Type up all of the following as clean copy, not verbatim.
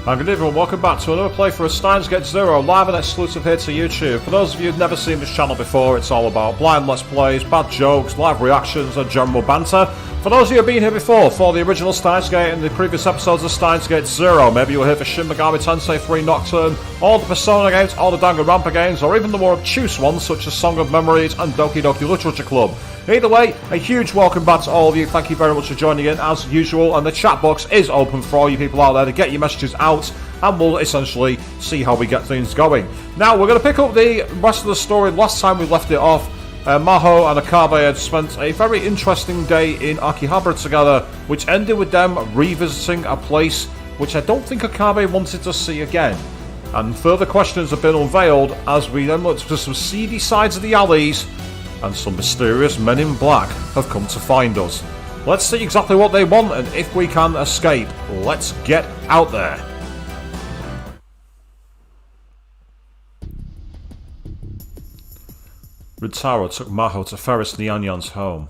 And good evening, welcome back to another playthrough of Steins Gate 0, live and exclusive here to YouTube. For those of you who've never seen this channel before, it's all about blind let's plays, bad jokes, live reactions and general banter. For those of you who've been here before, for the original Steins Gate and the previous episodes of Steins Gate 0, maybe you were here for Shin Megami Tensei 3 Nocturne, all the Persona games, all the Danganronpa games, or even the more obtuse ones such as Song of Memories and Doki Doki Literature Club. Either way, a huge welcome back to all of you. Thank you very much for joining in as usual, and the chat box is open for all you people out there to get your messages out, and we'll essentially see how we get things going. Now, we're going to pick up the rest of the story. Last time we left it off, Maho and Okabe had spent a very interesting day in Akihabara together, which ended with them revisiting a place which I don't think Okabe wanted to see again. And further questions have been unveiled as we then looked to some seedy sides of the alleys, and some mysterious men in black have come to find us. Let's see exactly what they want and if we can escape. Let's get out there. Ritaro took Maho to Ferris Nyanyan's home.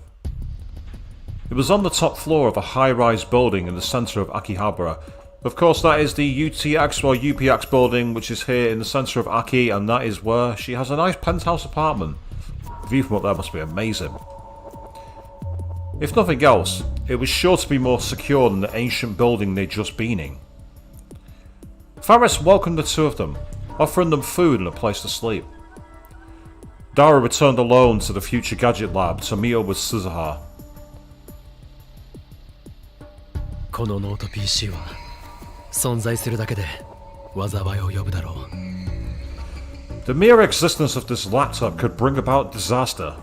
It was on the top floor of a high-rise building in the centre of Akihabara. Of course, that is the UTX or UPX building, which is here in the centre of Aki, and that is where she has a nice penthouse apartment. The view from up there must be amazing. If nothing else, it was sure to be more secure than the ancient building they'd just been in. Ferris welcomed the two of them, offering them food and a place to sleep. Dara returned alone to the future gadget lab to meet up with Suzuha. The mere existence of this laptop could bring about disaster.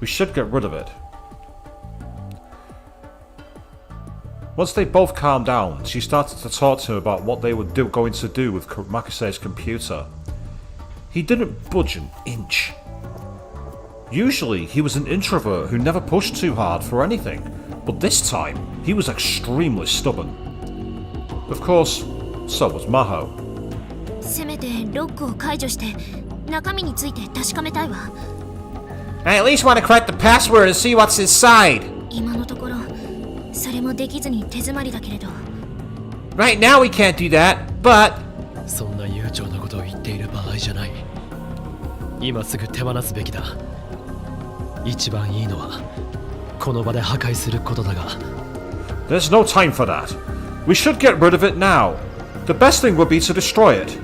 We should get rid of it. Once they both calmed down, she started to talk to him about what they were going to do with Makise's computer. He didn't budge an inch. Usually, he was an introvert who never pushed too hard for anything, but this time, he was extremely stubborn. Of course, so was Maho. I at least want to crack the password and see what's inside. Right now we can't do that, but... There's no time for that. We should get rid of it now. The best thing would be to destroy it.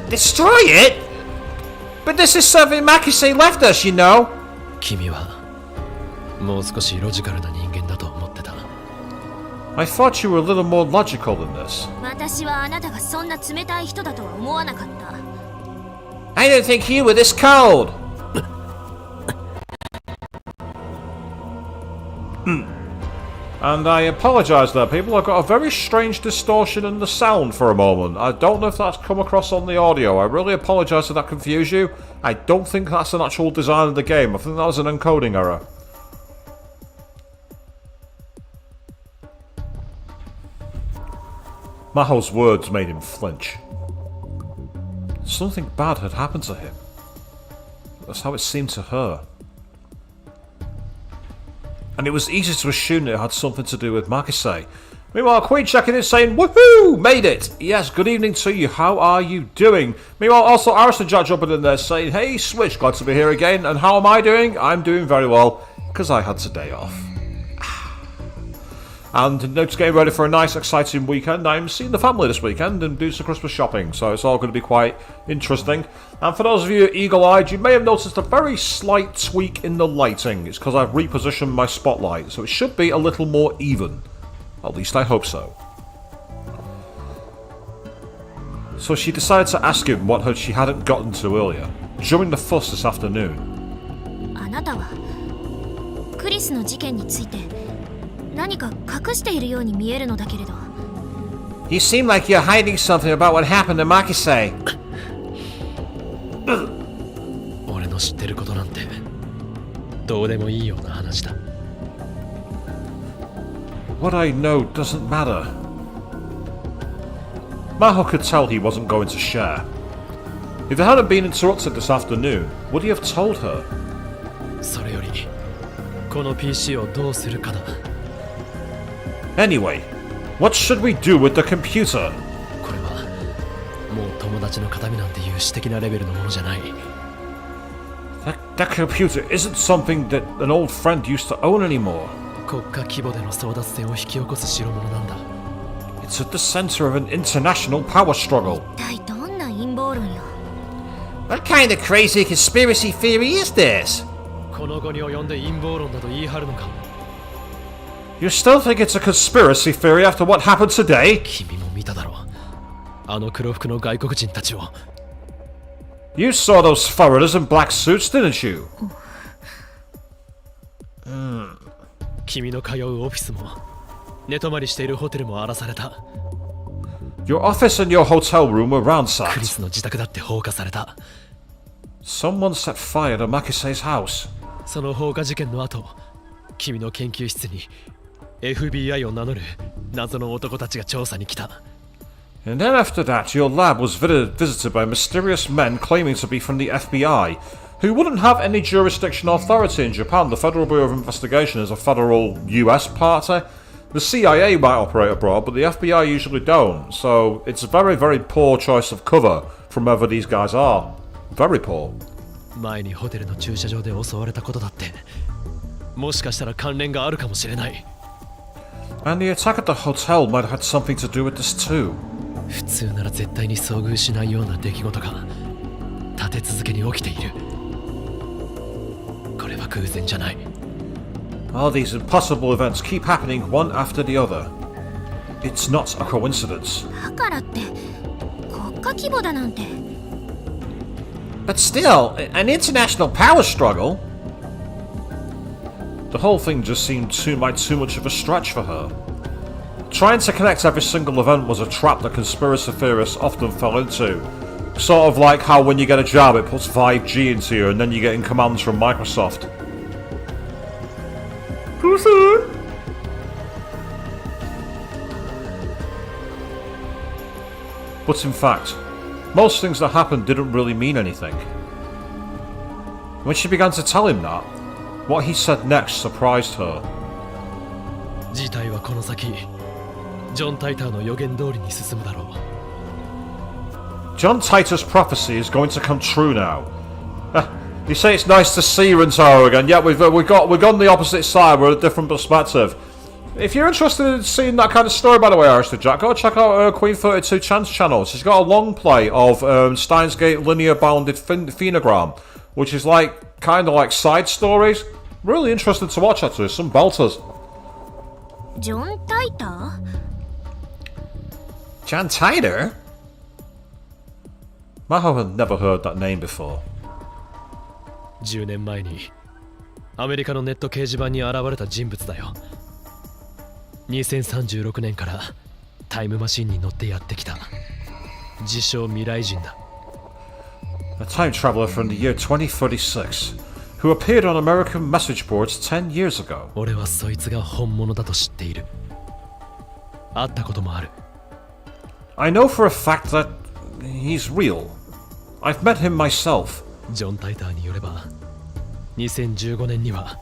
Destroy it? But this is something Makise left us, you know. I thought you were a little more logical than this. I didn't think you were this cold. And I apologise there, people. I've got a very strange distortion in the sound for a moment. I don't know if that's come across on the audio. I really apologise if that confused you. I don't think that's an actual design of the game. I think that was an encoding error. Maho's words made him flinch. Something bad had happened to him. That's how it seemed to her. And it was easy to assume it had something to do with Makise. Meanwhile, Queen checking in saying, "Woohoo! Made it! Yes, good evening to you. How are you doing?" Meanwhile, also Arison Jack jumping in there saying, "Hey, Switch, glad to be here again. And how am I doing? I'm doing very well, because I had today off." And now just getting ready for a nice, exciting weekend. I'm seeing the family this weekend and doing some Christmas shopping, so it's all going to be quite interesting. And for those of you eagle-eyed, you may have noticed a very slight tweak in the lighting. It's because I've repositioned my spotlight, so it should be a little more even. At least I hope so. So she decided to ask him what she hadn't gotten to earlier, during the fuss this afternoon. You seem like you're hiding something about what happened to Makise. What I know doesn't matter. Maho could tell he wasn't going to share. If it hadn't been interrupted this afternoon, would he have told her? この PC をどうするかだ。 Anyway, what should we do with the computer? これはもう友達の形見なんていう私的なレベルのものじゃない。 That computer isn't something that an old friend used to own anymore. 国家規模での争奪戦を引き起こす代物なんだ。 It's at the center of an international power struggle. 一体どんな陰謀論よ。 What kind of crazy conspiracy theory is this? この後に及んで陰謀論だと言い張るのか。 You still think it's a conspiracy theory after what happened today? 君も見ただろう。あの黒服の外国人たちを。 You saw those foreigners in black suits, didn't you? 君の通うオフィスも寝泊まりしているホテルも荒らされた。 Your office and your hotel room were クリ ransacked. スの自宅だって放火された。 Someone set fire to Makise's house. その放火事件の後、君の研究室に FBI を名乗る謎の男たちが調査に来た。 And then after that, your lab was visited by mysterious men claiming to be from the FBI, who wouldn't have any jurisdiction or authority in Japan. The Federal Bureau of Investigation is a federal US party. The CIA might operate abroad, but the FBI usually don't. So it's a very, very poor choice of cover from whoever these guys are. Very poor. 前にホテルの駐車場で襲われたことだって、もしかしたら関連があるかもしれない。 And the attack at the hotel might have had something to do with this too. 普通なら絶対に遭遇しないような出来事が立て続けに起きている。これは偶然じゃない。 All these impossible events keep happening one after the other. It's not a coincidence. だからって国家規模だなんて。 But still, an international power struggle? The whole thing just seemed too much of a stretch for her. Trying to connect every single event was a trap that conspiracy theorists often fell into. Sort of like how when you get a job it puts 5G into you and then you're getting commands from Microsoft. But in fact, most things that happened didn't really mean anything. When she began to tell him that, what he said next surprised her. 事態はこの先、ジョン・タイターの予言通りに進むだろう。 John Titus' prophecy is going to come true now. You say it's nice to see Rentaro again. Yeah, we've gone the opposite side. We're a different perspective. If you're interested in seeing that kind of story, by the way, Irish Jack, go check out Queen 32 Chance channel. She's got a long play of Steins Gate linear bounded phenogram, which is like kind of like side stories. Really interesting to watch actually. Some belters. ジョン・タイター？ John Titor? Maho had never heard that name before. 10年前にアメリカのネット掲示板に現れた人物だよ。2036年からタイムマシンに乗ってやってきた自称未来人だ。 A time traveler from the year 2036, who appeared on American message boards 10 years ago. 俺はそいつが本物だと知っている。会ったこともある。 I know for a fact that he's real. I've met him myself. ジョン・タイターによれば2015年には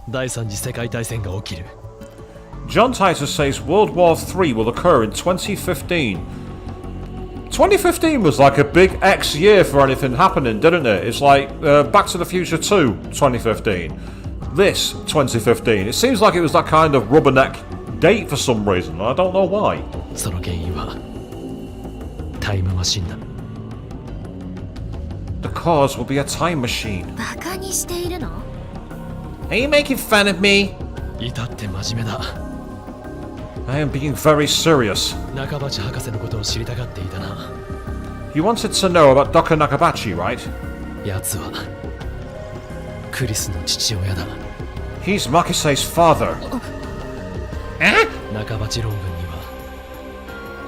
第三次世界大戦が起きる。 John Titus says World War III will occur in 2015. 2015 was like a big X year for anything happening, didn't it? It's like Back to the Future 2, 2015. This, 2015. It seems like it was that kind of rubberneck date for some reason. I don't know why. その原因はタイムマシンだ。 The cause will be a time machine. バカにしているの？ Are you making fun of me? 至って真面目だ。 I am being very serious. 中鉢博士のことを知りたがっていたな。 You wanted to know about Dr. Nakabachi, right? 奴はクリスの父親だ。 He's Makise's father. 中鉢論文には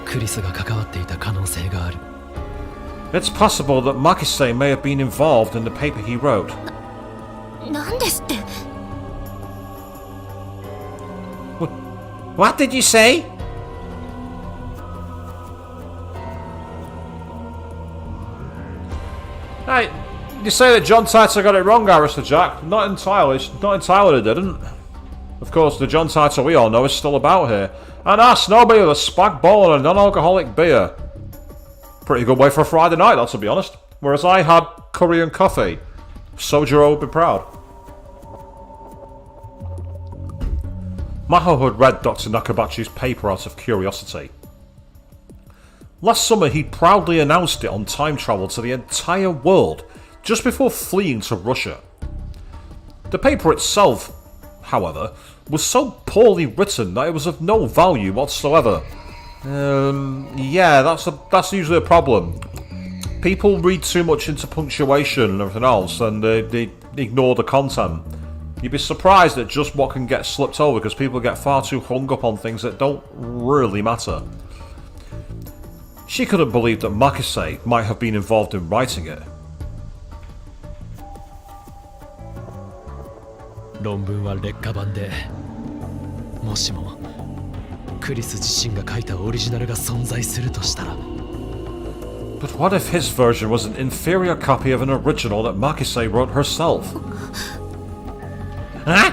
クリスが関わっていた可能性がある。 It's possible that Makise may have been involved in the paper he wrote. なんですって？ What did you say? You say that John Titor got it wrong, Alistair Jack? Not entirely. Not entirely, they didn't. Of course, the John Titor we all know is still about here. And our snow beer with a spag ball and a non-alcoholic beer. Pretty good way for a Friday night, that, to be honest. Whereas I had curry and coffee. Sojiro would be proud. Maho had read Dr. Nakabachi's paper out of curiosity. Last summer he'd proudly announced it on time travel to the entire world, just before fleeing to Russia. The paper itself, however, was so poorly written that it was of no value whatsoever. Yeah, that's usually a problem. People read too much into punctuation and everything else, and they ignore the content. You'd be surprised at just what can get slipped over because people get far too hung up on things that don't really matter. She couldn't believe that Makise might have been involved in writing it. 論文は劣化版で、もしもクリス自身が書いたオリジナルが存在するとしたら。But what if his version was an inferior copy of an original that Makise wrote herself? Huh?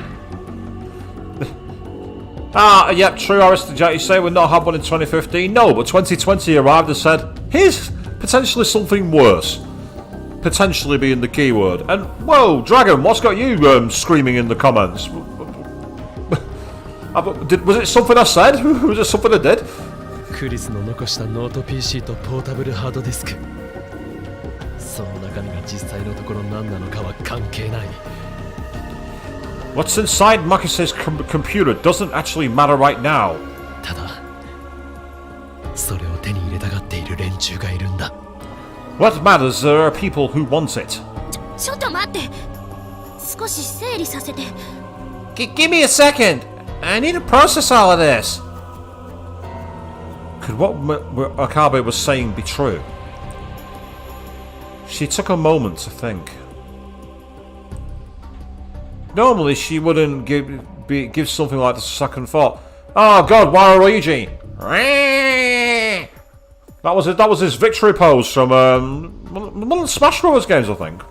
Yep, true, Aristotle. You say we've not had one in 2015? No, but 2020 arrived and said, here's potentially something worse. Potentially being the key word. And, whoa, Dragon, what's got you screaming in the comments? Was it something I said? Was it something I did? クリスの残したノート PC とポータブルハードディスク。その中身が実際のところ何なのかは関係ない。What's inside Makise's computer doesn't actually matter right now. ただ、それを手に入れたがっている連中がいるんだ。What matters, there are people who want it. ちょっと待って。少し整理させて。Give me a second. I need to process all of this. Could what Okabe was saying be true? She took a moment to think. Normally she wouldn't give something like this a second thought. Oh god, Waluigi! That was his victory pose from one of the Smash Bros games, I think.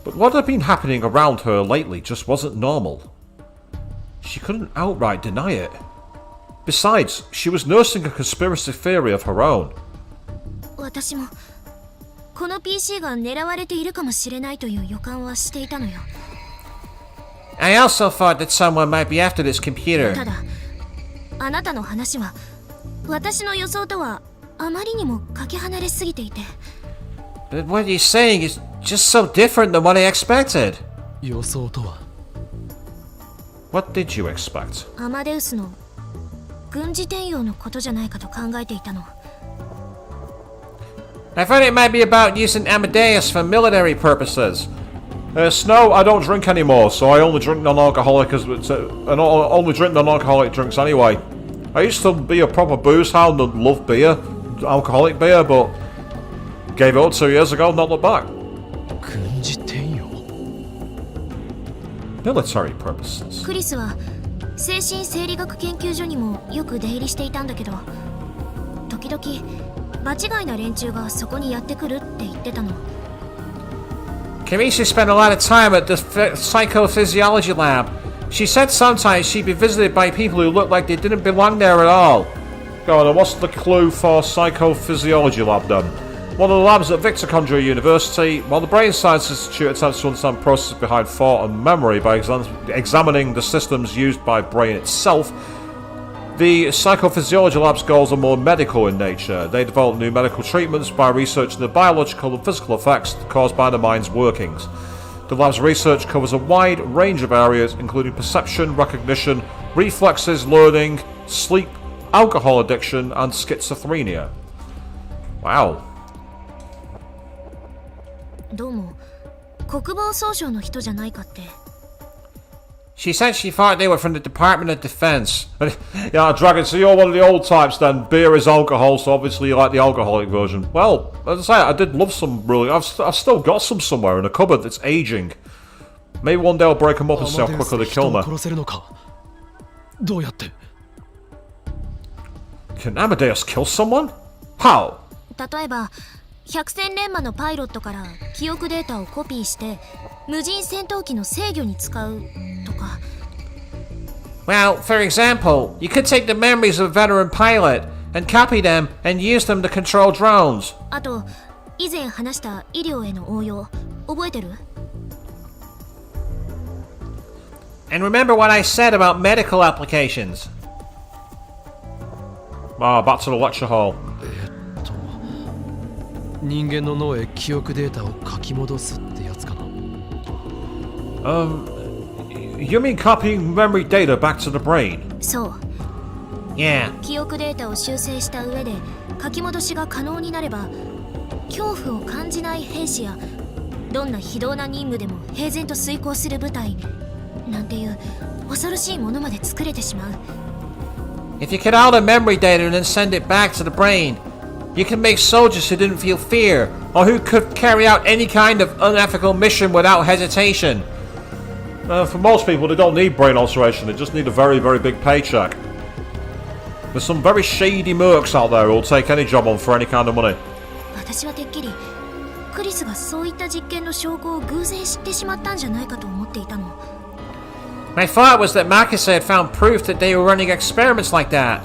But what had been happening around her lately just wasn't normal. She couldn't outright deny it. Besides, she was nursing a conspiracy theory of her own. 私もこの PC が狙われているかもしれないという予感はしていたのよ。I also thought that someone might be after this computer. ただ、あなたの話は私の予想とはあまりにもかけ離れすぎていて。But what you're saying is just so different than what I expected. 予想とは What did you expect? アマデウスの軍事転用のことじゃないかと考えていたの。I thought it might be about using Amadeus for military purposes. Snow, I don't drink anymore, so I only drink non-alcoholic only drink non-alcoholic drinks anyway. I used to be a proper booze hound and love beer, alcoholic beer, but gave it up 2 years ago, not look back. 軍事転用 Military purposes. クリスは精神生理学研究所にもよく出入りしていたんだけど、時々場違いな連中がそこにやってくるって言ってたの。Makise spent a lot of time at the psychophysiology lab. She said sometimes she'd be visited by people who looked like they didn't belong there at all. Go on, and what's the clue for psychophysiology lab then? One of the labs at Victor Conjure University, while the Brain Science Institute attempts to understand the process behind thought and memory by examining the systems used by brain itself, the psychophysiology lab's goals are more medical in nature. They develop new medical treatments by researching the biological and physical effects caused by the mind's workings. The lab's research covers a wide range of areas, including perception, recognition, reflexes, learning, sleep, alcohol addiction, and schizophrenia. Wow. どうも国防総省の人じゃないかって。She said she thought they were from the Department of Defense. Yeah, Dragon, so you're one of the old types then. Beer is alcohol, so obviously you like the alcoholic version. Well, as I say, I did love some really... I've still got some somewhere in a cupboard that's aging. Maybe one day I'll break them up and see how quickly they kill me. どうやって Can Amadeus kill someone? How? 例えば百戦錬磨のパイロットから記憶データをコピーして無人戦闘機の制御に使うとか。 Well, for example, you could take the memories of a veteran pilot and copy them and use them to control drones. あと以前話した医療への応用覚えてる？ And remember what I said about medical applications. Back to the lecture hall. 人間の脳へ記憶データを書き戻すってやつかな。You mean copying memory data back to the brain? そう。 Yeah. 記憶データを修正した上で書き戻しが可能になれば恐怖を感じない兵士やどんな非道な任務でも平然と遂行する部隊なんていう恐ろしいものまで作れてしまう。 If you could alter memory data and then send it back to the brain, you can make soldiers who didn't feel fear, or who could carry out any kind of unethical mission without hesitation. For most people, they don't need brain alteration, they just need a very, very big paycheck. There's some very shady mercs out there who'll take any job on for any kind of money. 私はてっきりクリスがそういった実験の証拠を偶然知ってしまったんじゃないかと思っていたの。 My thought was that Makise had found proof that they were running experiments like that.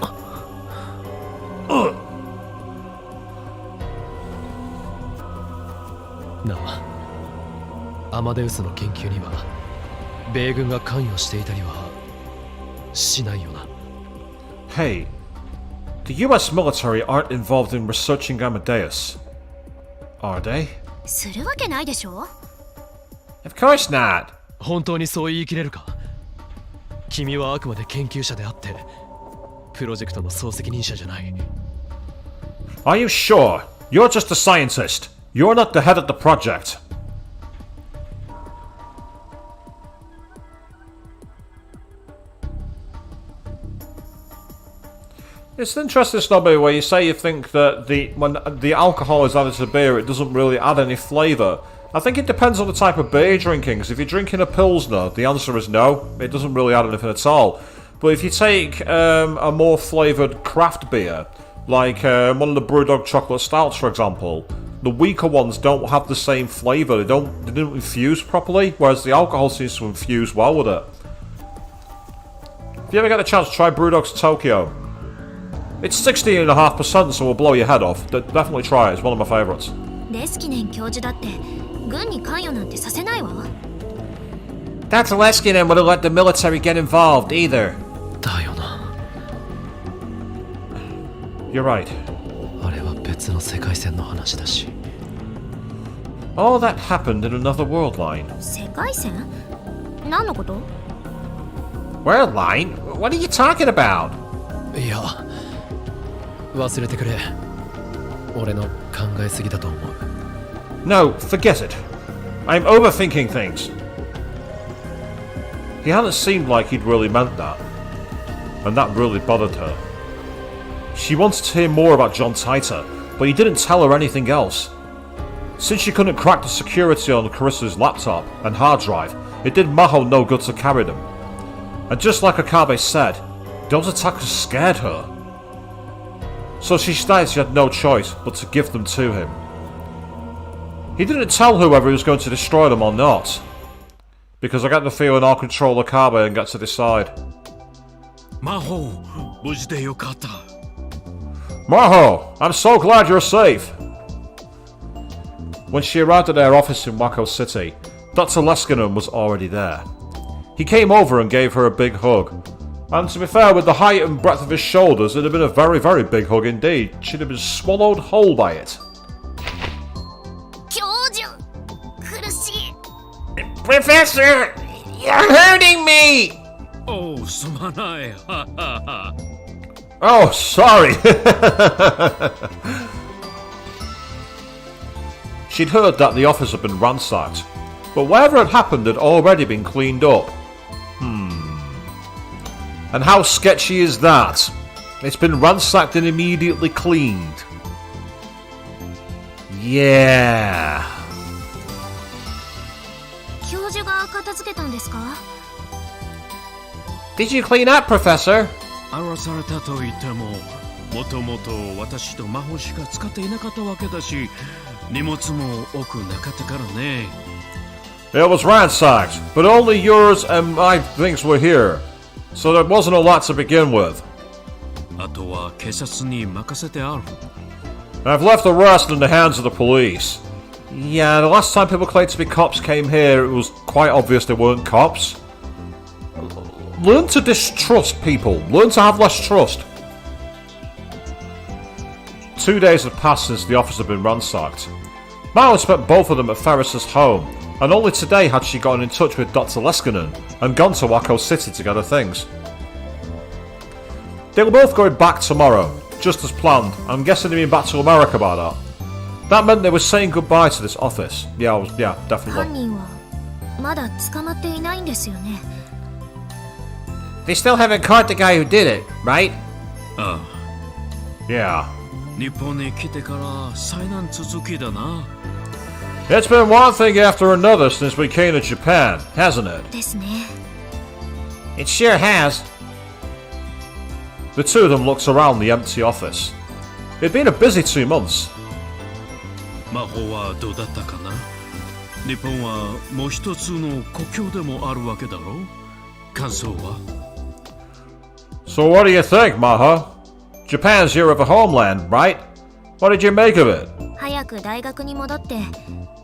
なあ、アマデウスの研究には米軍が関与していたりはしないよな。 Hey, the US military aren't involved in researching Amadeus, are they? するわけないでしょ。 Of course not. 本当にそう言い切れるか？君はあくまで研究者であってプロジェクトの総責任者じゃない。 Are you sure? You're just a scientist. You're not the head of the project. It's an interesting snobby where you say you think that when the alcohol is added to beer, it doesn't really add any flavour. I think it depends on the type of beer you're drinking, because if you're drinking a Pilsner, the answer is no, it doesn't really add anything at all. But if you take a more flavoured craft beer, like one of the Brewdog chocolate stouts for example, the weaker ones don't have the same flavour, they don't infuse properly, whereas the alcohol seems to infuse well with it. If you ever get a chance, try Brewdog's Tokyo. It's 16.5%, so it'll blow your head off. Definitely try it, it's one of my favourites. レスキネン教授だって軍に関与なんてさせないわ。 Dr. Leskinen would have let the military get involved either. だよな。 You're right. あれは別の世界線の話だし。 All that happened in another world line. 世界線？何のこと？ World line? What are you talking about? いや、忘れてくれ。俺の考えすぎだと思う。 No, forget it. I'm overthinking things. He hadn't seemed like he'd really meant that. And that really bothered her. She wanted to hear more about John Titor, but he didn't tell her anything else. Since she couldn't crack the security on Carissa's laptop and hard drive, it did Maho no good to carry them. And just like Okabe said, those attackers scared her. So she decided she had no choice but to give them to him. He didn't tell whoever he was going to destroy them or not. Because I get the feeling I'll control Okabe and get to decide. Maho, 無事でよかった。 Maho, I'm so glad you're safe. When she arrived at their office in Wako City, Dr. Leskinen was already there. He came over and gave her a big hug. And to be fair, with the height and breadth of his shoulders, it'd have been a very, very big hug indeed. She'd have been swallowed whole by it. 教授、苦しい。 Professor! You're hurting me! おう、すまない。ははは。 Oh, sorry. She'd heard that the office had been ransacked, but whatever had happened had already been cleaned up. And how sketchy is that? It's been ransacked and immediately cleaned. Yeah. 教授が片付けたんですか？ Did you clean up, Professor? 荒らされたと言っても、もともと私と魔法しか使っていなかったわけだし、荷物も多くなかったからね。It was ransacked, but only yours and my things were here, so there wasn't a lot to begin with. あとは警察に任せてある。I've left the rest in the hands of the police. Yeah, the last time people claimed to be cops came here, it was quite obvious they weren't cops. Learn to distrust people. Learn to have less trust. 2 days had passed since the office had been ransacked. Mao had spent both of them at Ferris's home, and only today had she gotten in touch with Dr. Leskinen and gone to Wako City to gather things. They were both going back tomorrow, just as planned. I'm guessing they mean back to America by that. That meant they were saying goodbye to this office. Yeah, definitely. 犯人はまだ捕まっていないんですよね。 They still haven't caught the guy who did it, right? あ Yeah. あ、日本に来てから災難続きだな。It's been one thing after another since we came to Japan, hasn't it? ですね。 It sure has. The two of them looked around the empty office. It'd been a busy 2 months. 魔法はどうだったかな。日本はもう一つの故郷でもあるわけだろう。感想は So what do you think, Maho? Japan's your other homeland, right? What did you make of it? 早く大学に戻って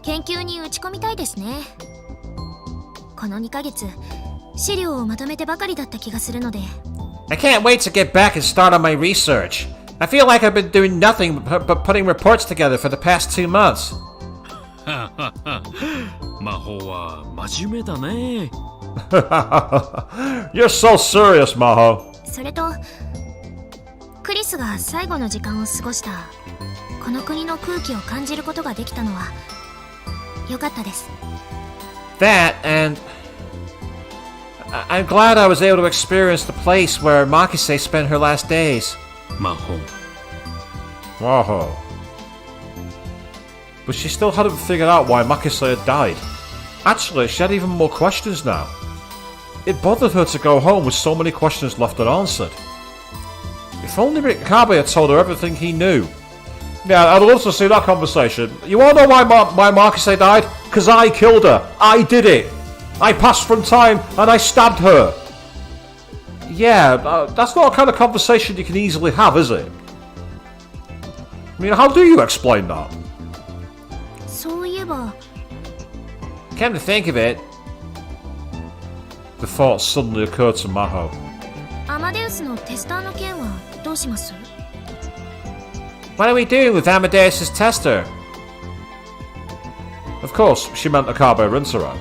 研究に打ち込みたいですね。この2ヶ月資料をまとめてばかりだった気がするので。 I can't wait to get back and start on my research. I feel like I've been doing nothing but putting reports together for the past 2 months. 魔法は真面目だね。You're so serious, Maho. それとクリスが最後の時間を過ごしたこの国の空気を感じることができたのは良かったです。 That and I'm glad I was able to experience the place where Makise spent her last days. 魔法 Maho. But she still hadn't figured out why Makise had died. Actually, she had even more questions now. It bothered her to go home with so many questions left unanswered. If only Okabe had told her everything he knew. Yeah, I'd love to see that conversation. You wanna know why Makise died? Because I killed her. I did it. I passed from time and I stabbed her. Yeah, that's not a kind of conversation you can easily have, is it? I mean, how do you explain that? そういえば Come to think of it, The thought suddenly occurred to Maho. アマデウスのテスターの件はどうします？ what are we doing with Amadeus's tester? Of course, she meant Okabe Rintaro.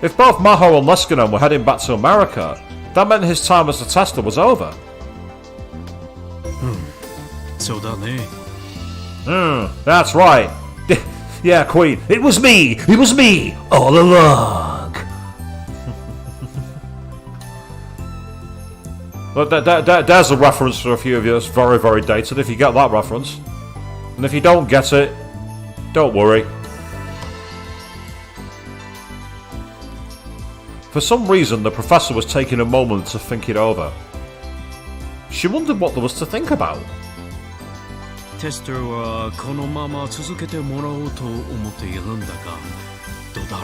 If both Maho and Leskinen were heading back to America, that meant his time as a tester was over. そうだね。 That's right. Yeah, Queen, it was me! It was me! All along! Look, there's a reference for a few of you that's very, very dated, if you get that reference. And if you don't get it, don't worry. For some reason, the professor was taking a moment to think it over. She wondered what there was to think about. テスターはこのまま続けてもらおうと思っているんだが、どうだろ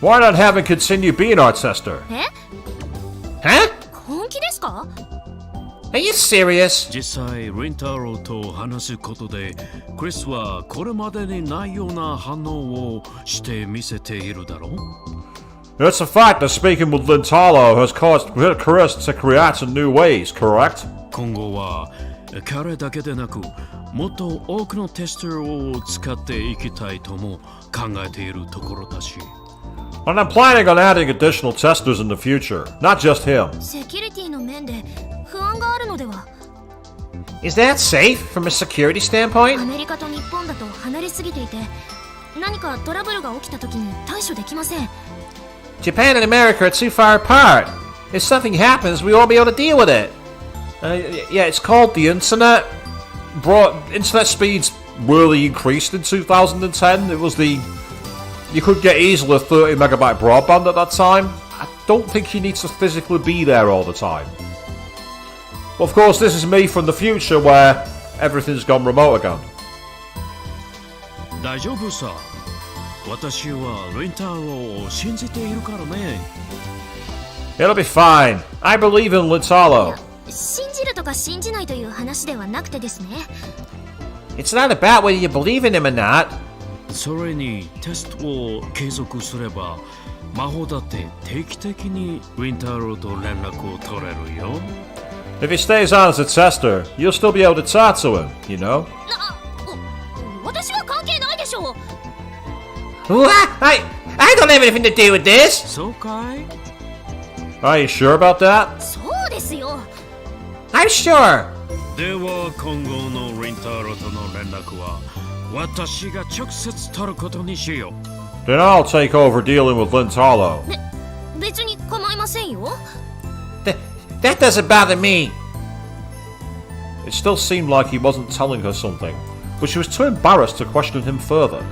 う。 Why not have him continue being our tester? え？ Huh? 本気ですか？ Are you serious? 実際リンタロウと話すことでクリスはこれまでにないような反応をして見せているだろう。 It's a fact that speaking with Lintalo has caused Chris to create in new ways, correct? 今後は彼だけでなくもっと多くのテスターを使っていきたいとも考えているところだし。 And I'm planning on adding additional testers in the future, not just him. セキュリティの面で不安があるのでは？ Is that safe from a security ア standpoint? メリカと日本だと離れすぎていて何かトラブルが起きた時に対処できません。 Japan and America are too far apart. If something happens, we won't be able to deal with it. Yeah, it's called the internet. Internet speeds really increased in 2010. It was you could get easily a 30 megabyte broadband at that time. I don't think you need to physically be there all the time. But of course, this is me from the future where everything's gone remote again. 大丈夫さ。私はレンタロを信じているからね。It'll be fine. I believe in Lintalo. 信じるとか信じないという話ではなくてですね。It's not about whether you believe in him or not. それにテストを継続すれば、魔法だって定期的にレンタロと連絡を取れるよ。If he stays on as a tester, you'll still be able to talk to him, you know? 私は関係ないでしょう。What? I don't have anything to do with this. そうかい？ Are you sure about that? そうですよ。I'm sure. では今後のレンタロとの連絡は私が直接取ることにしよう。Then I'll take over dealing with Lintalo. 別に構いませんよ。That doesn't bother me. It still seemed like he wasn't telling her something, but she was too embarrassed to question him further.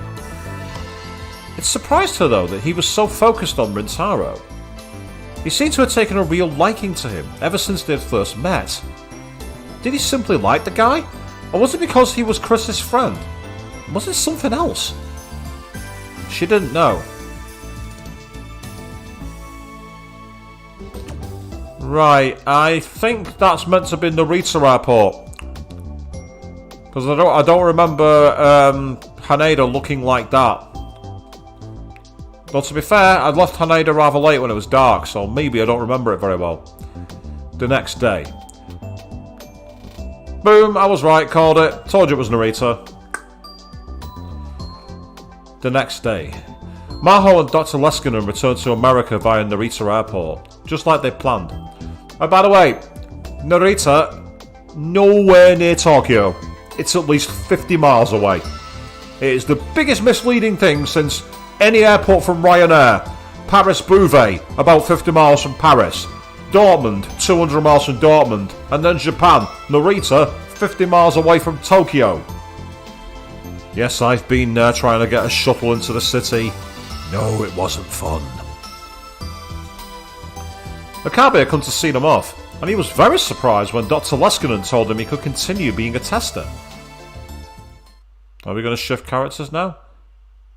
It surprised her though that he was so focused on Rintaro. He seemed to have taken a real liking to him ever since they had first met. Did he simply like the guy? Or was it because he was Chris's friend? Was it something else? She didn't know. Right, I think that's meant to be Narita Airport. Because I don't remember Haneda looking like that. Well, to be fair, I'd left Haneda rather late when it was dark, so maybe I don't remember it very well. The next day. Boom, I was right, called it. Told you it was Narita. The next day. Maho and Dr. Leskinen returned to America via Narita Airport, just like they planned. And by the way, Narita, nowhere near Tokyo. It's at least 50 miles away. It is the biggest misleading thing since any airport from Ryanair. Paris Bouvet, about 50 miles from Paris. Dortmund, 200 miles from Dortmund. And then Japan, Narita, 50 miles away from Tokyo. Yes, I've been there trying to get a shuttle into the city. No, it wasn't fun. Okabe had come to see them off, and he was very surprised when Dr. Leskinen told him he could continue being a tester. Are we going to shift characters now?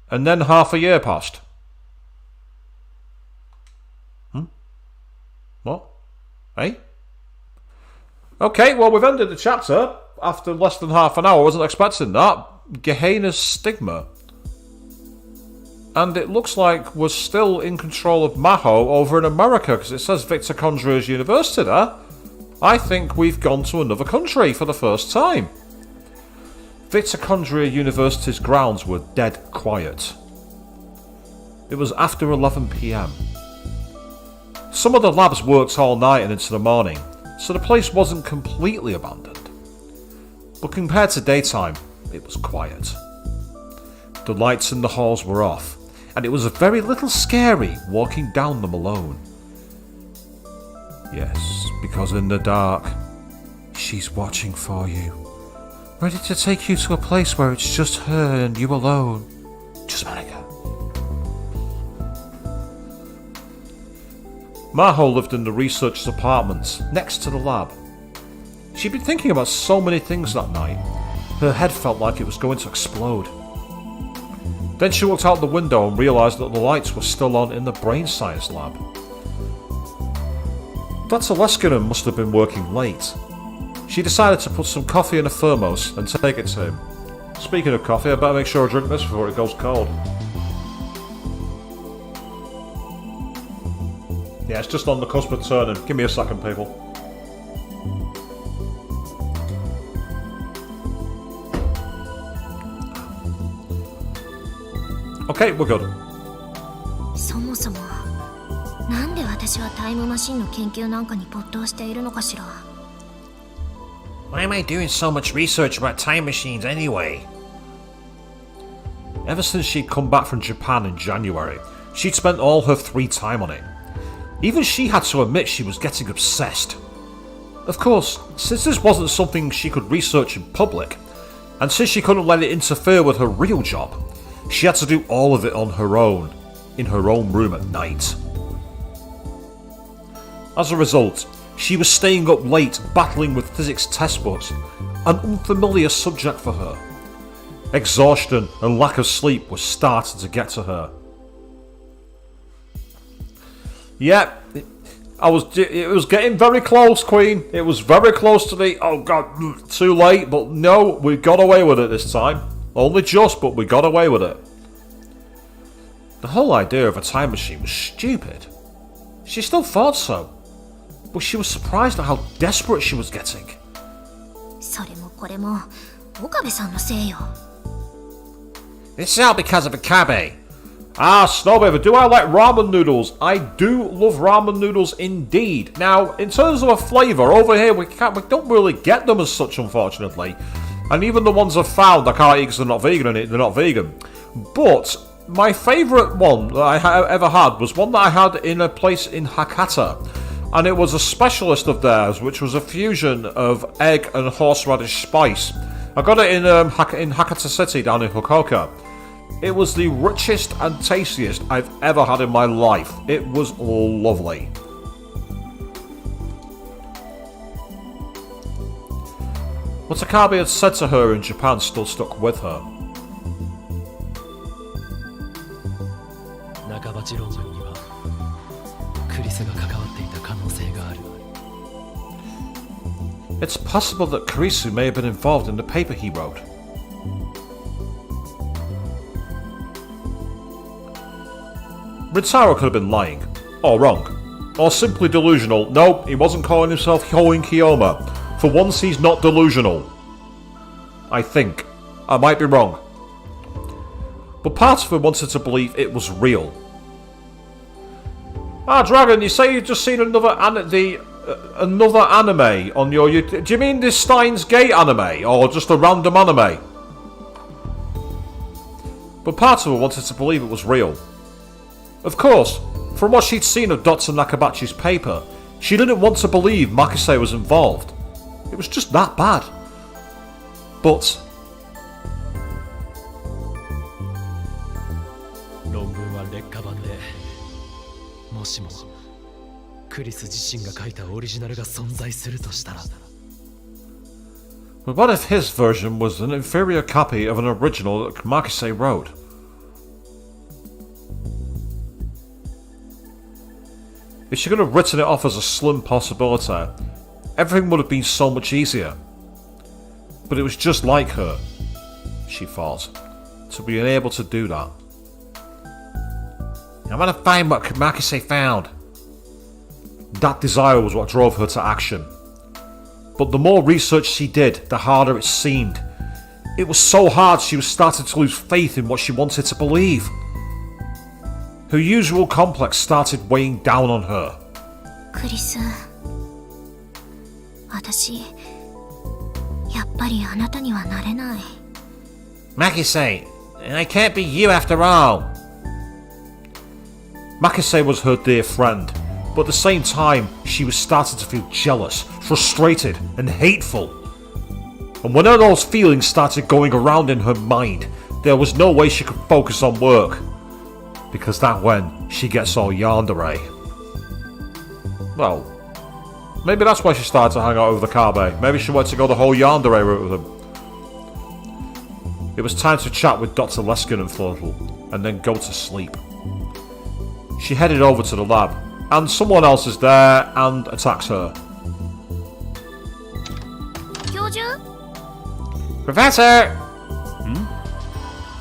And then half a year passed. What? Eh? Okay, well, we've ended the chapter after less than half an hour. I wasn't expecting that. Gehenna's stigma. And it looks like we're still in control of Maho over in America, because it says Victor Conjurer's University there. I think we've gone to another country for the first time. Victor Conjurer University's grounds were dead quiet. It was after 11 PM. Some of the labs worked all night and into the morning, so the place wasn't completely abandoned. But compared to daytime, it was quiet. The lights in the halls were off, and it was a very little scary walking down them alone. Yes, because in the dark, she's watching for you, ready to take you to a place where it's just her and you alone. Just America. Maho lived in the researcher's apartment next to the lab. She'd been thinking about so many things that night. Her head felt like it was going to explode. Then she looked out the window and realised that the lights were still on in the brain science lab. Dr. Leskinen must have been working late. She decided to put some coffee in a thermos and take it to him. Speaking of coffee, I better make sure I drink this before it goes cold. Yeah, it's just on the cusp of turning. Give me a second, people. Okay, we're good. そもそもなんで私はタイムマシンの研究なんかに没頭しているのかしら。 Why am I doing so much research about time machines anyway? Ever since she'd come back from Japan in January, she'd spent all her free time on it. Even she had to admit she was getting obsessed. Of course, since this wasn't something she could research in public, and since she couldn't let it interfere with her real job, she had to do all of it on her own, in her own room at night. As a result, She was staying up late, battling with physics test books, an unfamiliar subject for her. Exhaustion and lack of sleep was starting to get to her. Yeah, it was getting very close, Queen. It was very close to the, oh god, too late, but no, we got away with it this time. Only just, but we got away with it. The whole idea of a time machine was stupid. She still thought so, but she was surprised at how desperate she was getting. それもこれも岡部さんのせいよ。 It's all because of Okabe. Ah, Snowbeaver, do I like ramen noodles? I do love ramen noodles indeed. Now, in terms of a flavour, over here we don't really get them as such, unfortunately. And even the ones I've found, I can't eat because they're not vegan, they're not vegan. But my favourite one that I ever had was one that I had in a place in Hakata. And it was a specialist of theirs, which was a fusion of egg and horseradish spice. I got it in Hakata City down in Fukuoka. It was the richest and tastiest I've ever had in my life. It was lovely. What Okabe had said to her in Japan still stuck with her. 中鉢論文にはクリスが関わっていた可能性がある。 It's possible that Kurisu may have been involved in the paper he wrote. Rintaro could have been lying, or wrong, or simply delusional. No, he wasn't calling himself Hoin Kiyoma. For once, he's not delusional. I think. I might be wrong. But part of her wanted to believe it was real. Ah, Dragon, you say you've just seen another anime on your YouTube. Do you mean this Steins Gate anime, or just a random anime? But part of her wanted to believe it was real. Of course, from what she'd seen of Dr. Nakabachi's paper, she didn't want to believe Makise was involved. It was just that bad. But... 論文は劣化版で、もしもクリス自身が書いたオリジナルが存在するとしたら。 But what if his version was an inferior copy of an original that Makise wrote? If she could have written it off as a slim possibility, everything would have been so much easier. But it was just like her, she thought, to be able to do that. I want to find what Makise found. That desire was what drove her to action. But the more research she did, the harder it seemed. It was so hard she was starting to lose faith in what she wanted to believe. Her usual complex started weighing down on her. クリス、私、やっぱりあなたにはなれない。Makise, I can't be you after all. Makise was her dear friend, but at the same time, she was starting to feel jealous, frustrated, and hateful. And when all those feelings started going around in her mind, there was no way she could focus on work. Because that's when she gets all yandere. Well, maybe that's why she started to hang out with Okabe. Maybe she wanted to go the whole yandere route with him. It was time to chat with Dr. Leskinen for a little, and then go to sleep. She headed over to the lab, and someone else is there and attacks her. 教授？ Professor!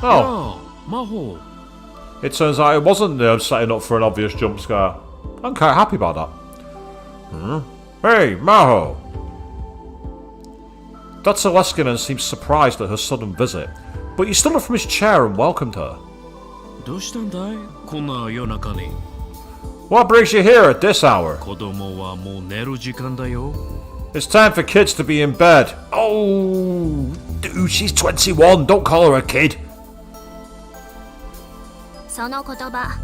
Oh, 魔法 it turns out it wasn't setting up for an obvious jump scare. I'm quite happy about that. Hey, Maho! Dr. Leskinen seemed surprised at her sudden visit, but he stood up from his chair and welcomed her. どうしたんだいこんな夜中に What brings you here at this hour? 子供はもう寝る時間だよ It's time for kids to be in bed. Oh, dude, she's 21. Don't call her a kid. その言葉、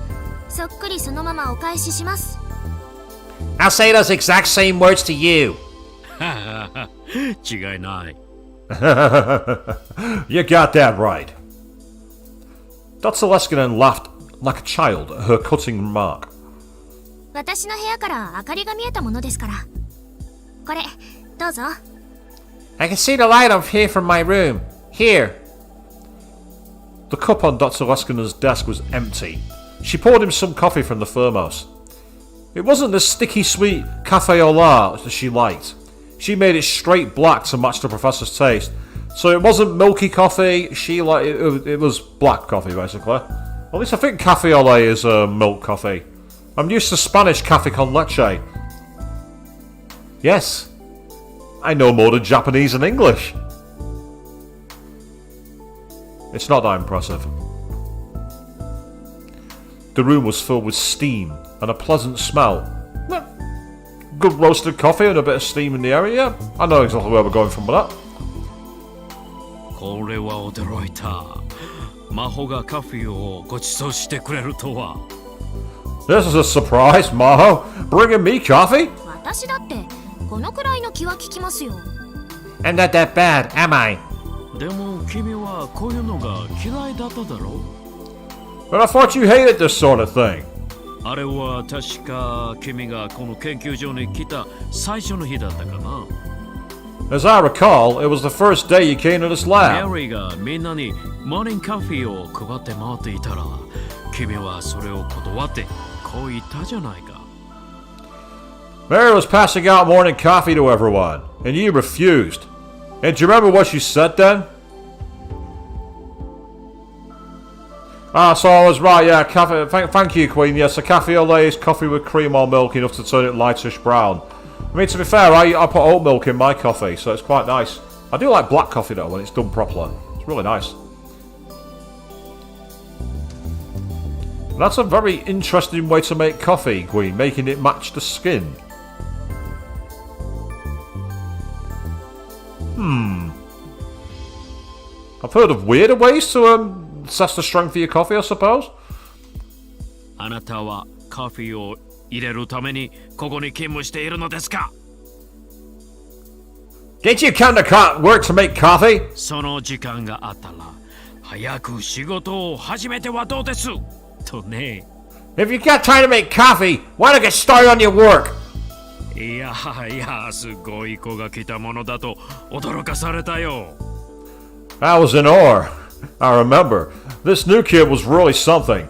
そっくりそのままお返しします。 I'll say those exact same words to you. 違いない You got that right. Dr. Leskinen laughed like a child at her cutting remark. 私の部屋から明かりが見えたものですから。これどうぞ。 I can see the light up here from my room. Here. The cup on Dr. Leskinen's desk was empty. She poured him some coffee from the thermos. It wasn't the sticky sweet cafe au lait that she liked. She made it straight black to match the professor's taste. So it wasn't milky coffee, she liked it was black coffee basically. At least I think cafe au lait is milk coffee. I'm used to Spanish cafe con leche. Yes, I know more than Japanese and English. It's not that impressive. The room was filled with steam and a pleasant smell. Good roasted coffee and a bit of steam in the area. I know exactly where we're going from with that. これは驚いた。魔法がカフェをご馳走してくれるとは。This is a surprise, Maho. Bringing me coffee? 私だってこのくらいの気は利きますよ。 I'm not that bad, am I? でも君はこういうのが嫌いだっただろう。 But I thought you hated this sort of thing. あれは確か君がこの研究所に来た最初の日だったかな。 As I recall, it was the first day you came to this メ lab. リーがみんなにモーニングカフェを配って回っていたら、君はそれを断ってこう言ったじゃないか。 Mary was passing out morning coffee to everyone, and you refused. And do you remember what you said then? So I was right, yeah, cafe, thank you, Queen. Yes, a cafe au lait is coffee with cream or milk enough to turn it lightish brown. I mean, to be fair, I put oat milk in my coffee, so it's quite nice. I do like black coffee though, when it's done properly. It's really nice. And that's a very interesting way to make coffee, Queen, making it match the skin. I've heard of weirder ways to assess the strength of your coffee, I suppose. あなたはカフェを入れるためにここに勤務しているのですか？ Didn't you come to work to make coffee? その時間があったら早く仕事を始めてはどうですとね。 If you got time to make coffee, why don't you get started on your work? いやいや、すごい子が来たものだと驚かされたよ。 I was in awe. I remember. This new kid was really something.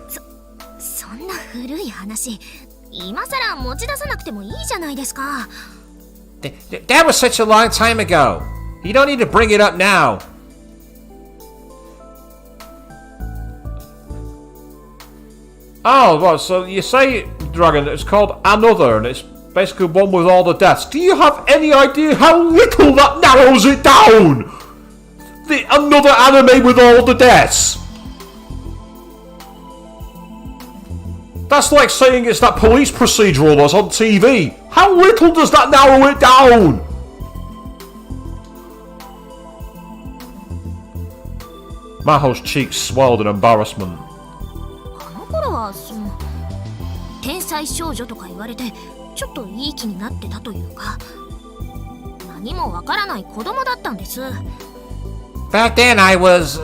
そんな古い話今さら持ち出さなくてもいいじゃないですか。 That was such a long time ago. You don't need to bring it up now. Oh, well, so you say, Dragon, it's called Another, and it's basically one with all the deaths. Do you have any idea how little that narrows it down? The another anime with all the deaths. That's like saying it's that police procedural that's on TV. How little does that narrow it down? Maho's cheeks swelled in embarrassment. あの頃は天才少女とか言われてちょっといい気になってたというか、何もわからない子供だったんです。 Back then I was,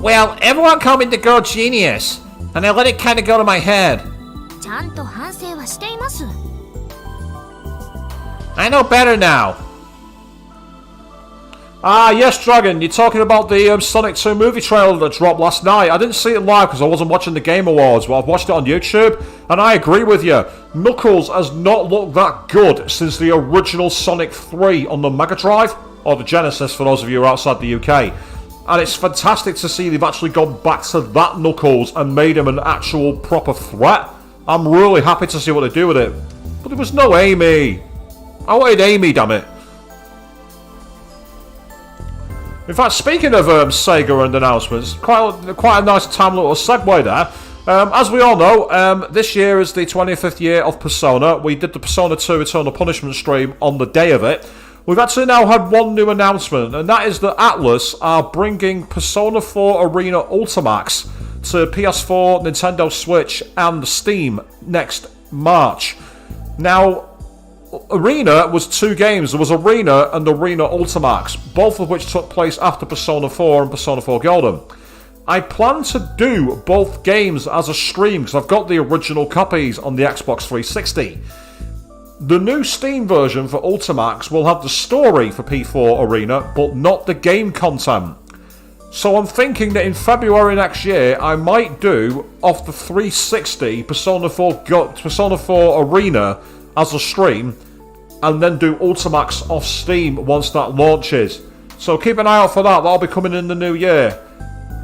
well, everyone called me the girl genius, and I let it kind of go to my head. ちゃんと反省はしています。 I know better now. Ah, yes, Dragon, you're talking about the Sonic 2 movie trailer that dropped last night. I didn't see it live because I wasn't watching the Game Awards, but I've watched it on YouTube, and I agree with you. Knuckles has not looked that good since the original Sonic 3 on the Mega Drive, or the Genesis for those of you who are outside the UK. And it's fantastic to see they've actually gone back to that Knuckles and made him an actual proper threat. I'm really happy to see what they do with it. But there was no Amy. I wanted Amy, damn it. In fact, speaking of Sega and announcements, quite a nice time little segue there. As we all know, this year is the 25th year of Persona. We did the Persona 2 Eternal Punishment stream on the day of it. We've actually now had one new announcement, and that is that Atlus are bringing Persona 4 Arena Ultimax to PS4, Nintendo Switch, and Steam next March. Now, Arena was two games. There was Arena and Arena Ultimax, both of which took place after Persona 4 and Persona 4 Golden. I plan to do both games as a stream because I've got the original copies on the Xbox 360. the new Steam version for Ultimax will have the story for P4 Arena, but not the game content. So I'm thinking that in February next year, I might do, off the 360, Persona 4 Arena as a stream, and then do Ultimax off Steam once that launches. So keep an eye out for that, that'll be coming in the new year.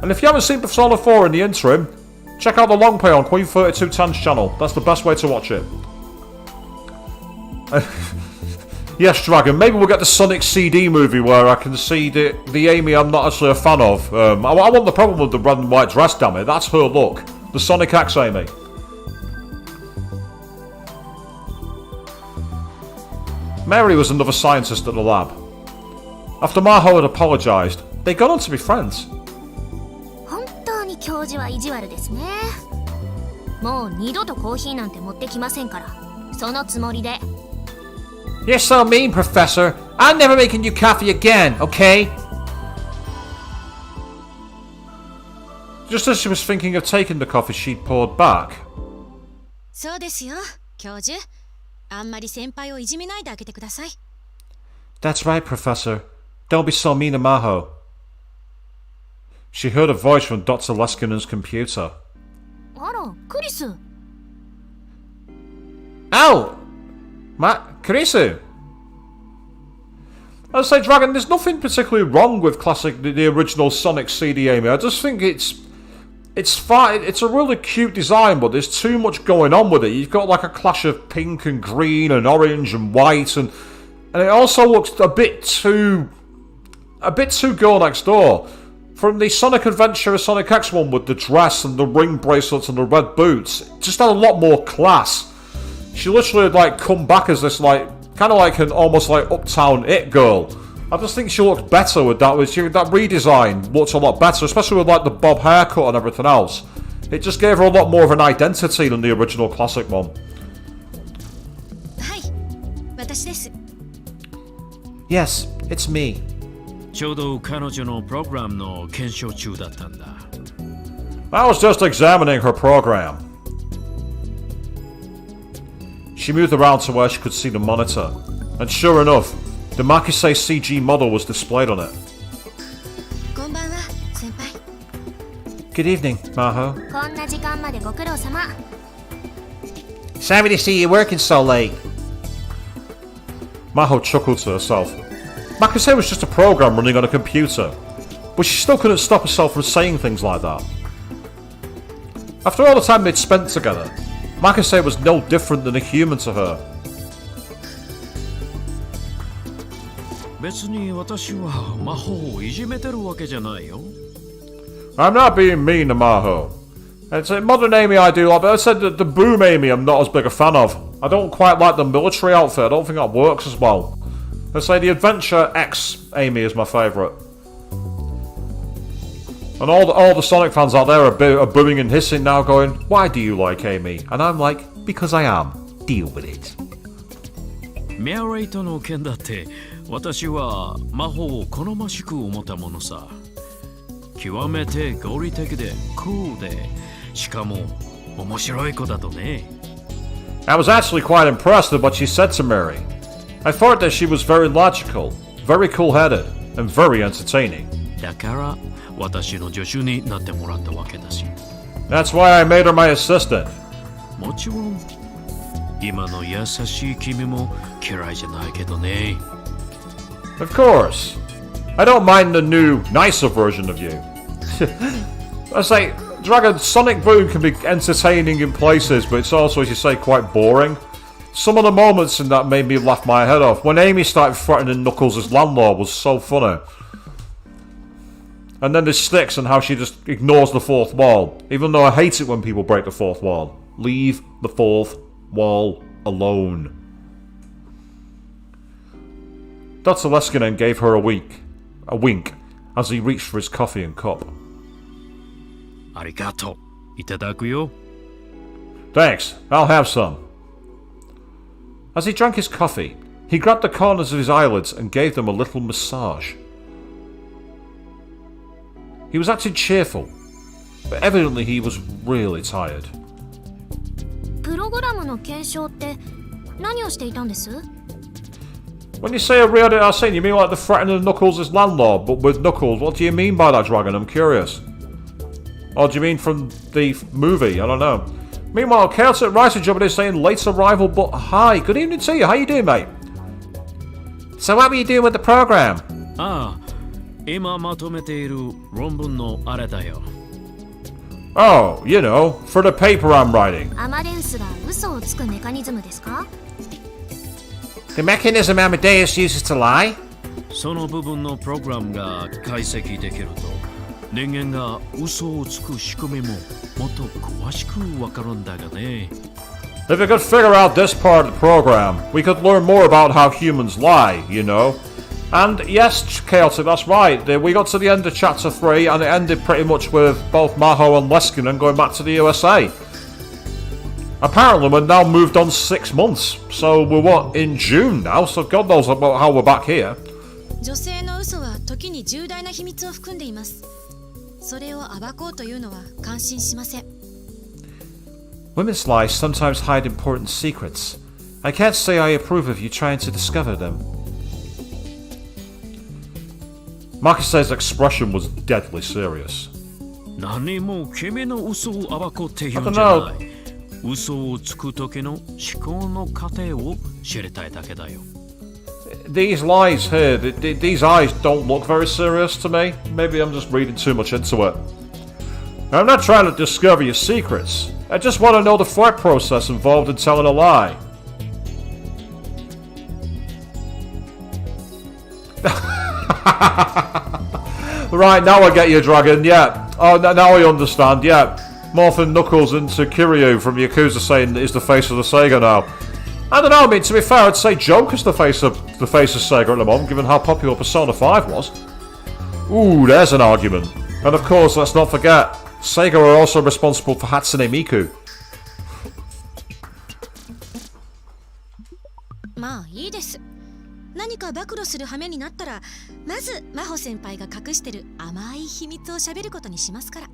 And if you haven't seen Persona 4 in the interim, check out the long play on Queen3210's channel, that's the best way to watch it. Yes, Dragon, maybe we'll get the Sonic CD movie where I can see the Amy I'm not actually a fan of. I want the problem with the red and white dress, damn it, that's her look. The Sonic X Amy. Mary was another scientist at the lab. After Maho had apologised, they got on to be friends. 本当に教授は意地悪ですね。もう二度とコーヒーなんて持ってきませんから、そのつもりで。You're so mean, Professor. I'm never making you coffee again, okay? Just as she was thinking of taking the coffee she'd poured back. そうですよ、教授。あんまり先輩をいじめないであげてください。That's right, Professor. Don't be so mean to Maho. She heard a voice from Dr. Leskinen's computer. あら、クリス。Oh! Kurisu! I'd say, Dragon, there's nothing particularly wrong with the original Sonic CD, Amy. I just think it's fine. It's a really cute design, but there's too much going on with it. You've got like a clash of pink and green and orange and white, and it also looks a bit too girl next door. From the Sonic Adventure Sonic X one with the dress and the ring bracelets and the red boots, it just had a lot more class. She literally had like come back as this like kind of like an almost like uptown it girl. I just think she looked better with that. That redesign looked a lot better, especially with like the bob haircut and everything else. It just gave her a lot more of an identity than the original classic one. はい、私です。Yes, it's me. ちょうど彼女のプログラムの検証中だったんだ。I was just examining her program. She moved around to where she could see the monitor, and sure enough, the Makise CG model was displayed on it. こんばんは、先輩。Good evening, Maho. こんな時間までご苦労様。Sorry to see you working so late. Maho chuckled to herself. Makise was just a program running on a computer, but she still couldn't stop herself from saying things like that. After all the time they'd spent together, Makise was no different than a human to her. 別に私は魔法をいじめてるわけじゃないよ。I'm not being mean to Maho. It's a modern Amy I do like, but I said that the Boom Amy I'm not as big a fan of. I don't quite like the military outfit, I don't think that works as well. I'd say the Adventure X Amy is my favourite. And all the Sonic fans out there are booing and hissing now going, why do you like Amy? And I'm like, because I am. Deal with it. メアレイトの件だって私は魔法を好ましく思ったものさ。極めて合理的でクールでしかも面白い子だとね。I was actually quite impressed with what she said to Mary. I thought that she was very logical, very cool-headed, and very entertaining. だから私の助手になってもらったわけだし。That's why I made her my assistant. もちろん今の優しい君も嫌いじゃないけどね。Of course. I don't mind the new, nicer version of you. I say, Dragon, Sonic Boom can be entertaining in places, but it's also, as you say, quite boring. Some of the moments in that made me laugh my head off. When Amy started threatening Knuckles as landlord was so funny. And then there's Styx and how she just ignores the fourth wall. Even though I hate it when people break the fourth wall. Leave the fourth wall alone. Dr. Leskinen gave her a wink as he reached for his coffee and cup. ありがとう。いただくよ。Thanks, I'll have some. As he drank his coffee, he grabbed the corners of his eyelids and gave them a little massage. He was acting cheerful, but evidently he was really tired. プログラムの検証って何をしていたんです？ When you say a real assailant, you mean like the threatening Knuckles' landlord, but with Knuckles? What do you mean by that, Dragon? I'm curious. Or do you mean from the movie? I don't know. Meanwhile, Chaotic Writing Job is saying late arrival, but hi. Good evening to you. How you doing, mate? So what were you doing with the program? ああ、今まとめている論文のあれだよ。Oh, you know, for the paper I'm writing. アマデウスが嘘をつくメカニズムですか？ The mechanism Amadeus uses to lie? その部分のプログラムが解析できると、人間が嘘をつく仕組みももっと詳しくわかるんだがね。If we could figure out this part of the program, we could learn more about how humans lie, you know. And yes, Chaotic, that's right. We got to the end of Chapter 3 and it ended pretty much with both Maho and Leskinen going back to the USA. Apparently we're now moved on 6 months. So we're what, in June now? So God knows about how we're back here. 女性の嘘は時に重大な秘密を含んでいます。それを暴こうというのは感心しません。 Women's lies sometimes hide important secrets. I can't say I approve of you trying to discover them. Makise's expression was deadly serious. 何も君の嘘を暴こうっていうんじゃない。嘘をつく時の思考の過程を知りたいだけだよ。These lies here, these eyes don't look very serious to me. Maybe I'm just reading too much into it. I'm not trying to discover your secrets. I just want to know the thought process involved in telling a lie. Right, now I get you, Dragon, yeah. Oh, now I understand, yeah. Morphing Knuckles into Kiryu from Yakuza saying that he's the face of the Sega now. I don't know, I mean, to be fair, I'd say Joker's the face of Sega at the moment, given how popular Persona 5 was. Ooh, there's an argument. And of course, let's not forget, Sega are also responsible for Hatsune Miku. まあいいです。何か暴露する羽目になったら、まず真帆先輩が隠してる甘い秘密を喋ることにしますから。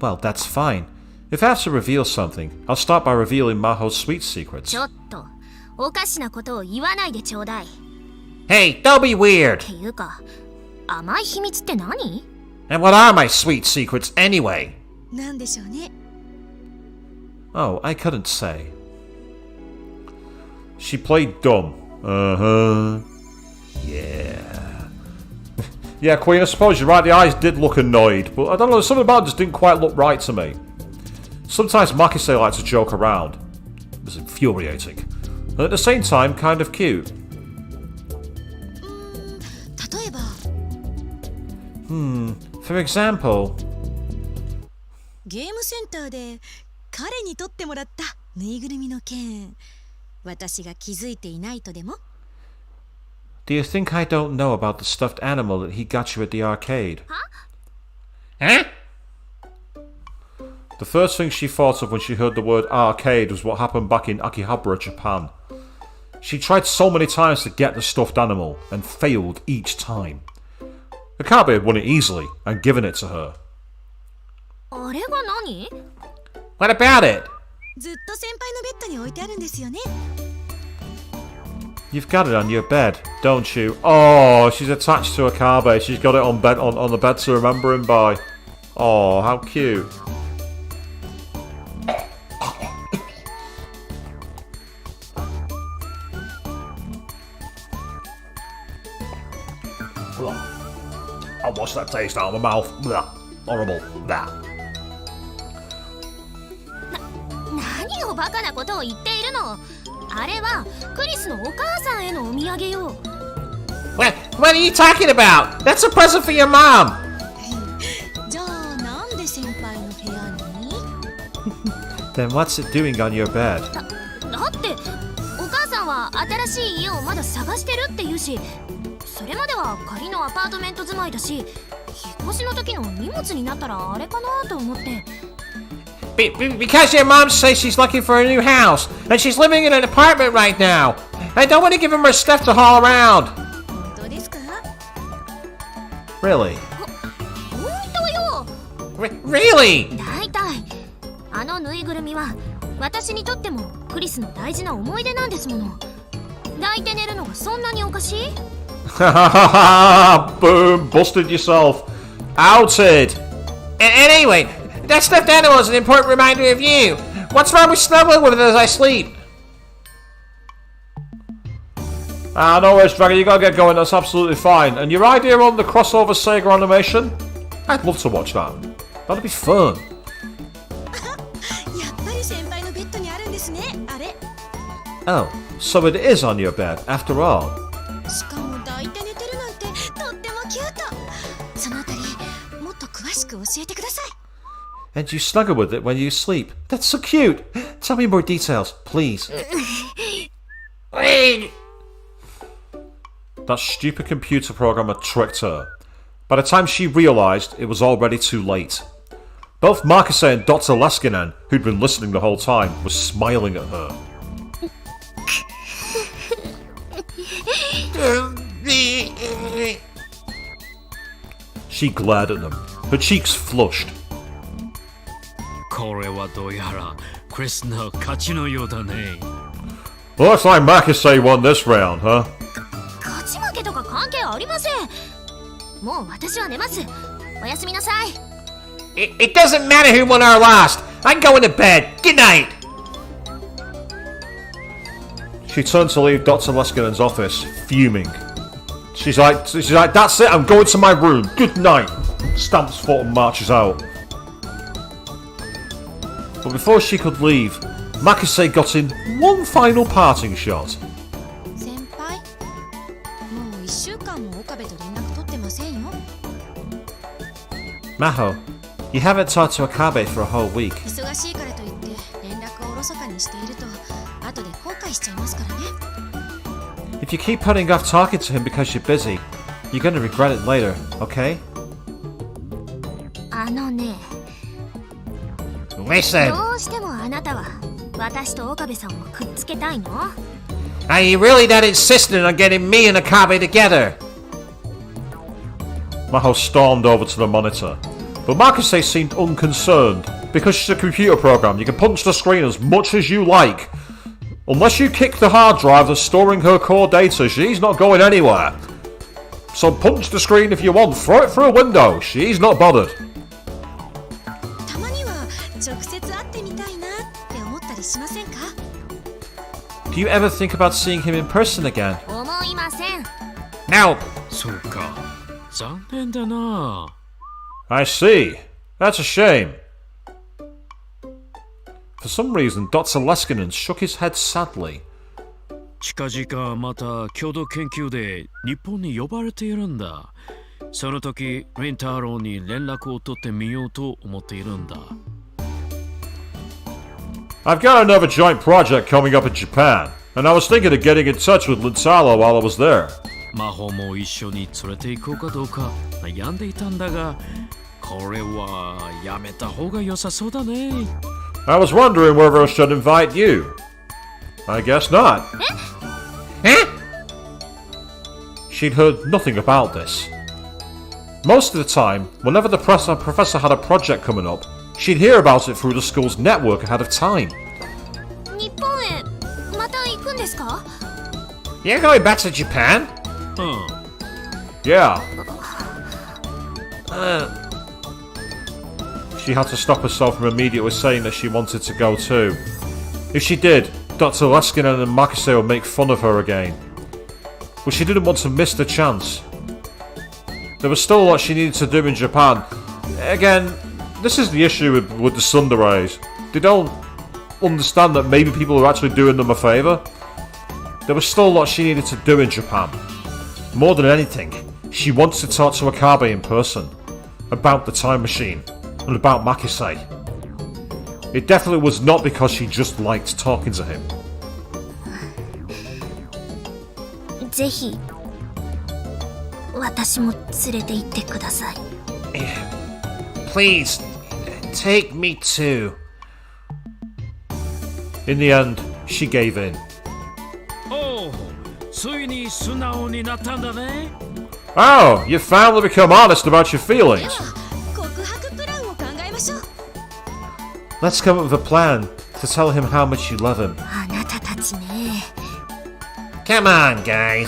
Well, that's fine. If I have to reveal something, I'll start by revealing Maho's sweet secrets. ちょっとおかしなことを言わないでちょうだい。 Hey, don't be weird! っていうか、甘い秘密って何？ And what are my sweet secrets anyway? なんでしょうね。 Oh, I couldn't say. She played dumb. Uh-huh. Yeah. Yeah, Queen, I suppose you're right, the eyes did look annoyed, but I don't know, something about it just didn't quite look right to me. Sometimes Makise likes to joke around. It was infuriating. And at the same time, kind of cute. 例えば For example... ゲームセンターで彼に取ってもらったぬいぐるみの件、私が気づいていないとでも？ Do you think I don't know about the stuffed animal that he got you at the arcade? Huh? The first thing she thought of when she heard the word arcade was what happened back in Akihabara, Japan. She tried so many times to get the stuffed animal, and failed each time. Okabe had won it easily, and given it to her. あれが何？ What about it? ずっと先輩のベッドに置いてあるんですよね。 You've got it on your bed, don't you? Oh, she's attached to Okabe. She's got it on the bed to remember him by. Oh, how cute. I'll wash that taste out of my mouth. Blah. Horrible. Blah. 何をバカなことを言っているの？あれはクリスのお母さんへのお土産よ。 What are you talking about? That's a present for your mom! じゃあなんで先輩の部屋に？ Then what's it doing on your bed? だってお母さんは新しい家をまだ探してるって言うし、それまでは仮のアパートメント住まいだし、引っ越しの時の荷物になったらあれかなと思って。 Because your mom says she's looking for a new house, and she's living in an apartment right now. I don't want to give him her stuff to haul around. 本当ですか？ Really? 本当よ。 Really? だいたいあのぬいぐるみは私にとってもクリスの大事な思い出なんですもの。抱いて寝るのがそんなにおかしい？ Boom, busted yourself. Outed. Anyway, that stuffed animal is an important reminder of you. What's wrong with snuggling with it as I sleep? No worries, Dragon, you gotta get going, that's absolutely fine. And your idea on the crossover Sega animation? I'd love to watch that. That'd be fun. やっぱり先輩のベッドにあるんですね、あれ。 Oh, so it is on your bed, after all. しかも抱いて寝てるなんてとってもキュート。そのあたりもっと詳しく教えてください。 And you snuggle with it when you sleep. That's so cute. Tell me more details, please. That stupid computer programmer tricked her. By the time she realised, it was already too late. Both Makise and Dr. Leskinen, who'd been listening the whole time, were smiling at her. She glared at them, her cheeks flushed. これはどうやらクリスの勝ちのようだね。 Looks like Makise won this round, huh? 勝ち負けとか関係ありません。もう私は寝ます。おやすみなさい。It doesn't matter who won or lost. I'm going to bed. Good night. She turned to leave Dr. Leskinen's office, fuming. She's like, that's it, I'm going to my room. Good night. Stamps foot and marches out. But before she could leave, Makise got in one final parting shot. 先輩、もう1週間も岡部と連絡取ってませんよ。 Maho, you haven't talked to Okabe for a whole week. 忙しいからといって連絡をおろそかにしていると後で後悔しちゃいますからね。 If you keep putting off talking to him because you're busy, you're gonna regret it later, okay? あのね、 Listen, どうしてもあなたは私と岡部さんをくっつけたいの？ are you really that insistent on getting me and Okabe together? Maho stormed over to the monitor, but Makise seemed unconcerned. Because she's a computer program, you can punch the screen as much as you like. Unless you kick the hard drive that's storing her core data, she's not going anywhere. So punch the screen if you want, throw it through a window, she's not bothered. たまには直接会ってみたいなって思ったりしませんか？ Do you ever think about seeing him in person again? 思いません。 No. そうか。残念だな。 I see. That's a shame. For some reason, Dr. Leskinen shook his head sadly. 近々また共同研究で日本に呼ばれているんだ。その時、リンタロウに連絡を取ってみようと思っているんだ。I've got another joint project coming up in Japan, and I was thinking of getting in touch with Lintalo while I was there. 魔法も一緒に連れて行こうかどうか悩んでいたんだが、これはやめた方が良さそうだね。I was wondering whether I should invite you. I guess not. Huh? She'd heard nothing about this. Most of the time, whenever the professor had a project coming up, she'd hear about it through the school's network ahead of time. 日本へまた行くんですか？ You're going back to Japan? うん。 Yeah. She had to stop herself from immediately saying that she wanted to go too. If she did, Dr. Leskinen and Makise would make fun of her again. But she didn't want to miss the chance. There was still a lot she needed to do in Japan. Again, this is the issue with the Tsunderes. They don't understand that maybe people are actually doing them a favour. There was still a lot she needed to do in Japan. More than anything, she wanted to talk to Okabe in person. About the time machine. And about Makise. It definitely was not because she just liked talking to him. ぜひ私も連れて行ってください。 Please, take me too. In the end, she gave in. おお、ついに素直になったんだね。Oh, you finally become honest about your で feelings. は告白プランを考えましょう。 Let's come up with a plan to tell him how much you love him. あなたたちね。 Come on, guys.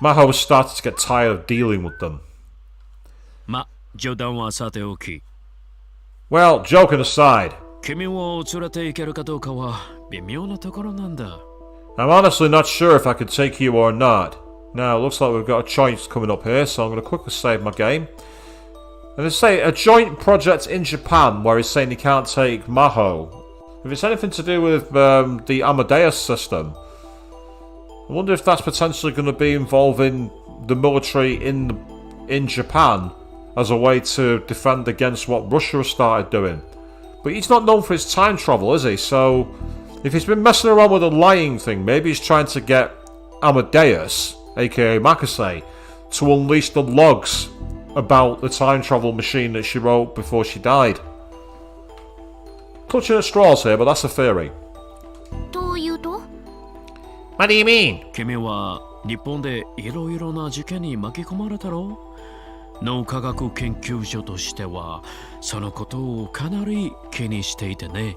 Maho was starting to get tired of dealing with them. ま、冗談はさておき。 Well, joking aside, 君を連れて行けるかどうかは微妙なところなんだ。I'm honestly not sure if I could take you or not. Now, it looks like we've got a choice coming up here, so I'm going to quickly save my game. And they say a joint project in Japan where he's saying he can't take Maho. If it's anything to do with the Amadeus system, I wonder if that's potentially going to be involving the military in Japan as a way to defend against what Russia has started doing. But he's not known for his time travel, is he? So, if he's been messing around with a lying thing, maybe he's trying to get Amadeus, aka Makise, to unleash the logs about the time travel machine that she wrote before she died. Clutching at straws here, but that's a theory. というと What do you mean? 君は日本でいろいろな事件に巻き込まれたろ？脳科学研究所としてはそのことをかなり気にしていてね。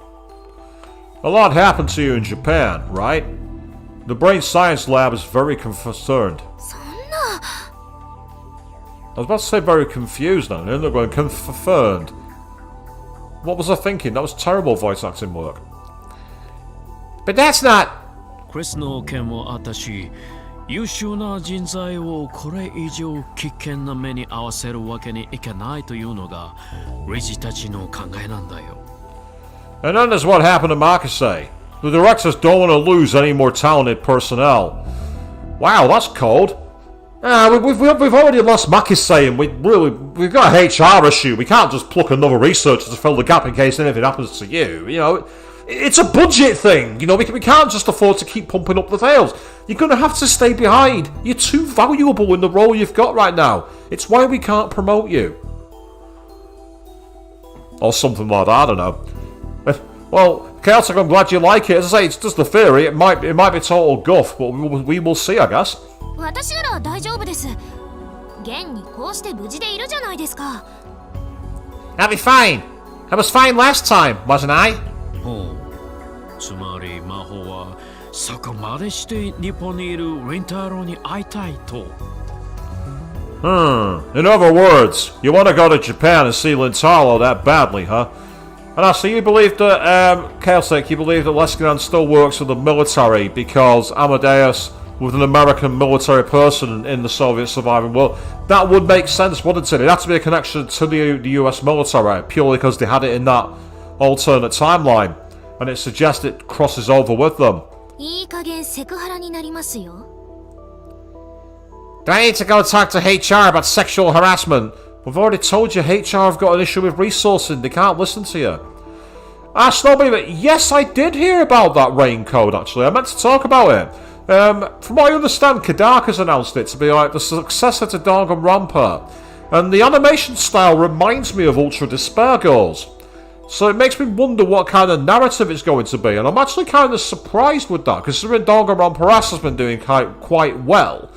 A lot happened to you in Japan, right? The brain science lab is very concerned. そんな I was about to say very confused then, and then they're going confirmed. What was I thinking? That was terrible voice acting work. But that's not... クリスの件もあったし、優秀な人材をこれ以上危険な目に合わせるわけにいかないというのが理事たちの考えなんだよ。And then there's what happened to Makise. The directors don't want to lose any more talented personnel. Wow, that's cold. We've already lost Makise, and we've got a HR issue. We can't just pluck another researcher to fill the gap in case anything happens to you. You know, it's a budget thing. You know, we can't just afford to keep pumping up the tails. You're going to have to stay behind. You're too valuable in the role you've got right now. It's why we can't promote you. Or something like that, I don't know. Well, Chaotic, I'm glad you like it. As I say, it's just the theory. It might be total guff, but we will see, I guess. 私なら大丈夫です。現にこうして無事でいるじゃないですか。 I'll be fine. I was fine last time, wasn't I? ほう。つまり魔法はそこまでして日本にいるリンタロウに会いたいと。In other words, you want to go to Japan and see Lintaro that badly, huh? And so you believe that, Chaotic, you believe that Lescanon still works for the military because Amadeus was an American military person in the Soviet surviving world. That would make sense, wouldn't it? It'd have to be a connection to the US military, purely because they had it in that alternate timeline. And it suggests it crosses over with them. いい加減セクハラになりますよ。 Do I need to go talk to HR about sexual harassment? We've already told you HR have got an issue with resourcing. They can't listen to you. Snowbody, yes, I did hear about that rain code, actually. I meant to talk about it. From what I understand, Kadaka's announced it to be like the successor to Danganronpa. And the animation style reminds me of Ultra Despair Girls. So it makes me wonder what kind of narrative it's going to be. And I'm actually kind of surprised with that, considering Danganronpa has been doing quite well.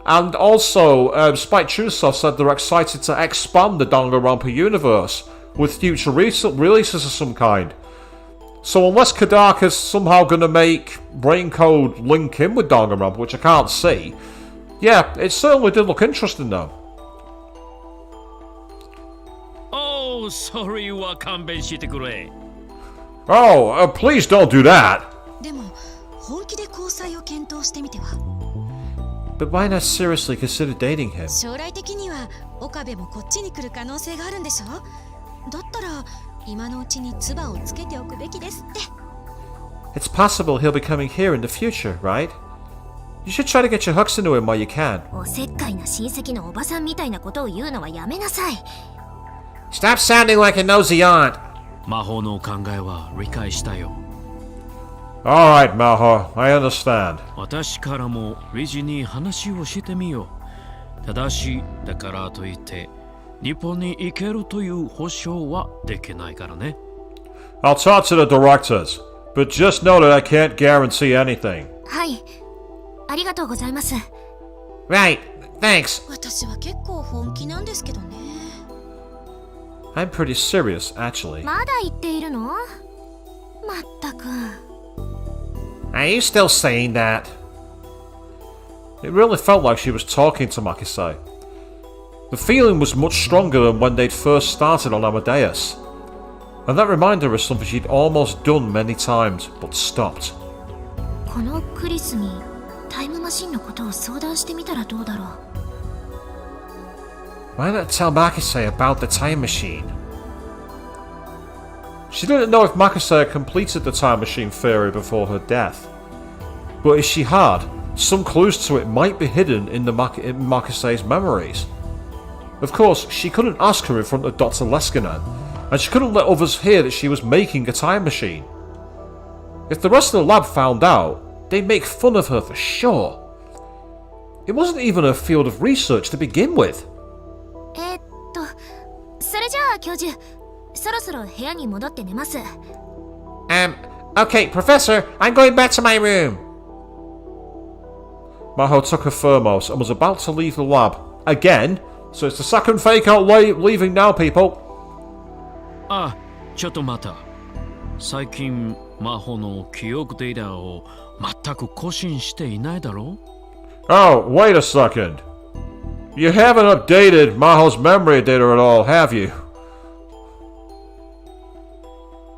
And also, Spike Chunsoft said they're excited to expand the Danganronpa universe with future releases of some kind. So unless Kadaka's somehow going to make Brain Code link in with Danganronpa, which I can't see, yeah, it certainly did look interesting though. Oh, sorry は勘弁してくれ。Oh, please don't do that. でも本気で交際を検討してみては。 But why not seriously consider dating him? 将来的には岡部もこっちに来る可能性があるんでしょ。だったら今のうちに唾をつけておくべきですって。 It's possible he'll be coming here in the future, right? You should try to get your hooks into him while you can. おせっかいな親戚のおばさんみたいなことを言うのはやめなさい。 Stop sounding like a nosy aunt. 魔法の考えは理解したよ。Alright, Maho, I understand. 私からも理事に話をしてみよう。ただし、だからといって日本に行けるという保証はできないからね。I'll talk to the directors, but just know that I can't guarantee anything. はい。ありがとうございます。 Right, thanks. 私は結構本気なんですけどね。 I'm pretty serious, actually. まだ言っているの？まったく。 Are you still saying that? It really felt like she was talking to Makise. The feeling was much stronger than when they'd first started on Amadeus. And that reminded her of something she'd almost done many times, but stopped. このクリスにタイムマシンのことを相談してみたらどうだろう。 Why not tell Makise about the time machine? She didn't know if Makise had completed the time machine theory before her death. But if she had, some clues to it might be hidden in Makise's memories. Of course, she couldn't ask her in front of Dr. Leskinen, and she couldn't let others hear that she was making a time machine. If the rest of the lab found out, they'd make fun of her for sure. It wasn't even her field of research to begin with. それじゃあ教授、そろそろ部屋に戻って寝ます。Okay, Professor, I'm going back to my room. Maho took her thermos and was about to leave the lab. Again? So it's the second fake out leaving now, people. あ、ちょっと待った。最近、魔法の記憶データを全く更新していないだろう Oh, wait a second. You haven't updated Maho's memory data at all, have you?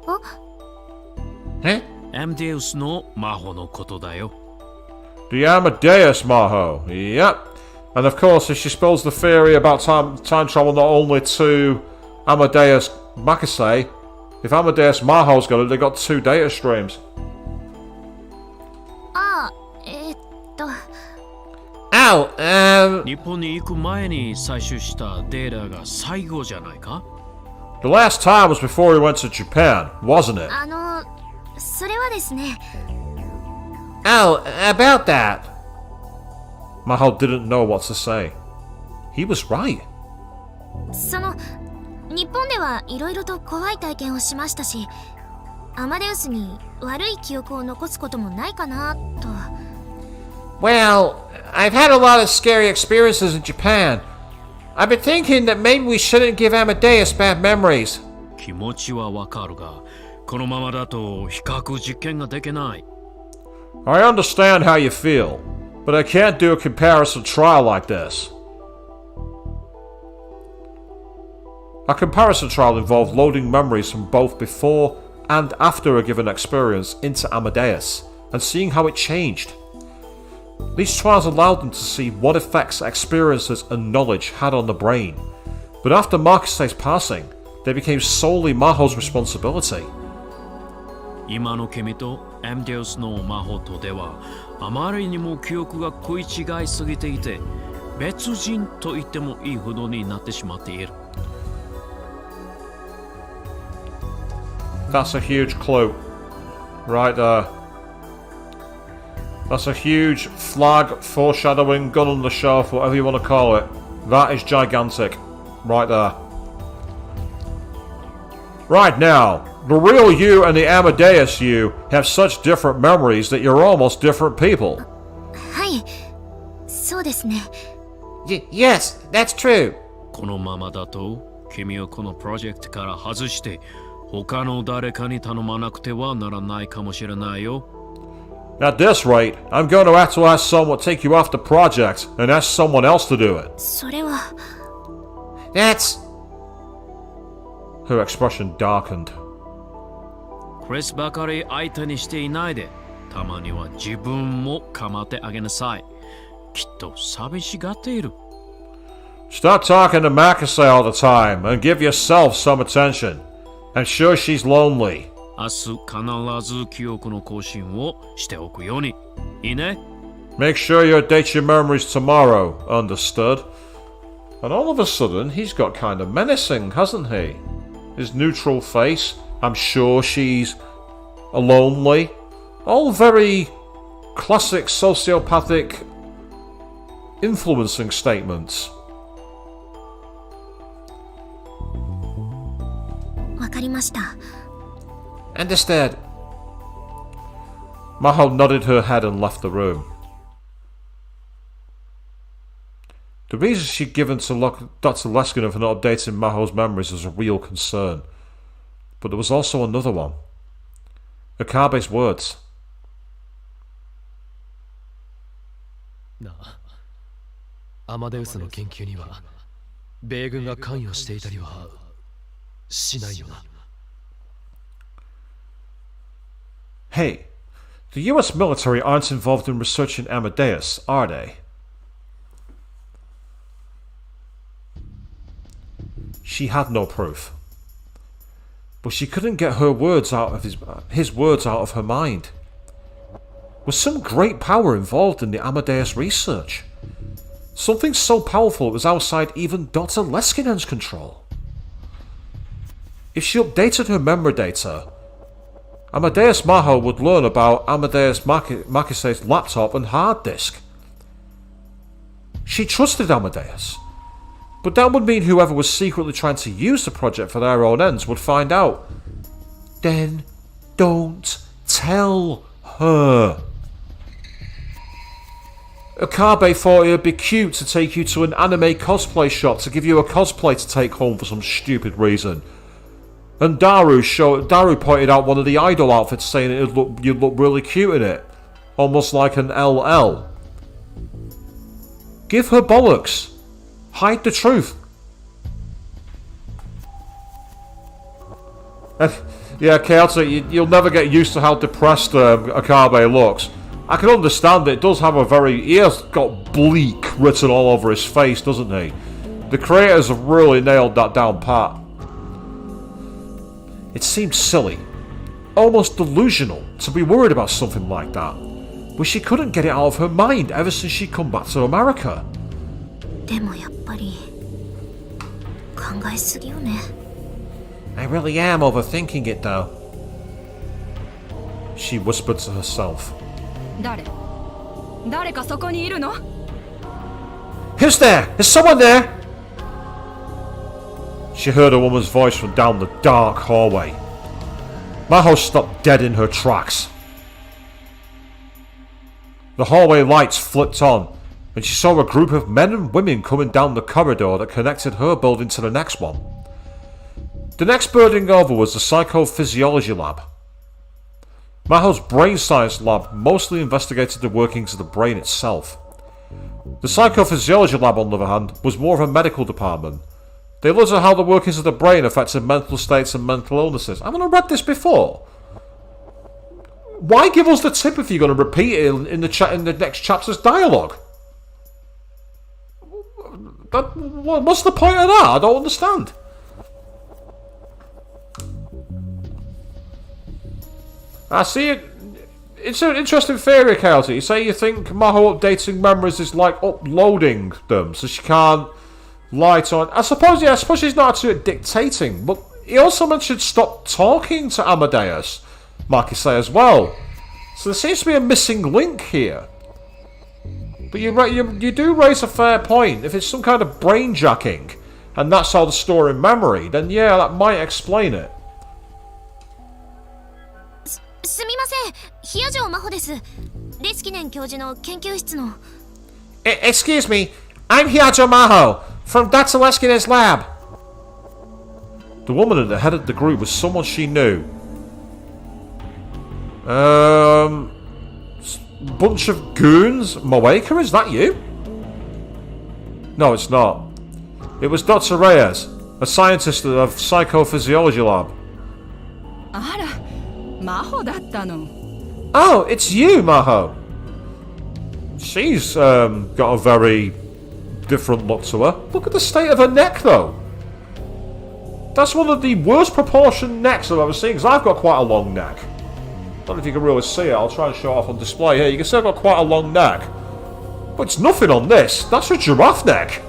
Huh? アマデウスの魔法のことだよ。The Amadeus Maho. Yep. And of course, if she spills the theory about time travel not only to Amadeus Makise, if Amadeus Maho's got it, they've got two data streams. ああ、Oh, 日本に行く前に採取したデータが最後じゃないか The last time was before he went to Japan, wasn't it? それはですね。oh, about that. Maho didn't know what to say. He was right. その日本ではいろいろと怖い体験をしましたし、アマデウスに悪い記憶を残すこともないかなと。 Well, I've had a lot of scary experiences in Japan. I've been thinking that maybe we shouldn't give Amadeus bad memories. 気持ちはわかるが、このままだと比較実験ができない。I understand how you feel, but I can't do a comparison trial like this. A comparison trial involved loading memories from both before and after a given experience into Amadeus and seeing how it changed. These trials allowed them to see what effects experiences and knowledge had on the brain, but after Makise's passing, they became solely Maho's responsibility. 今の君とアマデウスの魔法とではあまりにも記憶が食い違いすぎていて別人と言ってもいいほどになってしまっている。That's a huge clue. Right there. That's a huge flag, foreshadowing, gun on the shelf, whatever you want to call it. That is gigantic. Right there. Right now, the real you and the Amadeus you have such different memories that you're almost different people. はい、そうですね。Yes, that's true. このままだと君をこのプロジェクトから外して他の誰かに頼まなくてはならないかもしれないよ。At this rate, I'm going to have to ask someone to take you off the project and ask someone else to do it. それは。That's... Her expression darkened. クリスばかり相手にしていないで、たまには自分も構ってあげなさい。きっと寂しがっている。Stop talking to Makise all the time and give yourself some attention. I'm sure she's lonely. 明日必ず記憶の更新をしておくように。いいね Make sure you update your memories tomorrow, understood? And all of a sudden, he's got kind of menacing, hasn't he? His neutral face, I'm sure she's lonely. All very classic sociopathic influencing statements. わかりました。Understood. Maho nodded her head and left the room. The reason she'd given to Dr. Leskinen for not updating Maho's memories was a real concern. But there was also another one. Okabe's words. なあ、アマデウスの研究には米軍が関与していたりはしないよな。 Hey, the US military aren't involved in researching Amadeus, are they? She had no proof. But she couldn't get her words out of his words out of her mind. Was some great power involved in the Amadeus research? Something so powerful it was outside even Dr. Leskinen's control. If she updated her memory data, Amadeus Maho would learn about Amadeus Makise's laptop and hard disk. She trusted Amadeus, but that would mean whoever was secretly trying to use the project for their own ends would find out. Then don't tell her. Okabe thought it would be cute to take you to an anime cosplay shop to give you a cosplay to take home for some stupid reason. And Daru pointed out one of the idol outfits, saying you'd look really cute in it. Almost like an LL. Give her bollocks. Hide the truth. Yeah, Chaotic, you'll never get used to how depressed Okabe looks. I can understand it does have he has got bleak written all over his face, doesn't he? The creators have really nailed that down pat. It seemed silly, almost delusional, to be worried about something like that, but she couldn't get it out of her mind ever since she'd come back to America. でもやっぱり考えすぎよね。 I really am overthinking it though. She whispered to herself. 誰かそこにいるの？ Who's there? Is someone there? She heard a woman's voice from down the dark hallway. Maho stopped dead in her tracks. The hallway lights flipped on, and she saw a group of men and women coming down the corridor that connected her building to the next one. The next building over was the psychophysiology lab. Maho's brain science lab mostly investigated the workings of the brain itself. The psychophysiology lab, on the other hand, was more of a medical department. They looked at how the workings of the brain affected mental states and mental illnesses. Haven't I read this before? Why give us the tip if you're going to repeat it in the next chapter's dialogue? What's the point of that? I don't understand. I see it. It's an interesting theory, Kelty. You say you think Maho updating memories is like uploading them, so she can't lie to. I suppose she's not actually dictating, but he also mentioned stop talking to Amadeus, Makise as well. So there seems to be a missing link here. But you do raise a fair point. If it's some kind of brain jacking, and that's how to store in memory, then yeah, that might explain it. すみません、ヒヤジョウマホです。レスキネン教授の研究室の。Excuse me, I'm Hyajo Maho from Dr. Leskinen's lab. The woman at the head of the group was someone she knew. Bunch of goons? Moeka, is that you? No, it's not. It was Dr. Reyes, a scientist of psychophysiology lab. あら、マホだったの。Oh, it's you, Maho. She's got a very different look to her. Look at the state of her neck, though. That's one of the worst proportioned necks I've ever seen, because I've got quite a long neck. I don't know if you can really see it. I'll try and show it off on display here. You can see I've got quite a long neck. But it's nothing on this. That's a giraffe neck.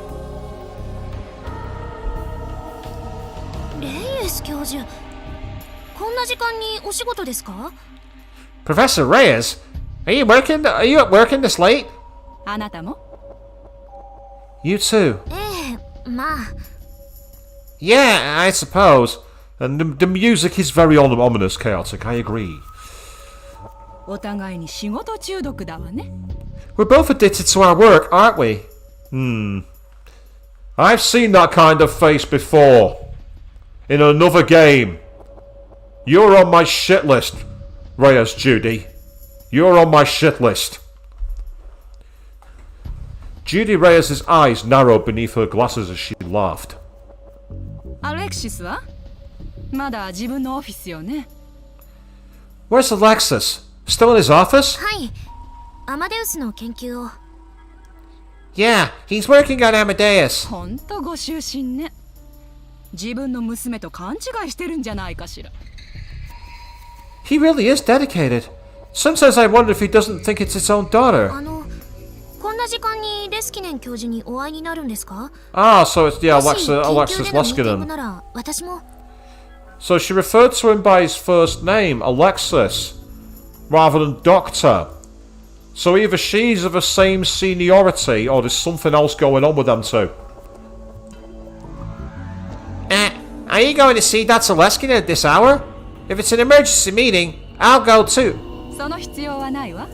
レイエス教授、こんな時間にお仕事ですか？ Professor Reyes, are you at working this late? あなたも？ You too. ええ、まあ。 Yeah, I suppose. And the music is very ominous, chaotic. I agree. お互いに仕事中毒だわね。 We're both addicted to our work, aren't we? I've seen that kind of face before. In another game. You're on my shit list. Reyes, Judy. You're on my shit list. Judy Reyes' eyes narrowed beneath her glasses as she laughed. アレクシスはまだ自分のオフィスよね。 Where's Alexis? Still in his office? はい。アマデウスの研究を。Yeah, he's working on Amadeus. ほんとご就寝ね。自分の娘と勘違いしてるんじゃないかしら。 He really is dedicated. Sometimes I wonder if he doesn't think it's his own daughter. こんな時間にレスキネン教授にお会いになるんですか？ Ah, so it'sもし Alexis 研究でのミーティング Leskinen. なら私も。 So she referred to him by his first name, Alexis, rather than Doctor. So either she's of the same seniority or there's something else going on with them two. Are you going to see Dr. Leskinen at this hour? If it's an emergency meeting, I'll go too. その必要はないわ。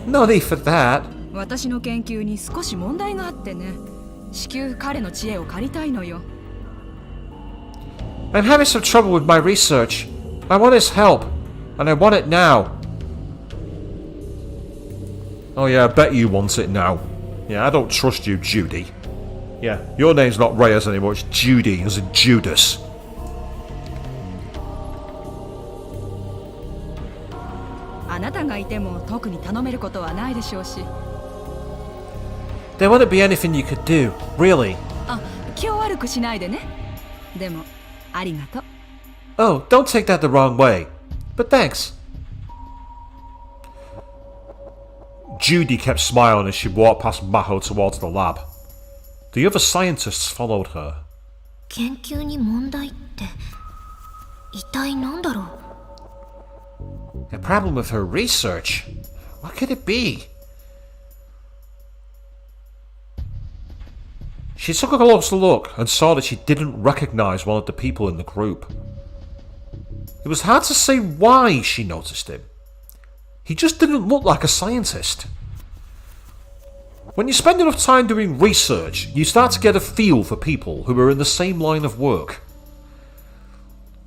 No need for that. 私の研究に少し問題があってね。至急彼の知恵を借りたいのよ。 I'm having some trouble with my research. I want his help, and I want it now. Oh yeah, I bet you want it now. Yeah, I don't trust you, Judy. Yeah, your name's not Reyes anymore, it's Judy, as in Judas. あなたがいても特に頼めることはないでしょうし。 There wouldn't be anything you could do, really. あ、気を悪くしないでね。でも、ありがとう。 Oh, don't take that the wrong way. But thanks. Judy kept smiling as she walked past Maho towards the lab. The other scientists followed her. 研究に問題って一体何だろう？ A problem with her research? What could it be? She took a closer look and saw that she didn't recognize one of the people in the group. It was hard to say why she noticed him. He just didn't look like a scientist. When you spend enough time doing research, you start to get a feel for people who are in the same line of work.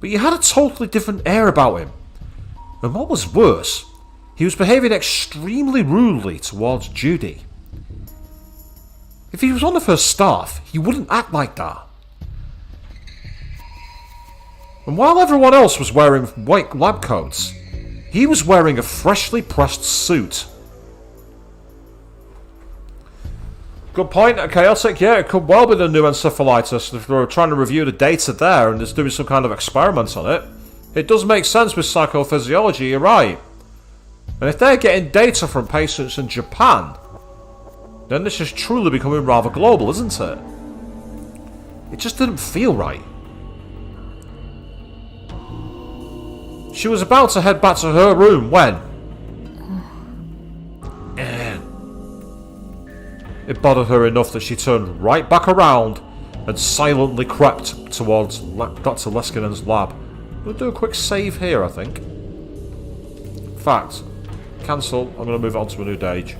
But he had a totally different air about him. And what was worse, he was behaving extremely rudely towards Judy. If he was one of her staff, he wouldn't act like that. And while everyone else was wearing white lab coats, he was wearing a freshly pressed suit. Good point, Chaotic. Yeah, it could well be the new encephalitis if they were trying to review the data there and just doing some kind of experiment on it. It does make sense with psychophysiology, you're right. And if they're getting data from patients in Japan, then this is truly becoming rather global, isn't it? It just didn't feel right. She was about to head back to her room when... It bothered her enough that she turned right back around and silently crept towards Dr. Leskinen's lab. We'll do a quick save here, I think. In fact, cancel. I'm going to move on to a new page.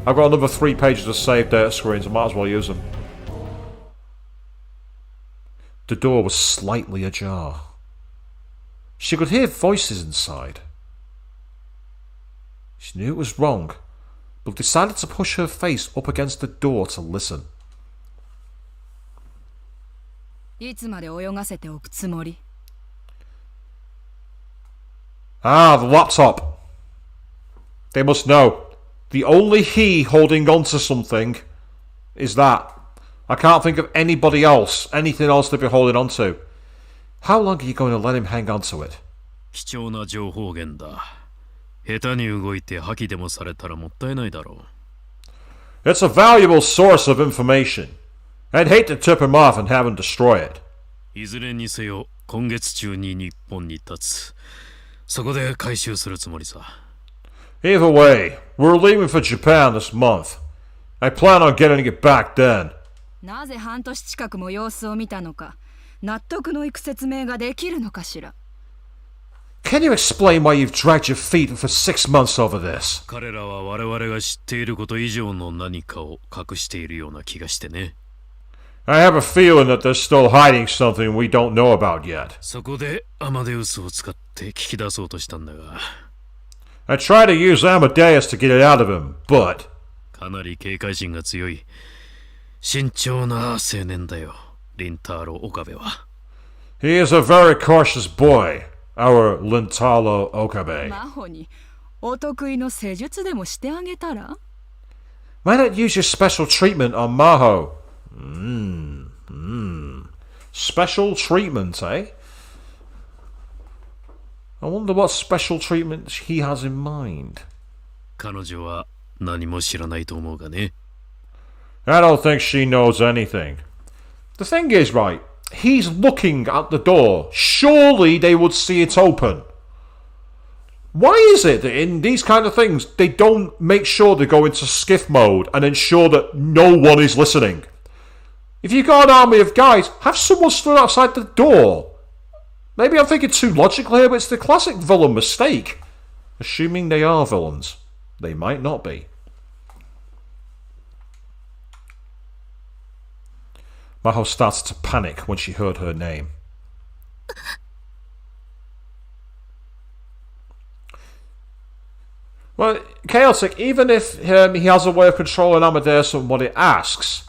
I've got another 3 pages of saved data screens. I might as well use them. The door was slightly ajar. She could hear voices inside. She knew it was wrong, but decided to push her face up against the door to listen. いつまで泳がせておくつもり？ Ah, the laptop. They must know. The only he holding on to something is that. I can't think of anybody else, anything else to be holding on to. How long are you going to let him hang on to it? 貴重な情報源だ。下手に動いて破棄でもされたらもったいないだろう。 It's a valuable source of information. I'd hate to tip him off and have him destroy it. いずれにせよ今月中に日本に立つ。そこで回収するつもりさ。 Either way, we're leaving for Japan this month. I plan on getting it back then. なぜ半年近くも様子を見たのか、納得のいく説明ができるのかしら。 Can you explain why you've dragged your feet for 6 months over this? 彼らは我々が知っていること以上の何かを隠しているような気がしてね。 I have a feeling that they're still hiding something we don't know about yet. そこでアマデウスを使ってって聞き出そうとしたんだが、 I tried to use Amadeus to get it out of him, but... かなり警戒心が強い慎重な青年だよ、リンターロ・オカベは。 He is a very cautious boy, our Lintalo Okabe. 真帆にお得意の施術でもしてあげたら？ Why not use your special treatment on Maho? Special treatment, eh? I wonder what special treatment he has in mind. 彼女は何も知らないと思うがね。 I don't think she knows anything. The thing is, right, he's looking at the door. Surely they would see it open. Why is it that in these kind of things, they don't make sure they go into skiff mode and ensure that no one is listening? If you've got an army of guys, have someone stood outside the door. Maybe I'm thinking too logically here, but it's the classic villain mistake. Assuming they are villains. They might not be. Maho started to panic when she heard her name. Well, Chaotic, even if he has a way of controlling Amadeus and what it asks,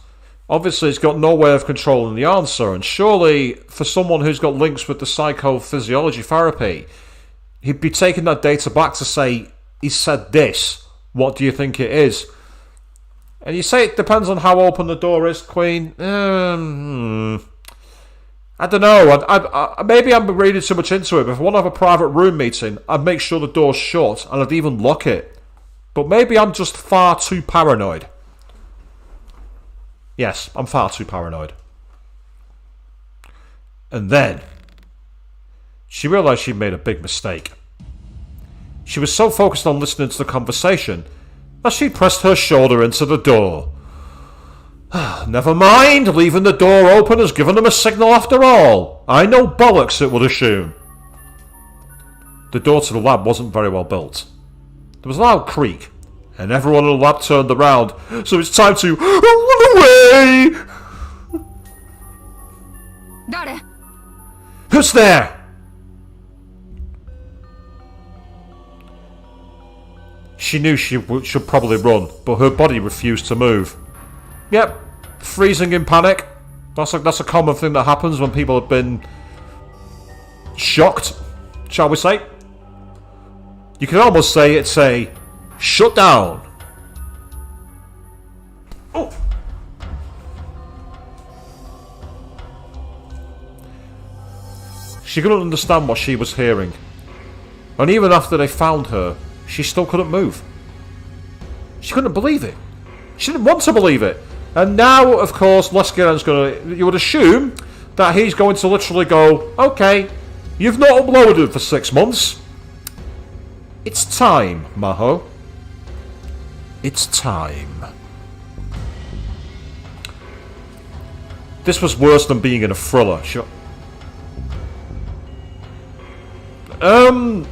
obviously it's got no way of controlling the answer, and surely for someone who's got links with the psychophysiology therapy, he'd be taking that data back to say, he said this, what do you think it is? And you say it depends on how open the door is, Queen. I don't know. I maybe I'm reading too much into it, but if I want to have a private room meeting, I'd make sure the door's shut, and I'd even lock it. But maybe I'm just far too paranoid. Yes, I'm far too paranoid. And then, she realised she'd made a big mistake. She was so focused on listening to the conversation that she pressed her shoulder into the door. Never mind, leaving the door open has given them a signal after all. I know bollocks, it would assume. The door to the lab wasn't very well built. There was a loud creak, and everyone in the lab turned around, so it's time to run away! 誰？ Who's there? She knew she should probably run, but her body refused to move. Yep, freezing in panic. That's a common thing that happens when people have been shocked, shall we say. You can almost say it's a shut down. Oh. She couldn't understand what she was hearing. And even after they found her, she still couldn't move. She couldn't believe it. She didn't want to believe it. And now, of course, Leskiran's gonna... You would assume that he's going to literally go, okay, you've not uploaded for 6 months. It's time, Maho. It's time. This was worse than being in a thriller. No.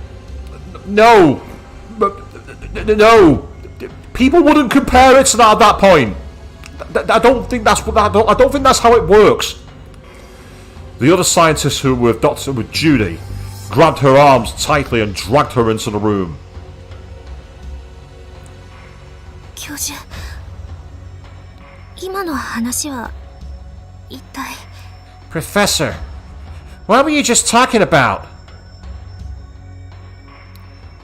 No. People wouldn't compare it to that at that point. I don't think that's what. I don't think that's how it works. The other scientists who were with Judy grabbed her arms tightly and dragged her into the room. 教授、今の話は一体。 Professor, what were you just talking about?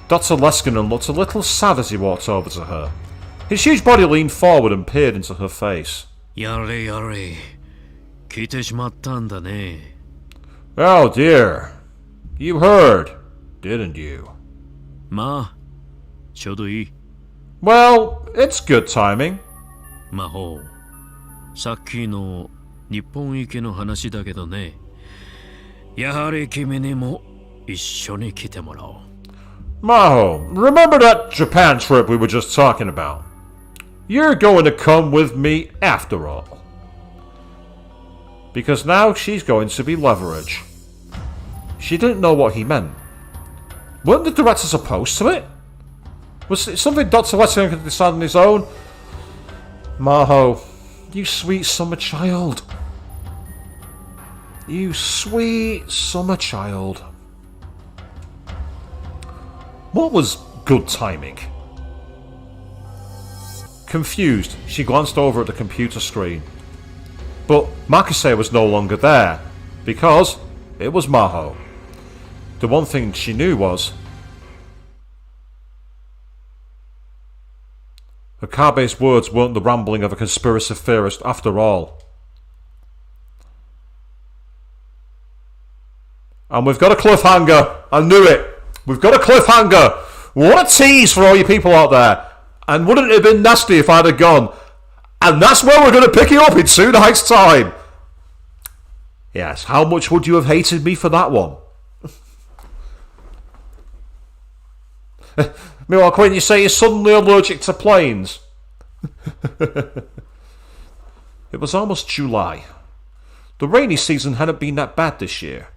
Dr. Leskinen looked a little sad as he walked over to her. His huge body leaned forward and peered into her face. やれやれ、聞いてしまったんだね。 Oh dear. You heard, didn't you? まあ、ちょうどいい。 Well, it's good timing. 魔法、さっきの日本行きの話だけどね。やはり君にも一緒に来てもらおう。 Maho, remember that Japan trip we were just talking about? You're going to come with me after all. Because now she's going to be leverage. She didn't know what he meant. Weren't the directors opposed to it? Was it something Dr. Lessing could decide on his own? Maho, you sweet summer child. You sweet summer child. What was good timing? Confused, she glanced over at the computer screen. But Makise was no longer there, because it was Maho. The one thing she knew was Okabe's words weren't the rambling of a conspiracy theorist after all. And we've got a cliffhanger. I knew it. We've got a cliffhanger. What a tease for all you people out there. And wouldn't it have been nasty if I'd have gone, and that's where we're going to pick it up in 2 nights' time. Yes, how much would you have hated me for that one? Meanwhile, Quinn, you say you're suddenly allergic to planes. It was almost July. The rainy season hadn't been that bad this year,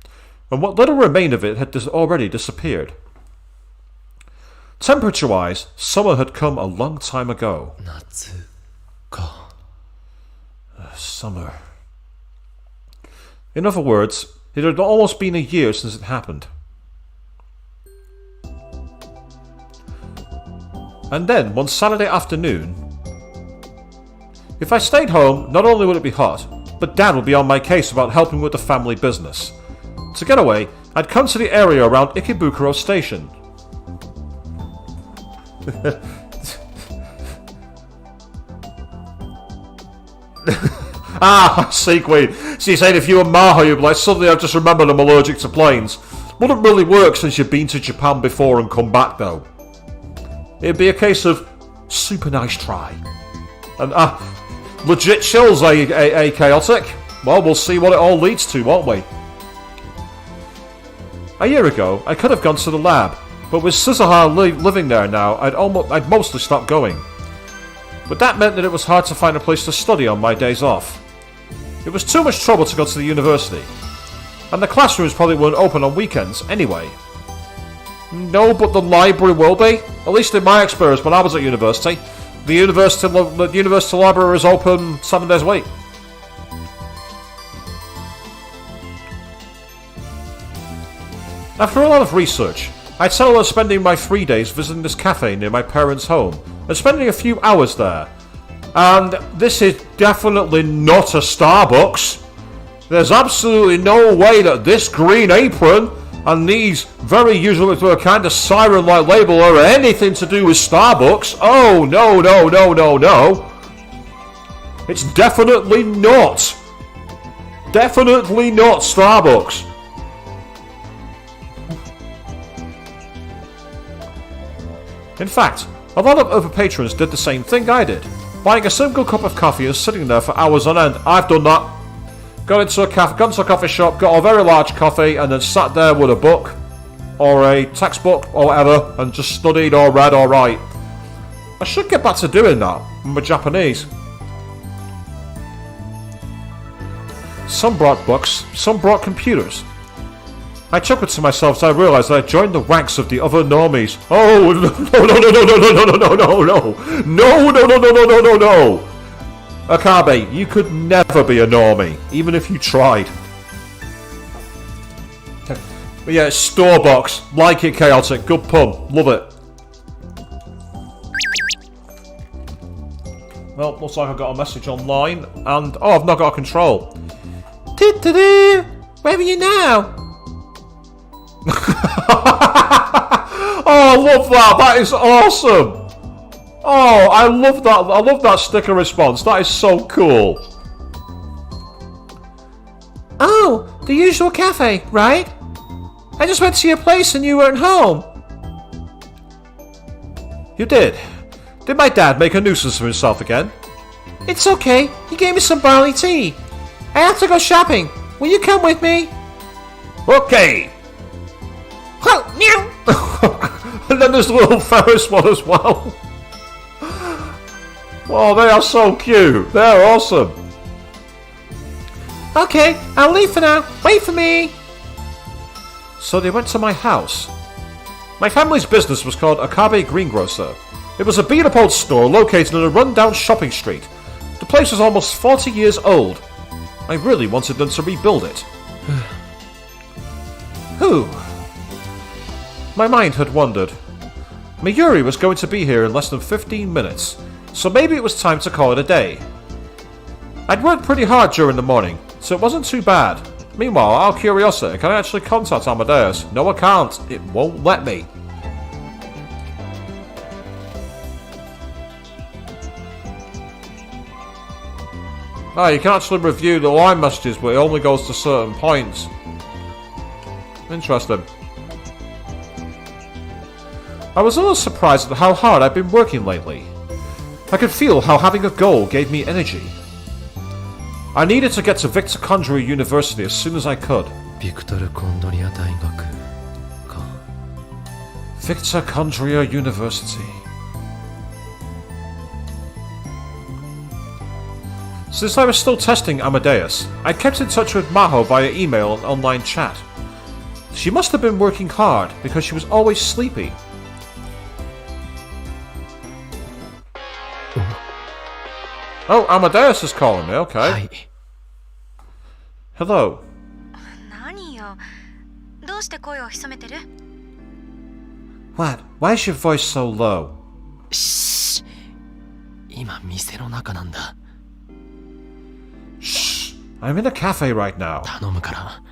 and what little remained of it had already disappeared. Temperature-wise, summer had come a long time ago. Summer. In other words, it had almost been a year since it happened. And then, one Saturday afternoon, if I stayed home, not only would it be hot, but Dad would be on my case about helping with the family business. To get away, I'd come to the area around Ikebukuro Station. I see, Queen. So you're saying if you were Maho, you'd be like, suddenly I've just remembered I'm allergic to planes. Wouldn't really work since you've been to Japan before and come back, though. It'd be a case of super nice try. And, legit chills, chaotic. Well, we'll see what it all leads to, won't we? A year ago, I could have gone to the lab, but with Suzuha living there now, I'd mostly stopped going. But that meant that it was hard to find a place to study on my days off. It was too much trouble to go to the university, and the classrooms probably weren't open on weekends anyway. No, but the library will be. At least in my experience when I was at university. The university library is open 7 days a week. After a lot of research, I'd settled on spending my 3 days visiting this cafe near my parents' home, and spending a few hours there. And this is definitely not a Starbucks. There's absolutely no way that this green apron and these very usual to a kind of siren-like label are anything to do with Starbucks. Oh, no, no, no, no, no. It's definitely not. Definitely not Starbucks. In fact, a lot of other patrons did the same thing I did, buying a single cup of coffee and sitting there for hours on end. I've done that. Gone to a coffee shop, got a very large coffee, and then sat there with a book, or a textbook, or whatever, and just studied or read or write. I should get back to doing that with my Japanese. Some brought books, some brought computers. I chuckled to myself as I realised that I joined the ranks of the other normies. Oh, no, no, no, no, no, no, no, no, no, no. No, no, no, no, no, no, no, no. Okabe, you could never be a normie, even if you tried. But yeah, Starbucks. Like it, chaotic. Good pun. Love it. Well, looks like I got a message online, and oh, I've not got a control. Where are you now? Oh, I love that. That is awesome. Oh, I love that. I love that sticker response. That is so cool. Oh, the usual cafe, right? I just went to your place and you weren't home. You did. Did my dad make a nuisance of himself again? It's okay. He gave me some barley tea. I have to go shopping. Will you come with me? Okay. Oh, meow. And then there's the little Ferris one as well. Oh, they are so cute. They're awesome. Okay, I'll leave for now. Wait for me. So they went to my house. My family's business was called Okabe Greengrocer. It was a beat-up old store located in a run-down shopping street. The place was almost 40 years old. I really wanted them to rebuild it. Who? My mind had wandered. Mayuri was going to be here in less than 15 minutes, so maybe it was time to call it a day. I'd worked pretty hard during the morning, so it wasn't too bad. Meanwhile, out of curiosity, can I actually contact Amadeus? No, I can't. It won't let me. Oh, you can actually review the line messages, but it only goes to certain points. Interesting. I was a little surprised at how hard I've been working lately. I could feel how having a goal gave me energy. I needed to get to Victor Condria University as soon as I could. Victor Condria 大学か。 Victor Condria University. Since I was still testing Amadeus, I kept in touch with Maho via email and online chat. She must have been working hard because she was always sleepy. Oh, Amadeus is calling me, okay. はい。 Hello. 何よ。どうして声を潜めてる？ What? Why is your voice so low? しっ。今店の中なんだ。 Shh. I'm in a cafe right now. 頼むから。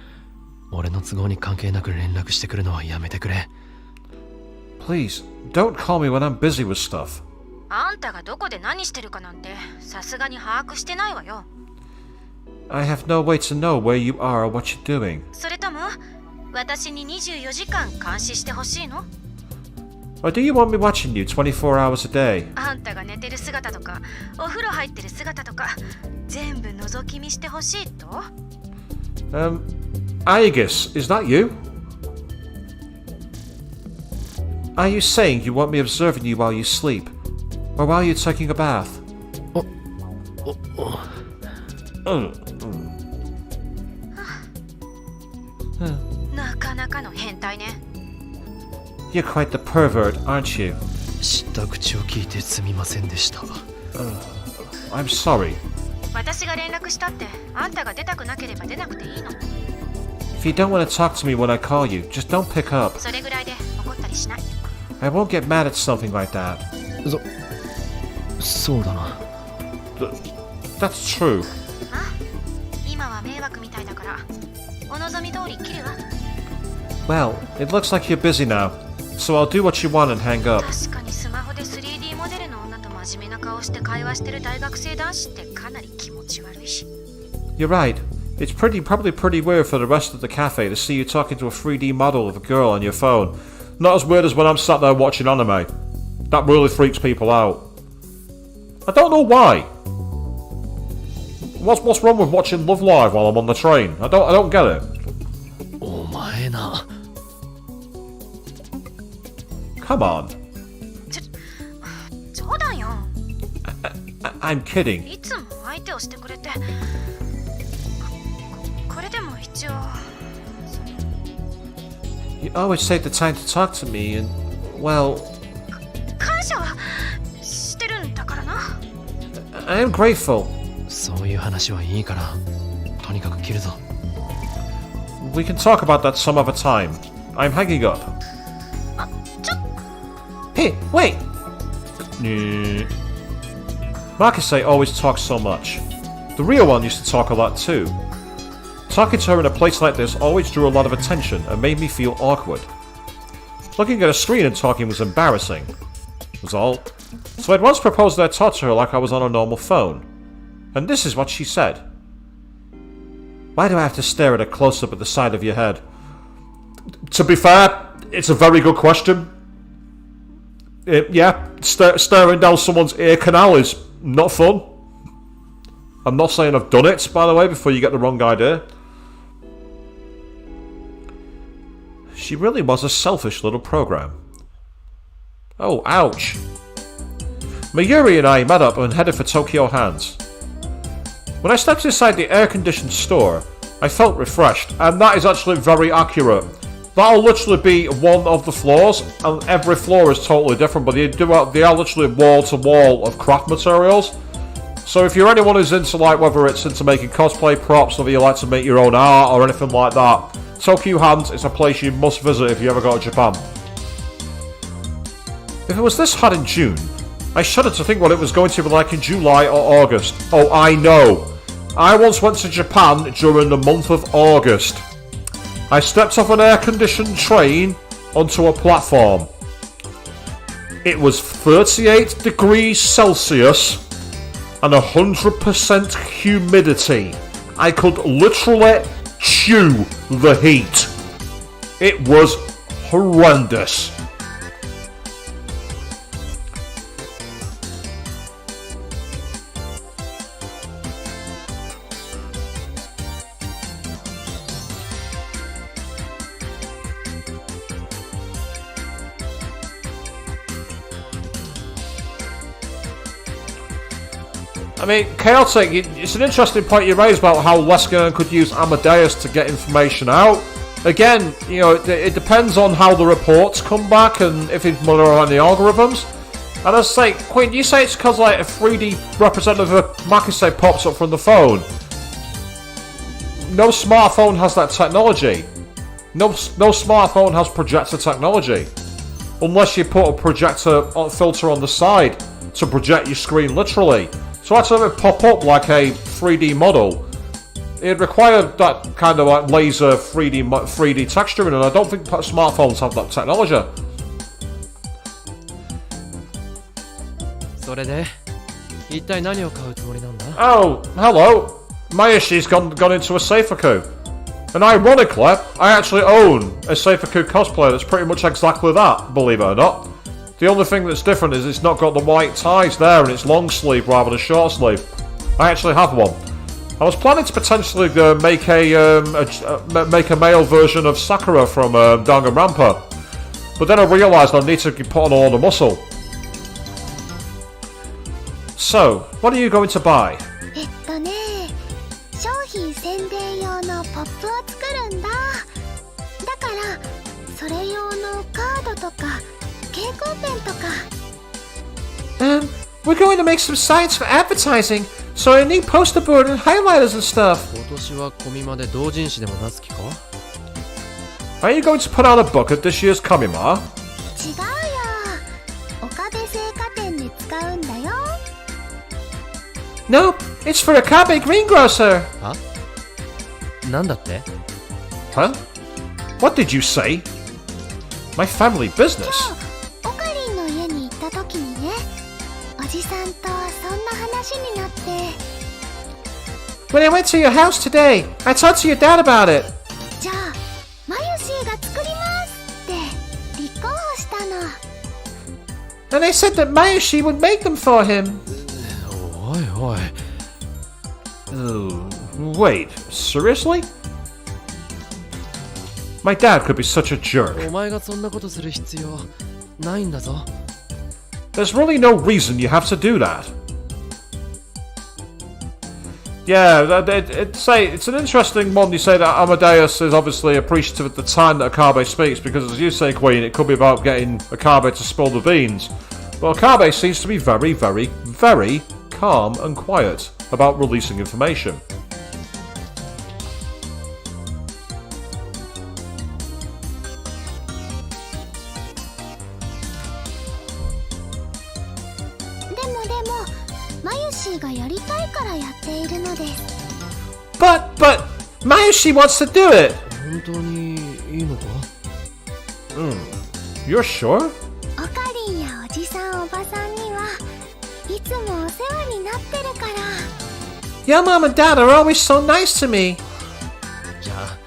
俺の都合に関係なく連絡してくるのはやめてくれ。 Please, don't call me when I'm busy with stuff. あんたがどこで何してるかなんてさすがに把握してないわよ。 I have no way to know where you are or what you're doing. それとも私に24時間監視してほしいの？ Or do you want me watching you 24 hours a day? あんたが寝てる姿とかお風呂入ってる姿とか全部覗き見してほしいと？ Aegis, is that you? Are you saying you want me observing you while you sleep? Or while you're taking a bath? なかなかの変態ね。 You're quite the pervert, aren't you? 知った口を聞いてすみませんでした。 I'm sorry. 私が連絡したってあんたが出たくなければ出なくていいの。 If you don't want to talk to me when I call you, just don't pick up. それぐらいで怒ったりしない。 I won't get mad at something like that. そうだな。 That's true. あ、今は迷惑みたいだからお望み通り切るわ。 Well, it looks like you're busy now, so I'll do what you want and hang up. 確かにスマホで 3D モデルの女と真面目な顔して会話してる大学生男子ってかなり気持ち悪いし。 You're right. It's probably pretty weird for the rest of the cafe to see you talking to a 3D model of a girl on your phone. Not as weird as when I'm sat there watching anime. That really freaks people out. I don't know why. What's wrong with watching Love Live while I'm on the train? I don't get it. お前な。 Come on. 冗談よ。 I'm kidding. いつも相手をしてくれて。これでも一応。 You always take the time to talk to me and, well... 感謝はしてるんだからな。 I am grateful. そういう話はいいから。とにかく切るぞ。 We can talk about that some other time. I'm hanging up. Hey, wait! Makise always talks so much. The real one used to talk a lot too. Talking to her in a place like this always drew a lot of attention and made me feel awkward. Looking at a screen and talking was embarrassing. Was all. So I'd once proposed that I talk to her like I was on a normal phone. And this is what she said. Why do I have to stare at a close-up at the side of your head? To be fair, it's a very good question. Yeah, staring down someone's ear canal is not fun. I'm not saying I've done it, by the way, before you get the wrong idea. She really was a selfish little program. Oh, ouch. Mayuri and I met up and headed for Tokyo Hands. When I stepped inside the air-conditioned store, I felt refreshed, and that is actually very accurate. That'll literally be one of the floors, and every floor is totally different, but they are literally wall to wall of craft materials. So if you're anyone who's into, like, whether it's into making cosplay props, or you like to make your own art or anything like that, Tokyo Hands is a place you must visit if you ever go to Japan. If it was this hot in June, I shudder to think what it was going to be like in July or August. Oh, I know. I once went to Japan during the month of August. I stepped off an air-conditioned train onto a platform. It was 38 degrees Celsius and 100% humidity. I could literally chew the heat. It was horrendous. I mean, Chaotic, it's an interesting point you raised about how Lescan could use Amadeus to get information out. Again, you know, it depends on how the reports come back and if he's monitoring the algorithms. And I say, Queen, you say it's because like a 3D representative of Makise pops up from the phone. No smartphone has that technology. No smartphone has projector technology. Unless you put a projector filter on the side to project your screen literally. So actually it would pop up like a 3D model. It required that kind of like laser 3D texturing, and I don't think smartphones have that technology. それで一体何を買うつもりなんだ Oh, hello. Mayashi's gone into a Seifuku. And ironically, I actually own a Seifuku cosplayer that's pretty much exactly that, believe it or not. The only thing that's different is it's not got the white ties there and it's long sleeve rather than short sleeve. I actually have one. I was planning to potentially make a male version of Sakura from Danganronpa, but then I realised I need to put on all the muscle. So, what are you going to buy? 商品宣伝用のポップを作るんだ。だからそれ用のカードとか蛍光ペンとか。We're going to make some signs for advertising, so I need poster board and highlighters and stuff. 今年はコミマで同人誌でも出す気か Are you going to put out a book at this year's Kamima? 違うよ。岡部製菓店で使うんだよ。Nope, it's for Okabe greengrocer. はなんだって Huh? What did you say? My family business? オカリンの家に行った時にね、おじさんとそんな話になって。When I went to your house today, I talked to your dad about it. じゃあ、マユシーが作りますって立候補したの。And they said that Mayushi would make them for him. おいおい Wait, seriously? My dad could be such a jerk. お前がそんなことする必要ないんだぞ There's really no reason you have to do that. Yeah, it's an interesting one. You say that Amadeus is obviously appreciative at the time that Okabe speaks, because as you say, Queen, it could be about getting Okabe to spill the beans. But Okabe seems to be very, very, very calm and quiet about releasing information. But Mayushi wants to do it. 本当にいいのか You're sure? オカリンやおじさんおばさんにはいつもお世話になってるから。Your mom and dad are always so nice to me. じゃあ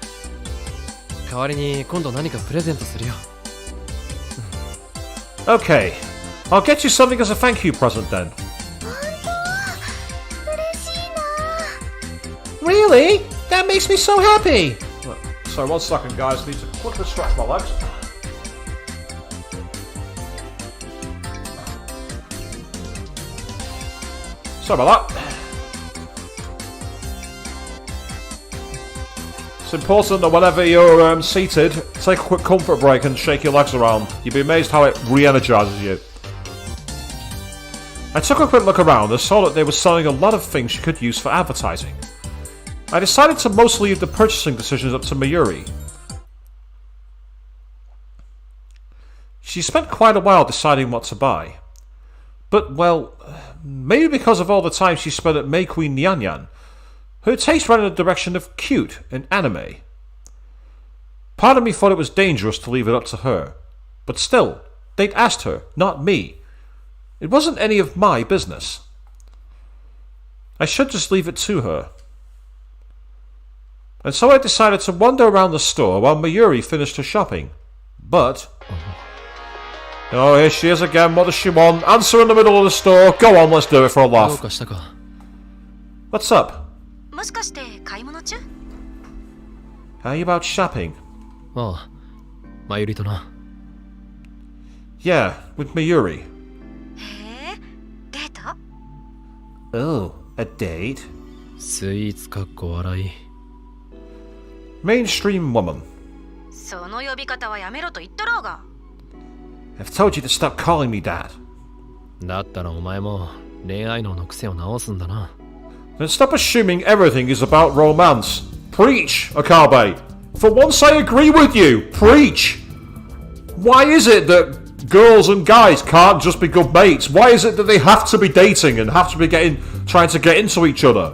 代わりに今度何かプレゼントするよ Okay, I'll get you something as a thank you present then. 本当？嬉しいな。Really? That makes me so happy. Sorry, 1 second, guys. Need to quickly stretch my legs. Sorry about that. It's important that whenever you're seated, take a quick comfort break and shake your legs around. You'd be amazed how it re-energizes you. I took a quick look around and saw that they were selling a lot of things you could use for advertising. I decided to mostly leave the purchasing decisions up to Mayuri. She spent quite a while deciding what to buy. But, well, maybe because of all the time she spent at May Queen Nyanyan, her taste ran in the direction of cute and anime. Part of me thought it was dangerous to leave it up to her. But still, they'd asked her, not me. It wasn't any of my business. I should just leave it to her. And so I decided to wander around the store while Mayuri finished her shopping. But... Oh, here she is again. What does she want? Answer in the middle of the store. Go on, let's do it for a どう laugh. かしたか What's up? もしかして買い物中？ How are you about shopping? ああ、マユリとな。 Yeah, with Mayuri. へえ、デート？ Oh, a date? スイーツかっこ笑い。 Mainstream woman. その呼び方はやめろと言ったろうが。 I've told you to stop calling me that. だったらお前も恋愛脳の癖を直すんだな。 Then stop assuming everything is about romance. Preach, Okabe. For once I agree with you. Preach. Why is it that girls and guys can't just be good mates? Why is it that they have to be dating and have to be trying to get into each other?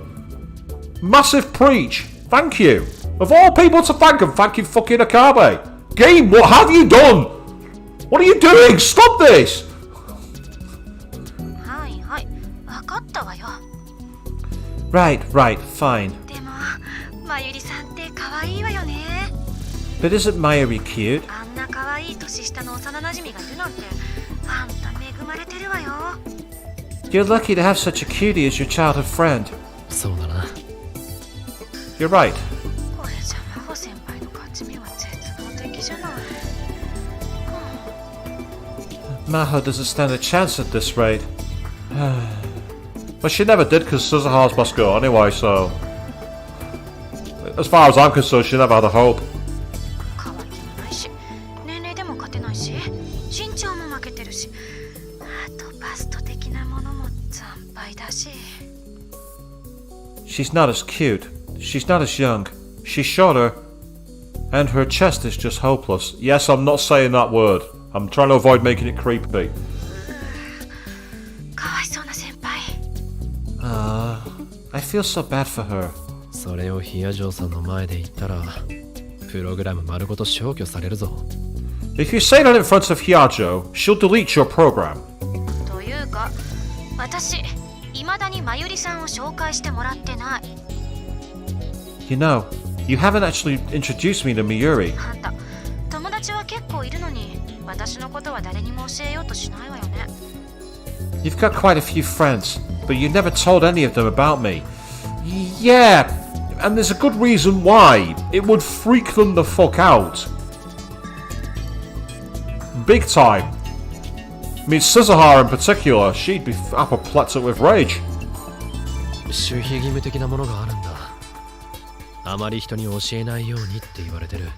Massive preach. Thank you. Of all people to thank you fucking Okabe. Game, what have you done? What are you doing? Stop this. はいはい、わかったわよ。 Right, fine. でも、まゆりさんって可愛いわよね。 But isn't Mayuri cute? あんな可愛い年下の幼馴染がいるなんて、あんた恵まれてるわよ。 You're lucky to have such a cutie as your childhood friend. そうだな。 You're right. これじゃ真帆先輩の勝ち目は絶望的じゃない。 Maho doesn't stand a chance at this rate. Well, she never did because Suzuha's must go anyway, so... As far as I'm concerned, she never had a hope. 可愛げもないし、年齢でも勝てないし、身長も負けてるし、あとバスト的なものも惨敗だし。 She's not as cute. She's not as young. She's shorter. And her chest is just hopeless. Yes, I'm not saying that word. I'm trying to avoid making it creepy. かわいそうな先輩。 I feel so bad for her. それをヒヤジョーさんの前で言ったら、プログラム丸ごと消去されるぞ。 If you say that in front of Hyajo, she'll delete your program. というか、私、未だにまゆりさんを紹介してもらってない。 You know, you haven't actually introduced me to Mayuri. あんた、友達は結構いるのに、私のことは誰にも教えようとしないわよね。 You've got quite a few friends, but you never told any of them about me. Yeah, and there's a good reason why. It would freak them the fuck out. Big time. I mean, Suzuha in particular, she'd be apoplectic with rage. 守秘義務的なものがあるんだ。あまり人に教えないようにって言われてる。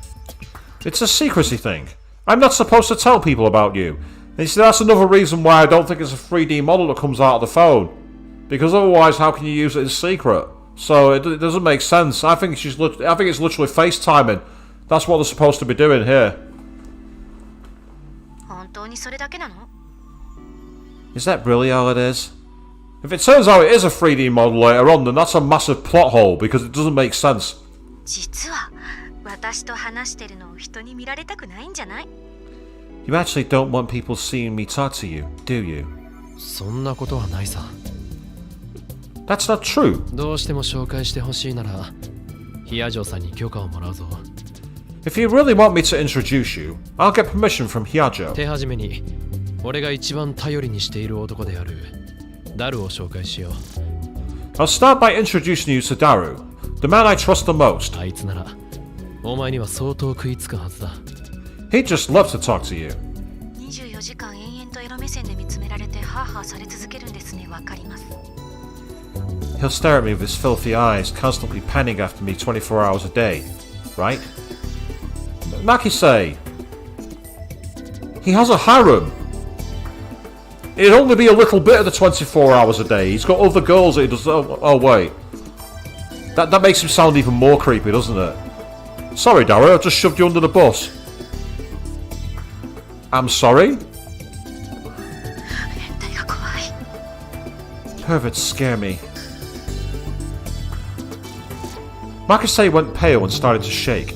It's a secrecy thing. I'm not supposed to tell people about you. And you see, that's another reason why I don't think it's a 3D model that comes out of the phone. Because otherwise, how can you use it in secret? So it doesn't make sense. I think it's literally FaceTiming. That's what they're supposed to be doing here. 本当にそれだけなの？ Is that really all it is? If it turns out it is a 3D model later on, then that's a massive plot hole because it doesn't make sense. 実は私と話してるのを人に見られたくないんじゃない？ You actually don't want people seeing me talk to you, do you? そんなことはないさ。 That's not true. どうしても紹介してほしいなら、ヒヤジョーさんに許可をもらうぞ。 If you really want me to introduce you, I'll get permission from Hyajo. 手始めに、俺が一番頼りにしている男であるダルを紹介しよう。 I'll start by introducing you to Daru, the man I trust the most. あいつなら、お前には相当食いつくはずだ。 He'd just love to talk to you. 24時間延々とエロ目線で見つめられてハーハーされ続けるんですね。わかります。 He'll stare at me with his filthy eyes, constantly panning after me 24 hours a day. Right? Makise. He has a harem. It'd only be a little bit of the 24 hours a day. He's got other girls that he does... Oh wait. That makes him sound even more creepy, doesn't it? Sorry, Daru, I just shoved you under the bus. I'm sorry? 変態が怖い。 Perverts scare me. Makise went pale and started to shake.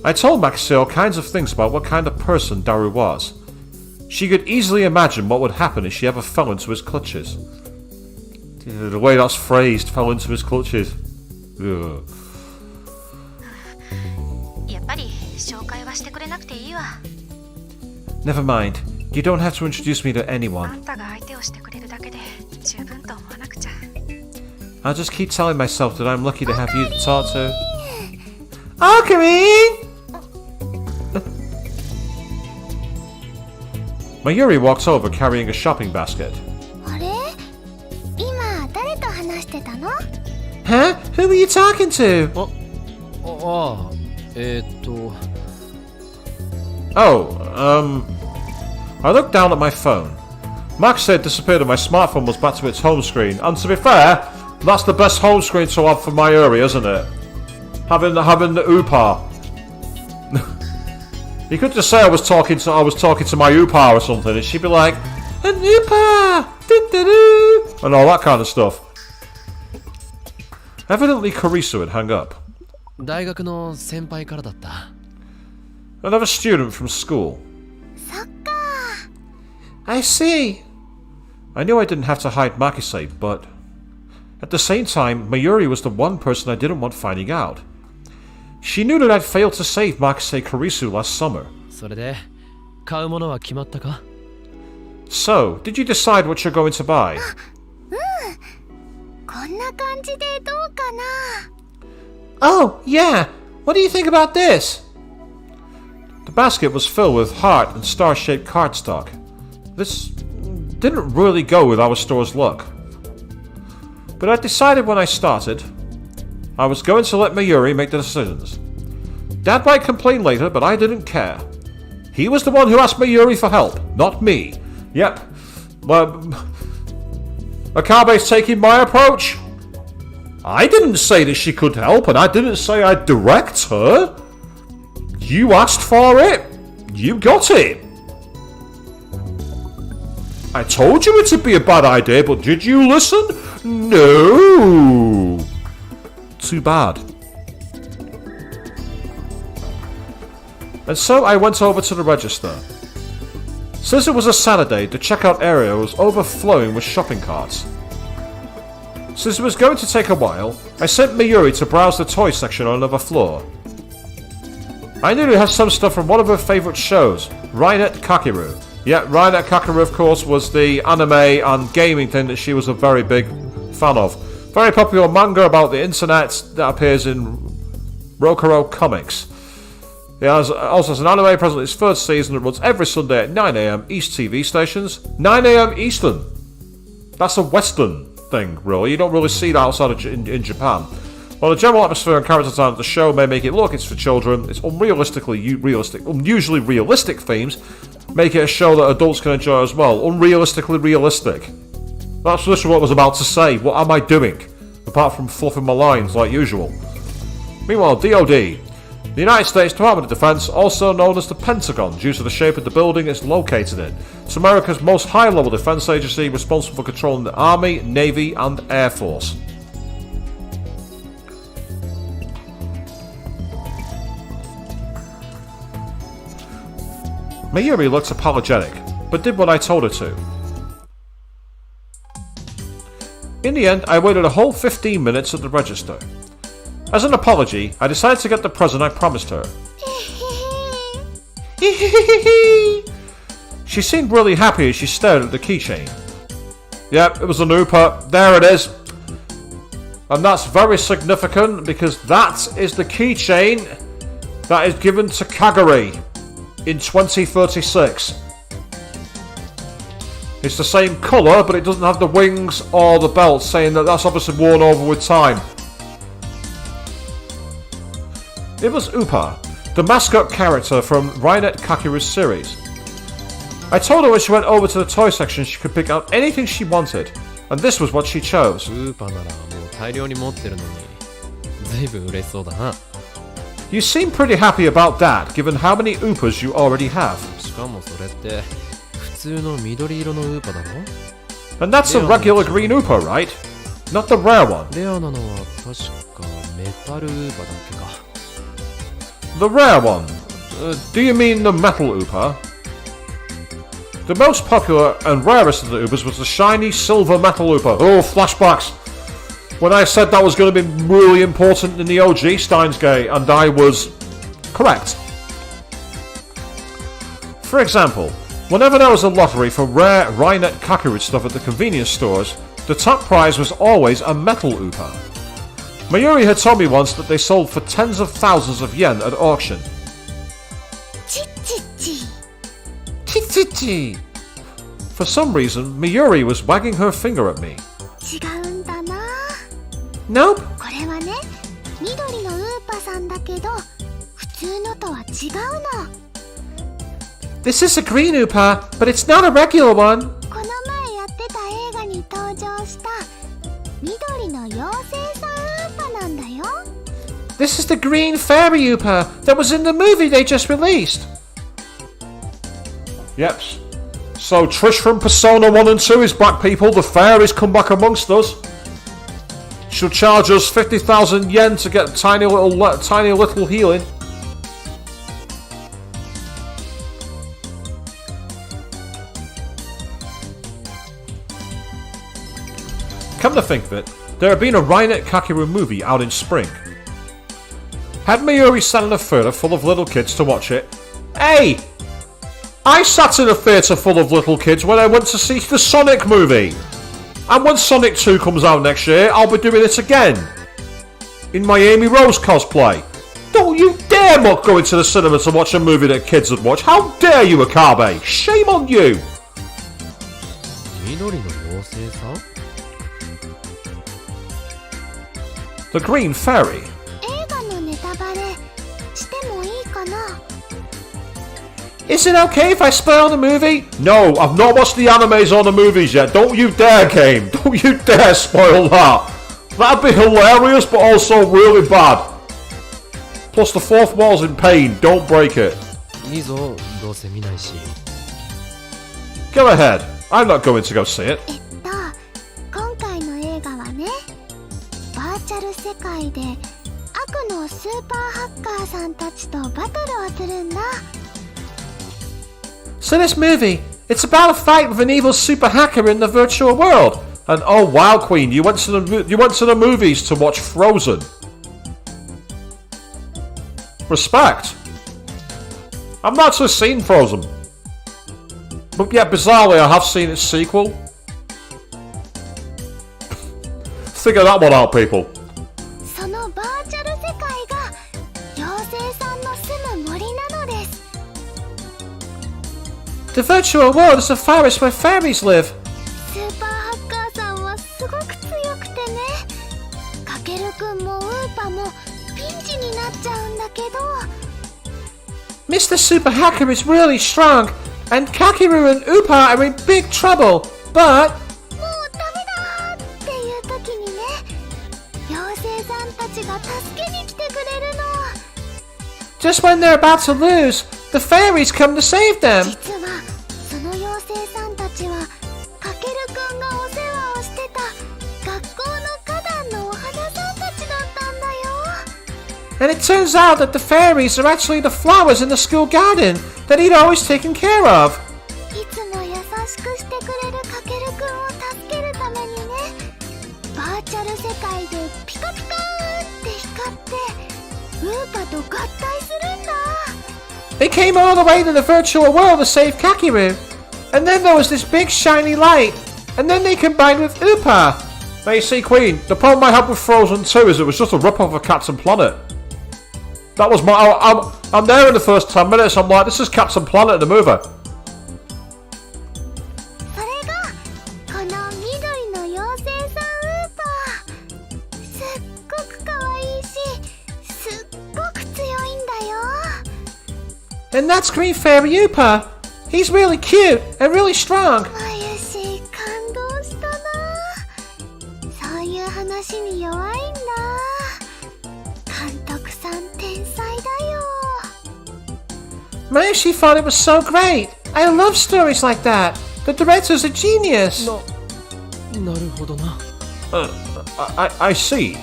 I told Makise all kinds of things about what kind of person Daru was. She could easily imagine what would happen if she ever fell into his clutches. The way that's phrased, fell into his clutches. Ugh. やっぱり紹介はしてくれなくていいわ。 Never mind. You don't have to introduce me to あ anyone. んたが相手をしてくれるだけで十分と思わなくちゃ。 I'll just keep telling myself that I'm lucky to have you to talk to. Okabe! Mayuri walks over carrying a shopping basket. あれ今誰と話してたの？ Huh? Who are you talking to? Oh, I looked down at my phone. Max said disappeared and my smartphone was back to its home screen. And to be fair, that's the best home screen to have for Mayuri, isn't it? Having the Upa. You could just say I was talking to my Upa or something, and she'd be like, an Upa, and all that kind of stuff. Evidently, Kurisu had hung up. 大学の先輩からだった。 Another student from school. そっか。 I see. I knew I didn't have to hide Makise, but at the same time, Mayuri was the one person I didn't want finding out. She knew that I'd failed to save Makise Kurisu last summer. それで買うものは決まったか？ So, did you decide what you're going to buy? こんな感じでどうかな。 Oh, yeah. What do you think about this? The basket was filled with heart and star-shaped cardstock. This didn't really go with our store's look. But I decided when I started, I was going to let Mayuri make the decisions. Dad might complain later, but I didn't care. He was the one who asked Mayuri for help, not me. Yep. Okabe's taking my approach. I didn't say that she could help, and I didn't say I'd direct her. You asked for it. You got it. I told you it'd be a bad idea, but did you listen? No. Too bad. And so I went over to the register. Since it was a Saturday, the checkout area was overflowing with shopping carts. Since it was going to take a while, I sent Mayuri to browse the toy section on another floor. I knew it had some stuff from one of her favourite shows, Rainet Kakeru. Yeah, Rainet Kakeru, of course, was the anime and gaming thing that she was a very big fan of. Very popular manga about the internet that appears in Rokuro Comics. It also has an anime present in its third season that runs every Sunday at 9 AM East TV stations. 9 AM Eastern! That's a Western thing, really. You don't really see that outside of in Japan. While the general atmosphere and character design of the show may make it look it's for children, its unusually realistic themes make it a show that adults can enjoy as well. Unrealistically realistic. That's literally what I was about to say. What am I doing? Apart from fluffing my lines like usual. Meanwhile, DoD. The United States Department of Defense, also known as the Pentagon due to the shape of the building it's located in. It's America's most high-level defense agency responsible for controlling the Army, Navy and Air Force. Mayuri looked apologetic, but did what I told her to. In the end, I waited a whole 15 minutes at the register. As an apology, I decided to get the present I promised her. She seemed really happy as she stared at the keychain. Yep, it was an Upa. There it is. And that's very significant because that is the keychain that is given to Kagari in 2036. It's the same colour, but it doesn't have the wings or the belt, saying that that's obviously worn over with time. It was Upa, the mascot character from Rainet Kakeru's series. I told her when she went over to the toy section she could pick out anything she wanted, and this was what she chose. ウーパならもう大量に持ってるのに随分嬉しそうだな。 You seem pretty happy about that, given how many Upas you already have. かもそれって普通の緑色のウーパだろ？ And that's a regular green Oopa, right? Not the rare one. レアなのは確かメタルウーパだっけか。 The rare one. Do you mean the metal Oopa? The most popular and rarest of the Oopas was the shiny silver metal Oopa. Oh, flashbacks. When I said that was going to be really important in the OG Steins Gate, and I was correct. For example, whenever there was a lottery for rare Rainet Kakarot stuff at the convenience stores, the top prize was always a metal Oopa. Mayuri had told me once that they sold for tens of thousands of yen at auction. Chichichi. For some reason, Mayuri was wagging her finger at me. 違うんだな。 Nope. これはね、緑のウーパさんだけど普通のとは違うの。 This is a green Oopa, but it's not a regular one. この前やってた映画に登場した緑の妖精さんウーパなんだよ。 This is the green fairy Oopa that was in the movie they just released. Yep. So Trish from Persona 1 and 2 is back, people. The fairies come back amongst us. She'll charge us 50,000 yen to get tiny little healing. Come to think of it, there had been a Rainet Kakeru movie out in spring. Had Mayuri sat in a theatre full of little kids to watch it? Hey! I sat in a theatre full of little kids when I went to see the Sonic movie! And when Sonic 2 comes out next year, I'll be doing it again! In my Amy Rose cosplay! Don't you dare not go into the cinema to watch a movie that kids would watch! How dare you, Okabe! Shame on you! 緑の妖精さん？ The Green Fairy. 映画のネタバレしてもいいかな。 Is it okay if I spoil the movie? No, I've not watched the animes or the movies yet. Don't you dare, game. Don't you dare spoil that. That'd be hilarious, but also really bad. Plus, the fourth wall's in pain. Don't break it. いいぞ、どうせ見ないし。 Go ahead. I'm not going to go see it. 今回の映画はね、バーチャル世界で悪のスーパーハッカーさんたちとバトルをするんだ。 So this movie, it's about a fight with an evil super hacker in the virtual world. And oh wow, Queen, you went to the movies to watch Frozen. Respect. I've not actually seen Frozen. But yeah, bizarrely, I have seen its sequel. Figure that one out, people. そのバーチャル世界が妖精さんの住む森なのです。 The virtual world is a forest where fairies live. スーパーハッカーさんはすごく強くてね、かけるくんもウーパもピンチになっちゃうんだけど、 Mr. Super Hacker is really strong, and Kakeru and Upa are in big trouble, but もうダメだっていう時にね、妖精さんたちが助けに来てくれるの。 just when they're about to lose, the fairies come to save them. 実はその妖精さんたちはかけるくんがお世話をしてた学校の花壇のお花さんたちだったんだよ。 And it turns out that the fairies are actually the flowers in the school garden that he'd always taken care of. いつも優しくしてくれるかけるくんを助けるためにね、バーチャル世界でピカピカって光ってウーパと合体するんだ。 They came all the way to the virtual world to save Kakeru. And then there was this big shiny light. And then they combined with Upa. Now you see, Queen, the problem I had with Frozen 2 is it was just a rip-off of Captain Planet. That was my... I'm there in the first 10 minutes, I'm like, this is Captain Planet in the movie. それがこの緑の妖精さんウーパー、すっごく可愛いしすっごく強いんだよ。 And that's Green Fairy Upa. He's really cute and really strong. まゆし感動したな。そういう話に弱いんだ。監督さん天才だよ。Mayushi thought it was so great. I love stories like that. The director's a genius. なるほどな。 I see.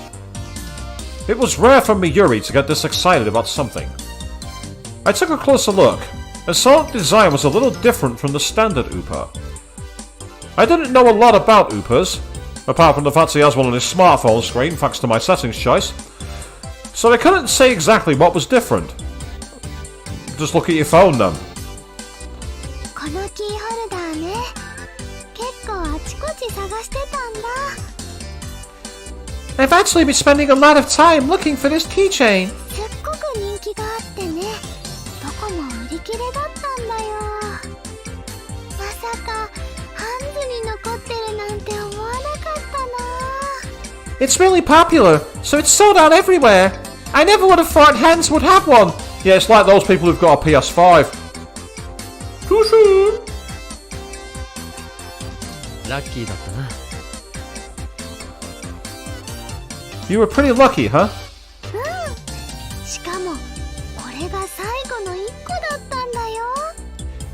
It was rare for Mayuri to get this excited about something. I took a closer look, and saw the design was a little different from the standard Upa. I didn't know a lot about Upas, apart from the fact he has one on his smartphone screen thanks to my settings choice, so I couldn't say exactly what was different. Just look at your phone then. このキーホルダーね、結構あちこち探してたんだ。 I've actually been spending a lot of time looking for this keychain. すっごく人気があってね、どこも売り切れだったんだよ。まさかハンズに残ってるなんて思わなかったな。 It's really popular, so it's sold out everywhere. I never would have thought Hans would have one. Yeah, it's like those people who've got a PS5. Too soon. ラッキーだったな。 You were pretty lucky, huh? しかもこれが最後の1個だったんだよ。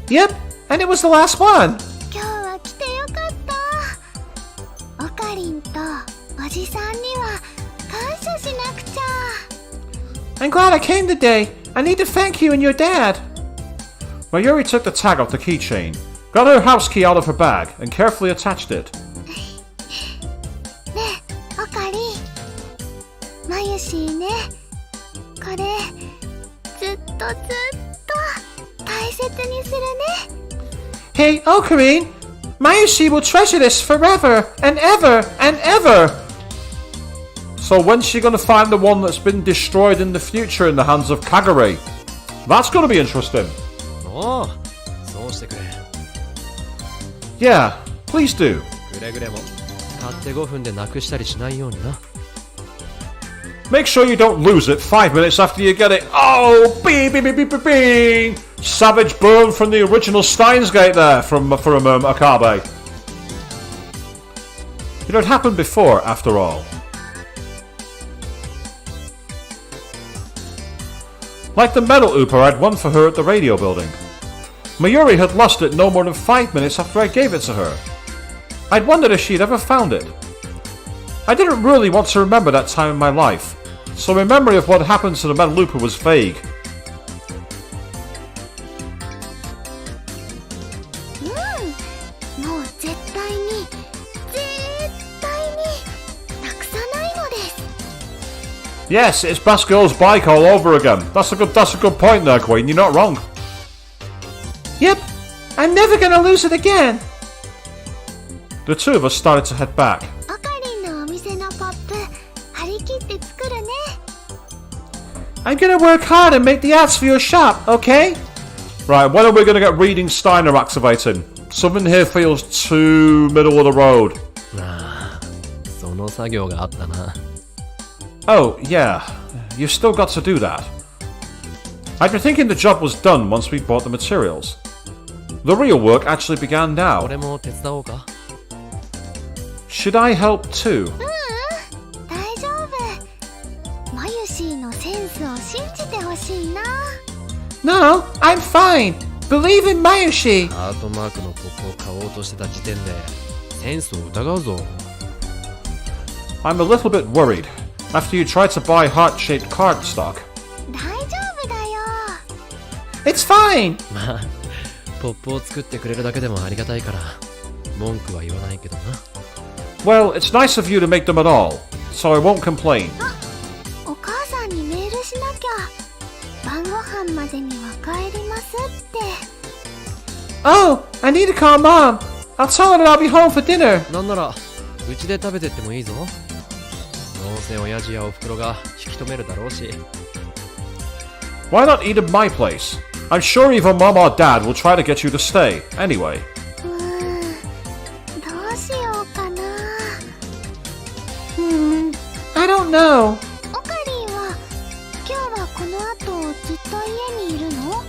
Yep, and it was the last one. 今日は来てよかった。オカリンとおじさんには感謝しなくちゃ。 I'm glad I came today. I need to thank you and your dad. Mayuri took the tag off the keychain, got her house key out of her bag, and carefully attached it. ねえ、オカリン。マユシーね。これ、ずっと大切にするね。 Hey, Ocarine, Mayushi will treasure this forever and ever and ever. So when's she gonna find the one that's been destroyed in the future in the hands of Kagure? That's gonna be interesting. おお、そうしてくれ。 Yeah, please do. くれぐれも買って5分でなくしたりしないようにな。 Make sure you don't lose it 5 minutes after you get it. Oh, bing, bing, bing, bing, bing, bing. Savage burn from the original Steins Gate there from Okabe. It had happened before, after all. Like the metal Upa I'd won for her at the radio building. Mayuri had lost it no more than 5 minutes after I gave it to her. I'd wondered if she'd ever found it. I didn't really want to remember that time in my life, so my memory of what happened to the metal Upa was vague. もう絶対になくさないのです。 Yes, it's Baskerville's bike all over again. That's a good point there, Queen. You're not wrong. Yep, I'm never gonna lose it again. The two of us started to head back. オカリンのお店のポップ、張り切って作るね。 I'm gonna work hard and make the ads for your shop, okay? Right, when are we going to get Reading Steiner activating? Something here feels too middle of the road. ああ、その作業があったな。 Oh, yeah. You've still got to do that. I'd been thinking the job was done once we bought the materials. The real work actually began now. 俺も手伝おうか。 Should I help too? 大丈夫。マユシーのセンスを信じてほしいな。 No, I'm fine. Believe in Mayushi. ハートマークのポップを買おうとしてた時点でセンスを疑うぞ。 I'm a little bit worried. After you tried to buy heart-shaped cardstock. 大丈夫だよ。 It's fine. まあ、ポップを作ってくれるだけでもありがたいから文句は言わないけどな。 Well, it's nice of you to make them at all, so I won't complain. お母さんにメールしなきゃ。晩ご飯までには帰りますって。 Oh, I need to call Mom. I'll tell her that I'll be home for dinner. なんならうちで食べてってもいいぞ。どうせ親父やおふくろが引き止めるだろうし。 Why not eat at my place? I'm sure either Mom or Dad will try to get you to stay, anyway. どうしようかな。 I don't know. オカリンは今日はこの後ずっと家にいるの？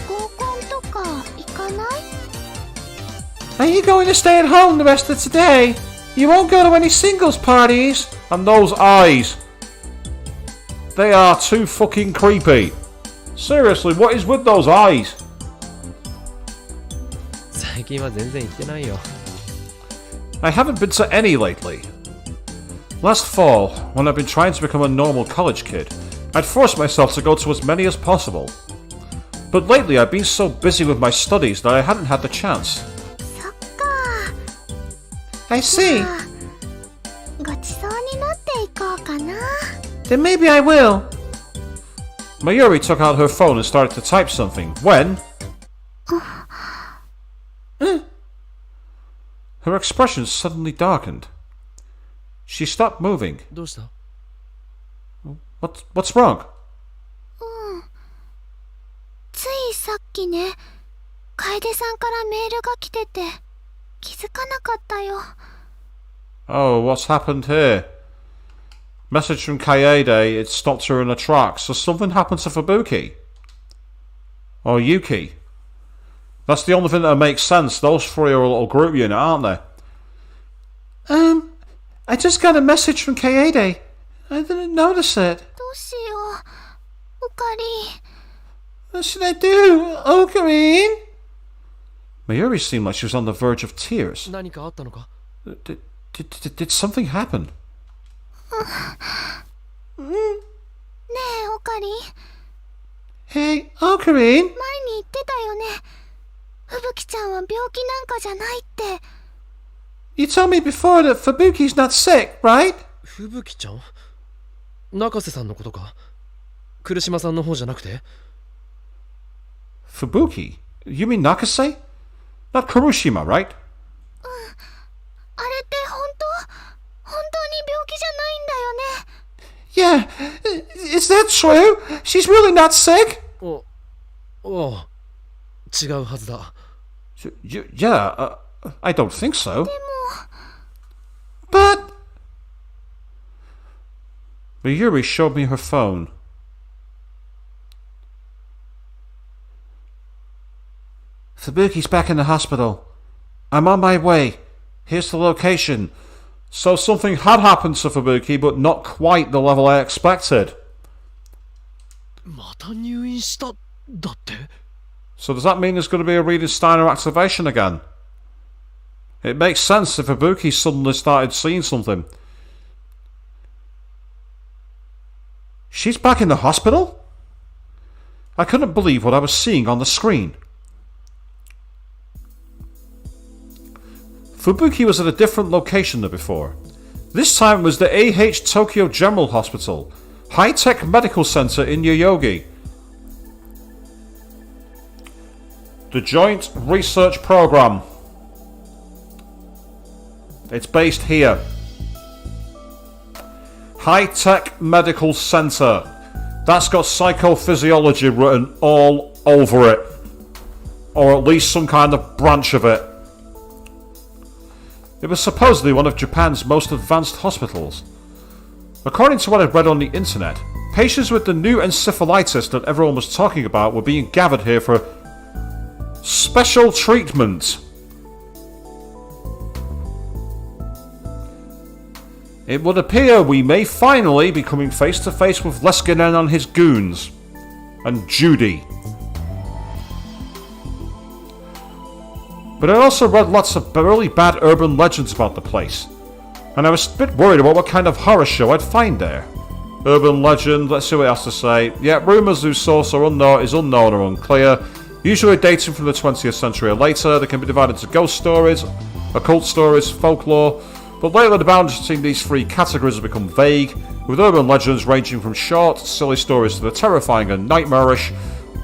合コンとか行かない？ Are you going to stay at home the rest of today? You won't go to any singles parties? And those eyes. They are too fucking creepy. Seriously, what is with those eyes? 最近は全然行ってないよ。 I haven't been to any lately. Last fall, when I'd been trying to become a normal college kid, I'd forced myself to go to as many as possible. But lately I've been so busy with my studies that I hadn't had the chance. そっか。 I see. ごちそうになっていこうかな。 Then maybe I will. Mayuri took out her phone and started to type something, when... Her expression suddenly darkened. She stopped moving. どうした？ What's wrong? ついさっきね、楓さんからメールが来てて、気づかなかったよ。 Oh, what's happened here? Message from Kaede, it stopped her in her tracks. So something happened to Fubuki? Or Yuki? That's the only thing that makes sense. Those three are a little group unit, aren't they? I just got a message from Kaede. I didn't notice it. どうしよう。おかり。 What should I do? Okabe? Mayuri seemed like she was on the verge of tears. 何かあったのか？ Did something happen? ねえ、おかり。 Hey, Okabe? 前に言ってたよね。ふぶきちゃんは病気なんかじゃないって。 You told me before that Fubuki's not sick, right? ふぶきちゃん？中瀬さんのことか？来島さんの方じゃなくて？ Fubuki? You mean Nakase? Not Kurushima, right? あれって本当に病気じゃないんだよね。 Yeah, is that true? She's really not sick? おう、違うはずだ。Yeah, I don't think so. But... Mayuri showed me her phone. Fubuki's back in the hospital. I'm on my way. Here's the location. So something had happened to Fubuki, but not quite the level I expected. また入院しただって？ So does that mean there's going to be a Reading Steiner activation again? It makes sense if Fubuki suddenly started seeing something. She's back in the hospital? I couldn't believe what I was seeing on the screen. Fubuki was at a different location than before. This time it was the AH Tokyo General Hospital, high-tech medical center in Yoyogi. The Joint Research Program. It's based here. High-tech medical center. That's got psychophysiology written all over it. Or at least some kind of branch of it. It was supposedly one of Japan's most advanced hospitals. According to what I'd read on the internet, patients with the new encephalitis that everyone was talking about were being gathered here for special treatment. It would appear we may finally be coming face to face with Leskinen and his goons. And Judy. But I also read lots of really bad urban legends about the place. And I was a bit worried about what kind of horror show I'd find there. Urban legend, let's see what it has to say. Yeah, rumours whose source are is unknown or unclear. Usually dating from the 20th century or later. They can be divided into ghost stories, occult stories, folklore. But lately the boundaries between these three categories have become vague, with urban legends ranging from short, silly stories to the terrifying and nightmarish.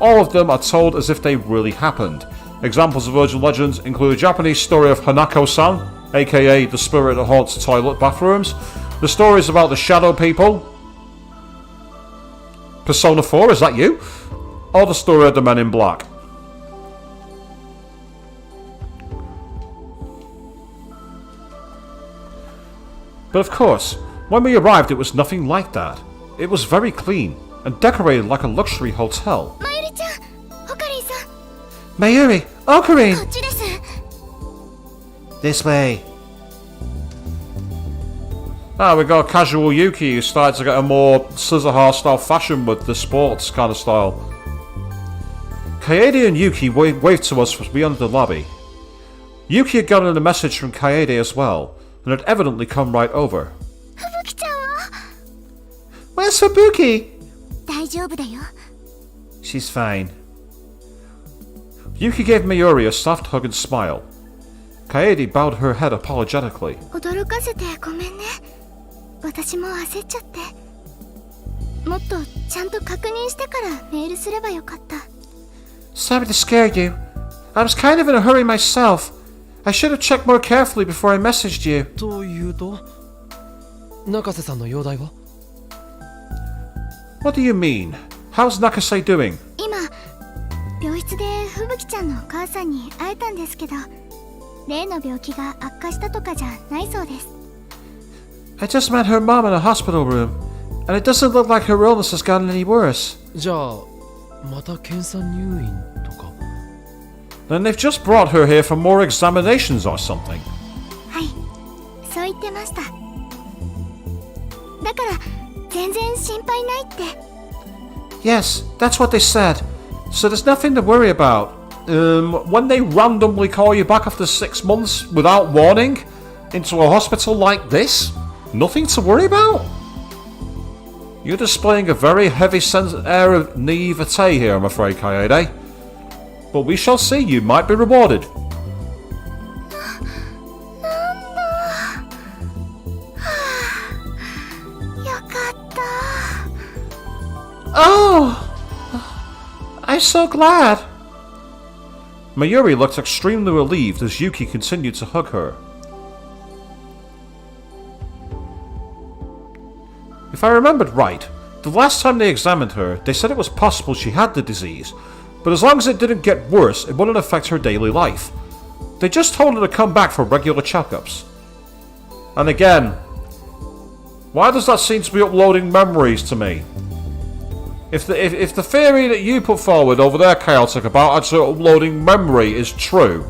All of them are told as if they really happened. Examples of urban legends include the Japanese story of Hanako-san, aka the spirit that haunts toilet bathrooms, the stories about the shadow people, Persona 4, is that you? Or the story of the Men in Black. But of course, when we arrived it was nothing like that. It was very clean, and decorated like a luxury hotel. まゆりちゃん、おかりんさん、 Mayuri, Okabe! こっちです。 This way. Ah, we got casual Yuki who started to get a more Scissor style fashion with the sports kind of style. Kaede and Yuki waved to us from beyond the lobby. Yuki had gotten a message from Kaede as well, and had evidently come right over. ふぶきちゃんは Where's Fubuki? 大丈夫だよ。 She's fine. Yuki gave Mayuri a soft hug and smile. Kaede bowed her head apologetically. 驚かせてごめんね。私も焦っちゃって。もっとちゃんと確認してからメールすればよかった。 Sorry to scare you. I was kind of in a hurry myself. I should have checked more carefully before I messaged you. というと中瀬さんの容体は What do you mean? How's Nakase doing? 今病室でふぶきちゃんのお母さんに会えたんですけど、例の病気が悪化したとかじゃないそうです。 I just met her mom in a hospital room, and it doesn't look like her illness has gotten any worse. じゃあまた検査入院とか Then they've just brought her here for more examinations or something. はい、そう言ってました。だから全然心配ないって。 Yes, that's what they said. So there's nothing to worry about. When they randomly call you back after 6 months without warning into a hospital like this? Nothing to worry about? You're displaying a very heavy air of naivete here, I'm afraid, Kaede. But we shall see, you might be rewarded. Oh! I'm so glad. Mayuri looked extremely relieved as Yuki continued to hug her. If I remembered right, the last time they examined her, they said it was possible she had the disease, but as long as it didn't get worse, it wouldn't affect her daily life. They just told her to come back for regular checkups. And again, why does that seem to be uploading memories to me? If the theory that you put forward over there, Chaotic, about actually uploading memory is true,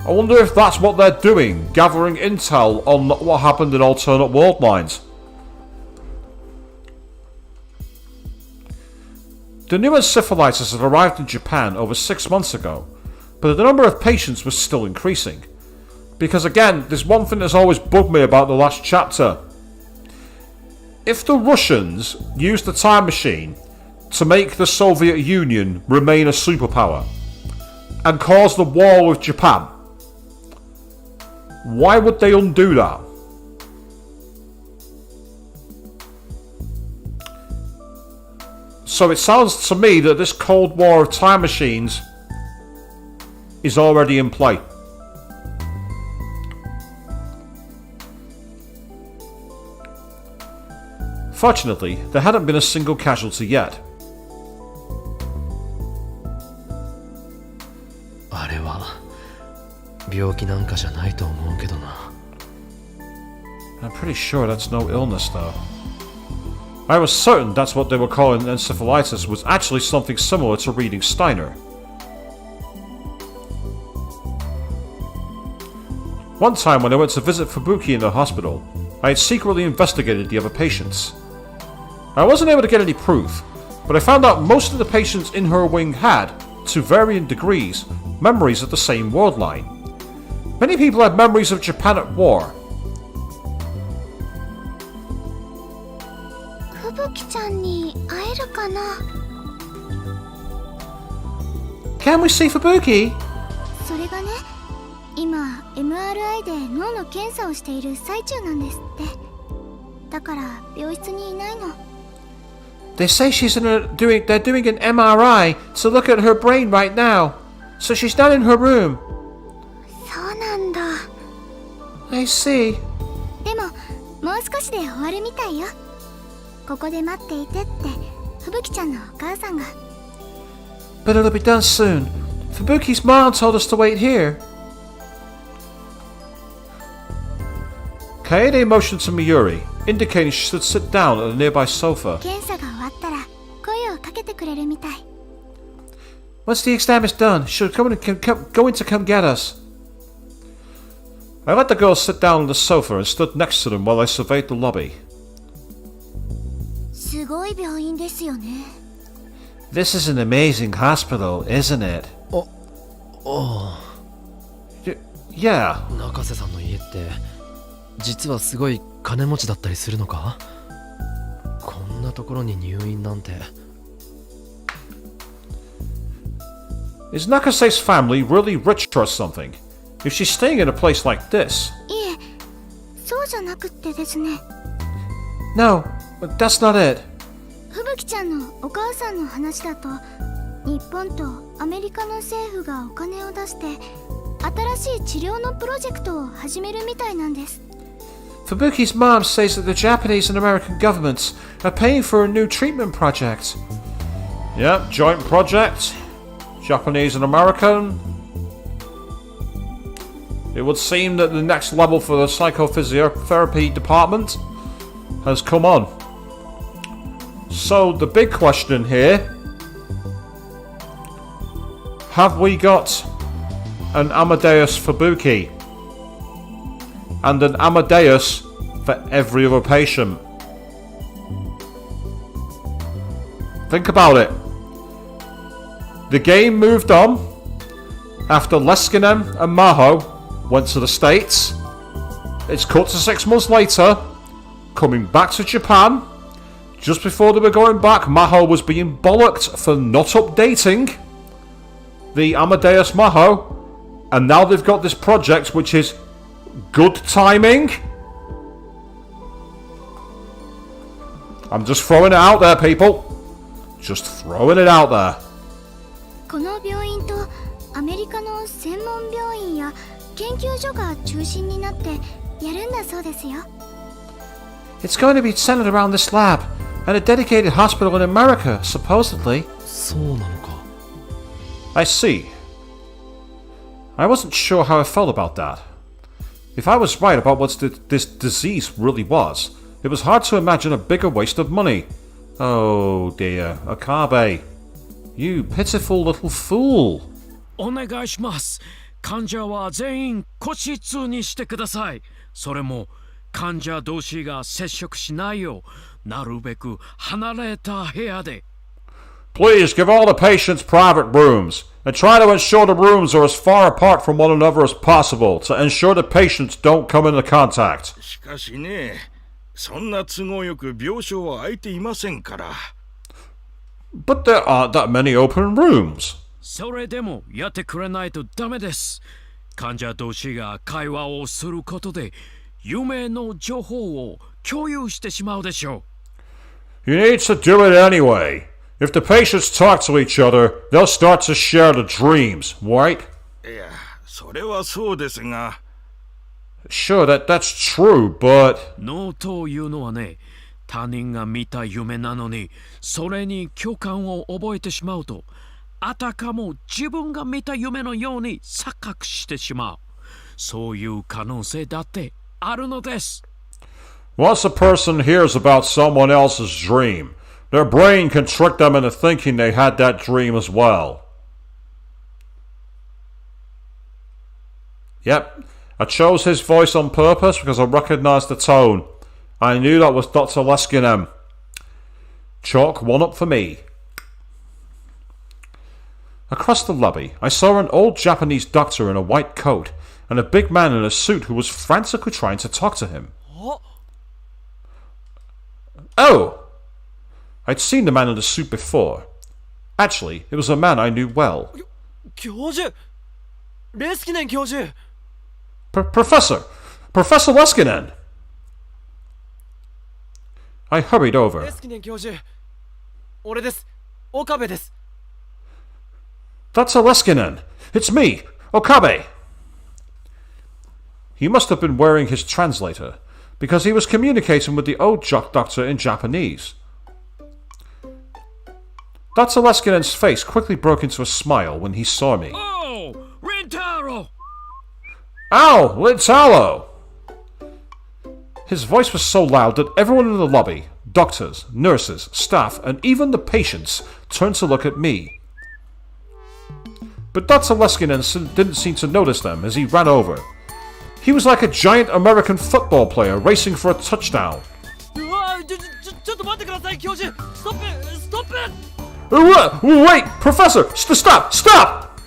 I wonder if that's what they're doing, gathering intel on what happened in alternate world lines. The new encephalitis had arrived in Japan over 6 months ago, but the number of patients was still increasing. Because again, there's one thing that's always bugged me about the last chapter. If the Russians used the time machine to make the Soviet Union remain a superpower and cause the war with Japan, why would they undo that? So it sounds to me that this Cold War of time machines is already in play. Fortunately, there hadn't been a single casualty yet. あれは病気なんかじゃないと思うけどな I'm pretty sure that's no illness though. I was certain that's what they were calling encephalitis was actually something similar to reading Steiner. One time when I went to visit Fubuki in the hospital, I had secretly investigated the other patients. I wasn't able to get any proof, but I found out most of the patients in her wing had, to varying degrees, memories of the same world line. Many people had memories of Japan at war. ふぶきちゃんに会えるかな。 Can we see Fubuki? それがね、今 MRI で脳の検査をしている最中なんですって。だから病室にいないの。 They say they're doing an MRI to look at her brain right now. So she's not in her room. そうなんだ。 I see. でももう少しで終わるみたいよ。ここで待っていてってふぶきちゃんのお母さんが。 But it'll be done soon. Fubuki's mom told us to wait here. Kaede motioned to Mayuri, indicating she should sit down at a nearby sofa. 検査が終わったら声をかけてくれるみたい。 Once the exam is done, she'll go in to come get us. I let the girls sit down on the sofa and stood next to them while I surveyed the lobby. すごい病院ですよね。This is an amazing hospital, isn't it? Yeah. 中瀬さんの家って実はすごい金持ちだったりするのか？こんなところに入院なんて。 Is Nakase's family really rich or something? If she's staying in a place like this. いえ、そうじゃなくってですね。 No, but that's not it. 吹雪ちゃんのお母さんの話だと、日本とアメリカの政府がお金を出して新しい治療のプロジェクトを始めるみたいなんです。 Fubuki's mom says that the Japanese and American governments are paying for a new treatment project. Yep, joint project. Japanese and American. It would seem that the next level for the psychophysiotherapy department has come on. So the big question here, have we got an Amadeus Fubuki and an Amadeus for every other patient? Think about it. The game moved on after Leskinen and Maho went to the States. It's cut to 6 months later, coming back to Japan. Just before they were going back, Maho was being bollocked for not updating the Amadeus Maho. And now they've got this project which is good timing. I'm just throwing it out there, people. Just throwing it out there. この病院とアメリカの専門病院や研究所が中心になってやるんだそうですよ。 It's going to be centered around this lab and a dedicated hospital in America, supposedly. そうなのか。 I see. I wasn't sure how I felt about that. If I was right about what this disease really was, it was hard to imagine a bigger waste of money. Oh dear, Okabe. You pitiful little fool. お願いします。患者は全員個室にしてください。それも患者同士が接触しないよう、なるべく離れた部屋で。Please give all the patients private rooms, and try to ensure the rooms are as far apart from one another as possible to ensure the patients don't come into contact. しかしね、そんな都合よく病床は空いていませんから。But there aren't that many open rooms. それでもやってくれないとダメです。患者同士が会話をすることで夢の情報を共有してしまうでしょう。You need to do it anyway. If the patients talk to each other, they'll start to share the dreams, right? いや、それはそうですが。Sure, that's true, but... 脳というのはね、他人が見た夢なのに、それに共感を覚えてしまうと、あたかも自分が見た夢のように錯覚してしまう。そういう可能性だってあるのです。Once a person hears about someone else's dream, their brain can trick them into thinking they had that dream as well. Yep, I chose his voice on purpose because I recognized the tone. I knew that was Dr. Leskinen. Chalk 1 up for me. Across the lobby, I saw an old Japanese doctor in a white coat and a big man in a suit who was frantically trying to talk to him. Oh! I'd seen the man in the suit before. Actually, it was a man I knew well. 教授、レスキネン教授。Professor Leskinen! I hurried over. レスキネン教授、俺です。岡部です。 That's Leskinen. It's me, Okabe. He must have been wearing his translator, because he was communicating with the old doctor in Japanese. Dr. Leskinen's face quickly broke into a smile when he saw me. Oh, Rintaro! Ow, Lintalo! His voice was so loud that everyone in the lobby, doctors, nurses, staff, and even the patients, turned to look at me. But Dr. Leskinen didn't seem to notice them as he ran over. He was like a giant American football player racing for a touchdown. うわ、ちょっと待ってください、教授。ストップ。Wait! Professor! Stop! Stop!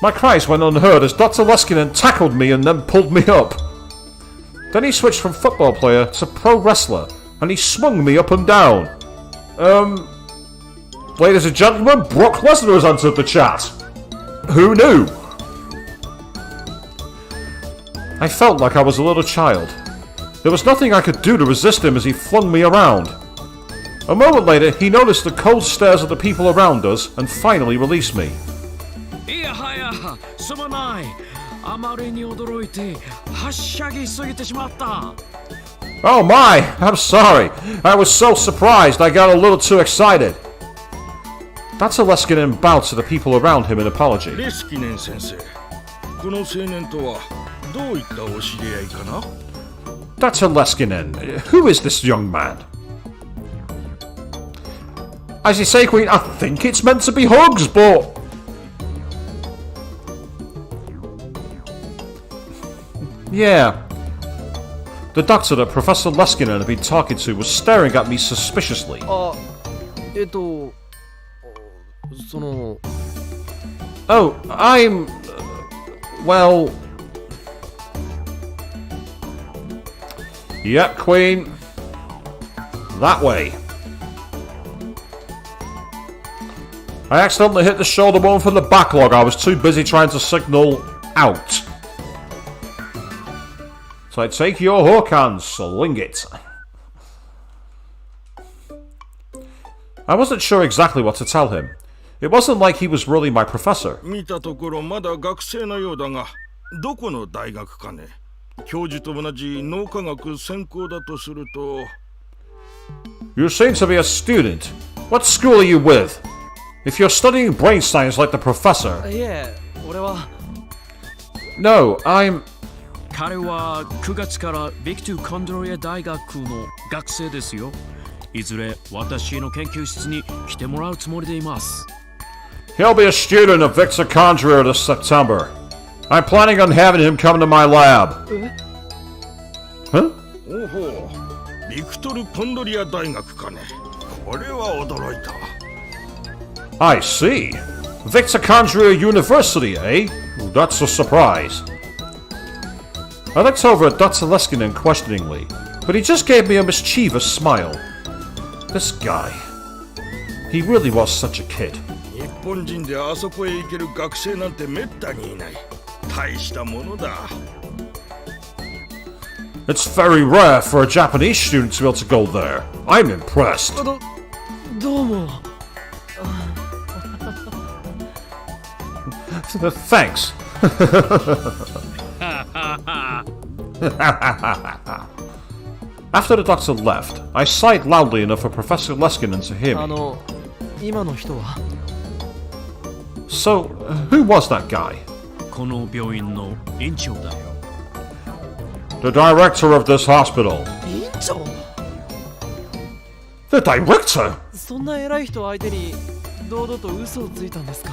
My cries went unheard as Dr. Leskinen tackled me and then pulled me up. Then he switched from football player to pro wrestler, and he swung me up and down. Ladies and gentlemen, Brock Lesnar has entered the chat. Who knew? I felt like I was a little child. There was nothing I could do to resist him as he flung me around. A moment later, he noticed the cold stares of the people around us and finally released me. いやはや、すまない。あまりに驚いて、はしゃぎすぎてしまった。Oh my! I'm sorry. I was so surprised I got a little too excited. Dr. Leskinen bowed to the people around him in apology. レスキネン先生、この青年とはどういったお知り合いかな？ Dr. Leskinen, who is this young man? As you say, Queen, I think it's meant to be hugs, but... Yeah. The doctor that Professor Leskinen had been talking to was staring at me suspiciously. その Oh, I'm... well... Yep, Queen. That way. I accidentally hit the shoulder bone from the backlog. I was too busy trying to signal out. So I take your hook and sling it. I wasn't sure exactly what to tell him. It wasn't like he was really my professor. 見たところまだ学生のようだが、どこの大学かね？教授と同じ脳科学専攻だとすると。You seem to be a student. What school are you with? If you're studying brain science like the professor... いえ、俺は No, I'm... 彼は9月からビクトゥコンドリア大学の学生ですよ。いずれ私の研究室に来てもらうつもりでいます。He'll be a student of Victor Conjurer this September. I'm planning on having him come to my lab. Huh? おほう、ビクトル・コンドリア大学かね。これは驚いた。I see. Victor Conjurer University, eh? That's a surprise. I looked over at Dr. Leskinen questioningly, but he just gave me a mischievous smile. This guy. He really was such a kid. 日本人であそこへ行ける学生なんてめったにいない。大したものだ。It's very rare for a Japanese student to be able to go there. I'm impressed. どうも Thanks. After the doctor left, I sighed loudly enough for Professor Leskinen to hear あ me. の今の人は So, who was that guy? この病院の院長だよ。The director of this hospital. 院長 The director? そんな偉い人相手に堂々と嘘をついたんですか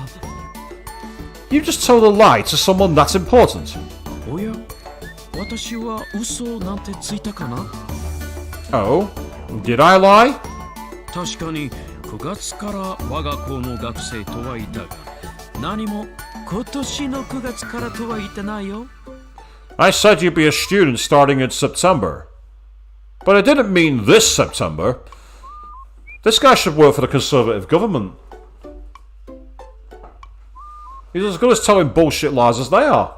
You just told a lie to someone that's important. おや、私は嘘なんてついたかな？ Oh? Did I lie? 確かに9月から我が校の学生とは言ったが、何も今年の9月からとは言ってないよ。I said you'd be a student starting in September. But I didn't mean this September. This guy should work for the Conservative government. He's as good as telling bullshit lies as they are.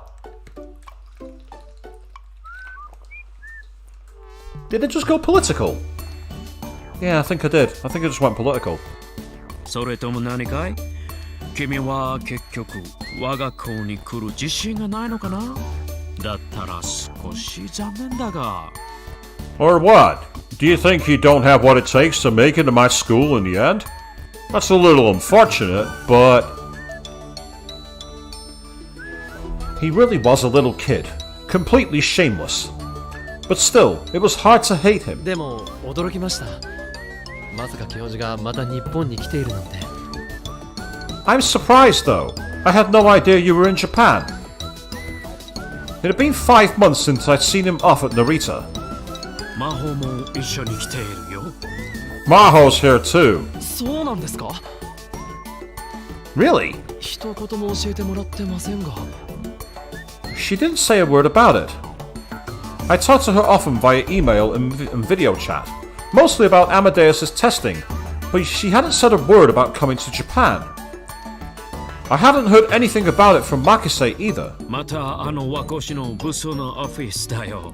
Did it just go political? Yeah, I think I did. I think I just went political. それとも何かい？君は結局我が校に来る自信がないのかな？だったら少し残念だが。Or what? Do you think you don't have what it takes to make it to my school in the end? That's a little unfortunate, but... He really was a little kid. Completely shameless. But still, it was hard to hate him. でも驚きましたまさか教授がまた日本に来ているなんて I'm surprised though. I had no idea you were in Japan. It had been 5 months since I'd seen him off at Narita. 魔法も一緒に来ているよ。 Maho's here too. そうなんですか？ Really? 一言も教えてもらってませんが。 She didn't say a word about it. I talked to her often via email and video chat, mostly about Amadeus' testing, but she hadn't said a word about coming to Japan. I hadn't heard anything about it from Makise either. またあの和光市の部署のオフィスだよ。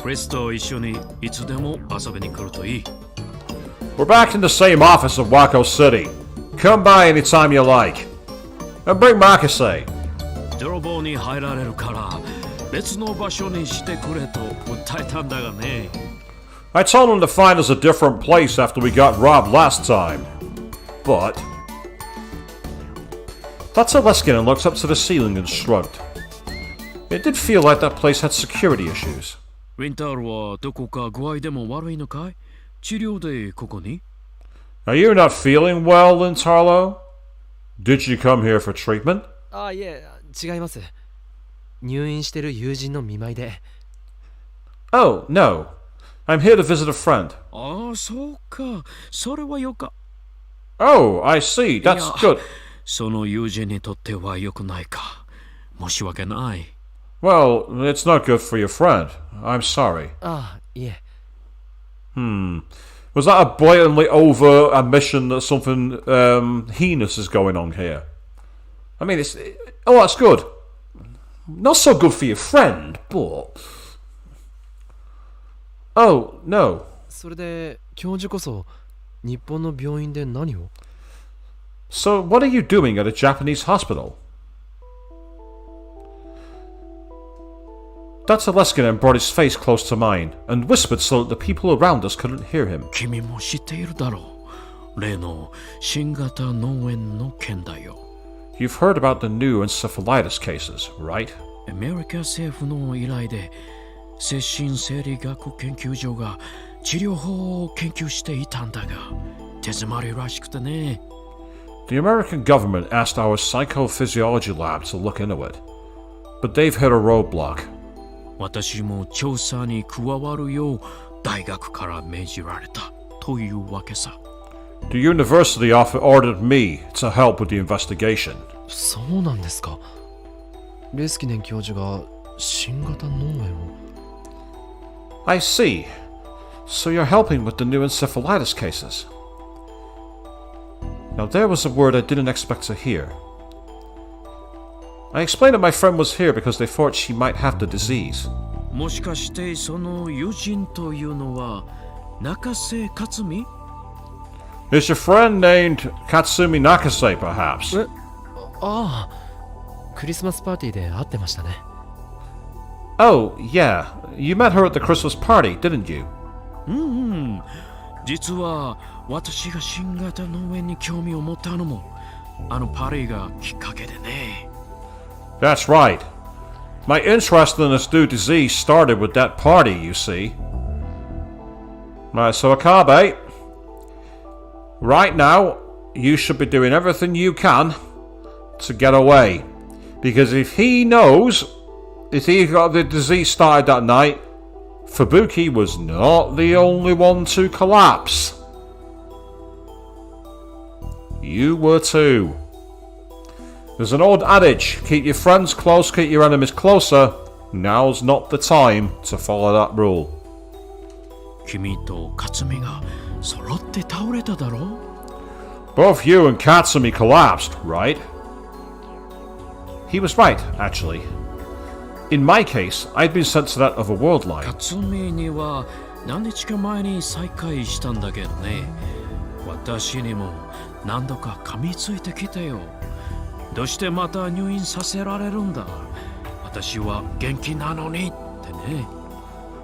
クリスと一緒にいつでも遊びに来るといい。 We're back in the same office of Wako City. Come by anytime you like. And bring Makise. 泥棒に入られるから別の場所にしてくれと訴えたんだがね。 I told him to find us a different place after we got robbed last time. But... Dr. Leskinen looked up to the ceiling and shrugged. It did feel like that place had security issues. ウィンタールはどこか具合でも悪いのかい？治療でここに？ Are you not feeling well, Lintarlo? Did you come here for treatment? あ、いえ、違います。入院してる友人の見舞いで。Oh, no. I'm here to visit a friend. ああ、そうか。それはよか。Oh, I see. That's good. その友人にとっては良くないか。申し訳ない。Well, it's not good for your friend. I'm sorry. あ、いえ。Was that a blatantly over admission that something heinous is going on here? I mean, it's... Oh, that's good. Not so good for your friend, but... Oh, no. それで教授こそ日本の病院で何を？ So, what are you doing at a Japanese hospital? Dr. Leskinen brought his face close to mine and whispered so that the people around us couldn't hear him. 君も知っているだろう。例の新型脳炎の件だよ。You've heard about the new encephalitis cases, right? アメリカ政府の依頼で精神生理学研究所が治療法を研究していたんだが手詰まりらしくてね。The American government asked our psychophysiology lab to look into it, but they've hit a roadblock. 私も調査に加わるよう大学から命じられたというわけさ。The university ordered me to help with the investigation. そうなんですか。レスキネン教授が新型脳炎を。I see. So you're helping with the new encephalitis cases. Now there was a word I didn't expect to hear. I explained that my friend was here because they thought she might have the disease. もしかしてその友人というのは中瀬克美？ Is your friend named Katsumi Nakase, perhaps? ああ、クリスマスパーティーで会ってましたね。Oh, yeah. You met her at the Christmas party, didn't you? 実は私が新型脳炎に興味を持ったのもあのパーティーがきっかけでね。That's right. My interest in this new disease started with that party, you see. Right, so Okabe, right now, you should be doing everything you can to get away. Because if he knows if he got the disease started that night, Fubuki was not the only one to collapse. You were too. There's an old adage, keep your friends close, keep your enemies closer. Now's not the time to follow that rule. 君と克美が揃って倒れただろ？ Both you and Katsumi collapsed, right? He was right, actually. In my case, I'd been sent to that otherworld line. 克美には何日か前に再会したんだけどね。私にも何度か噛みついてきたよ。どうしてまた入院させられるんだ？私は元気なのにってね。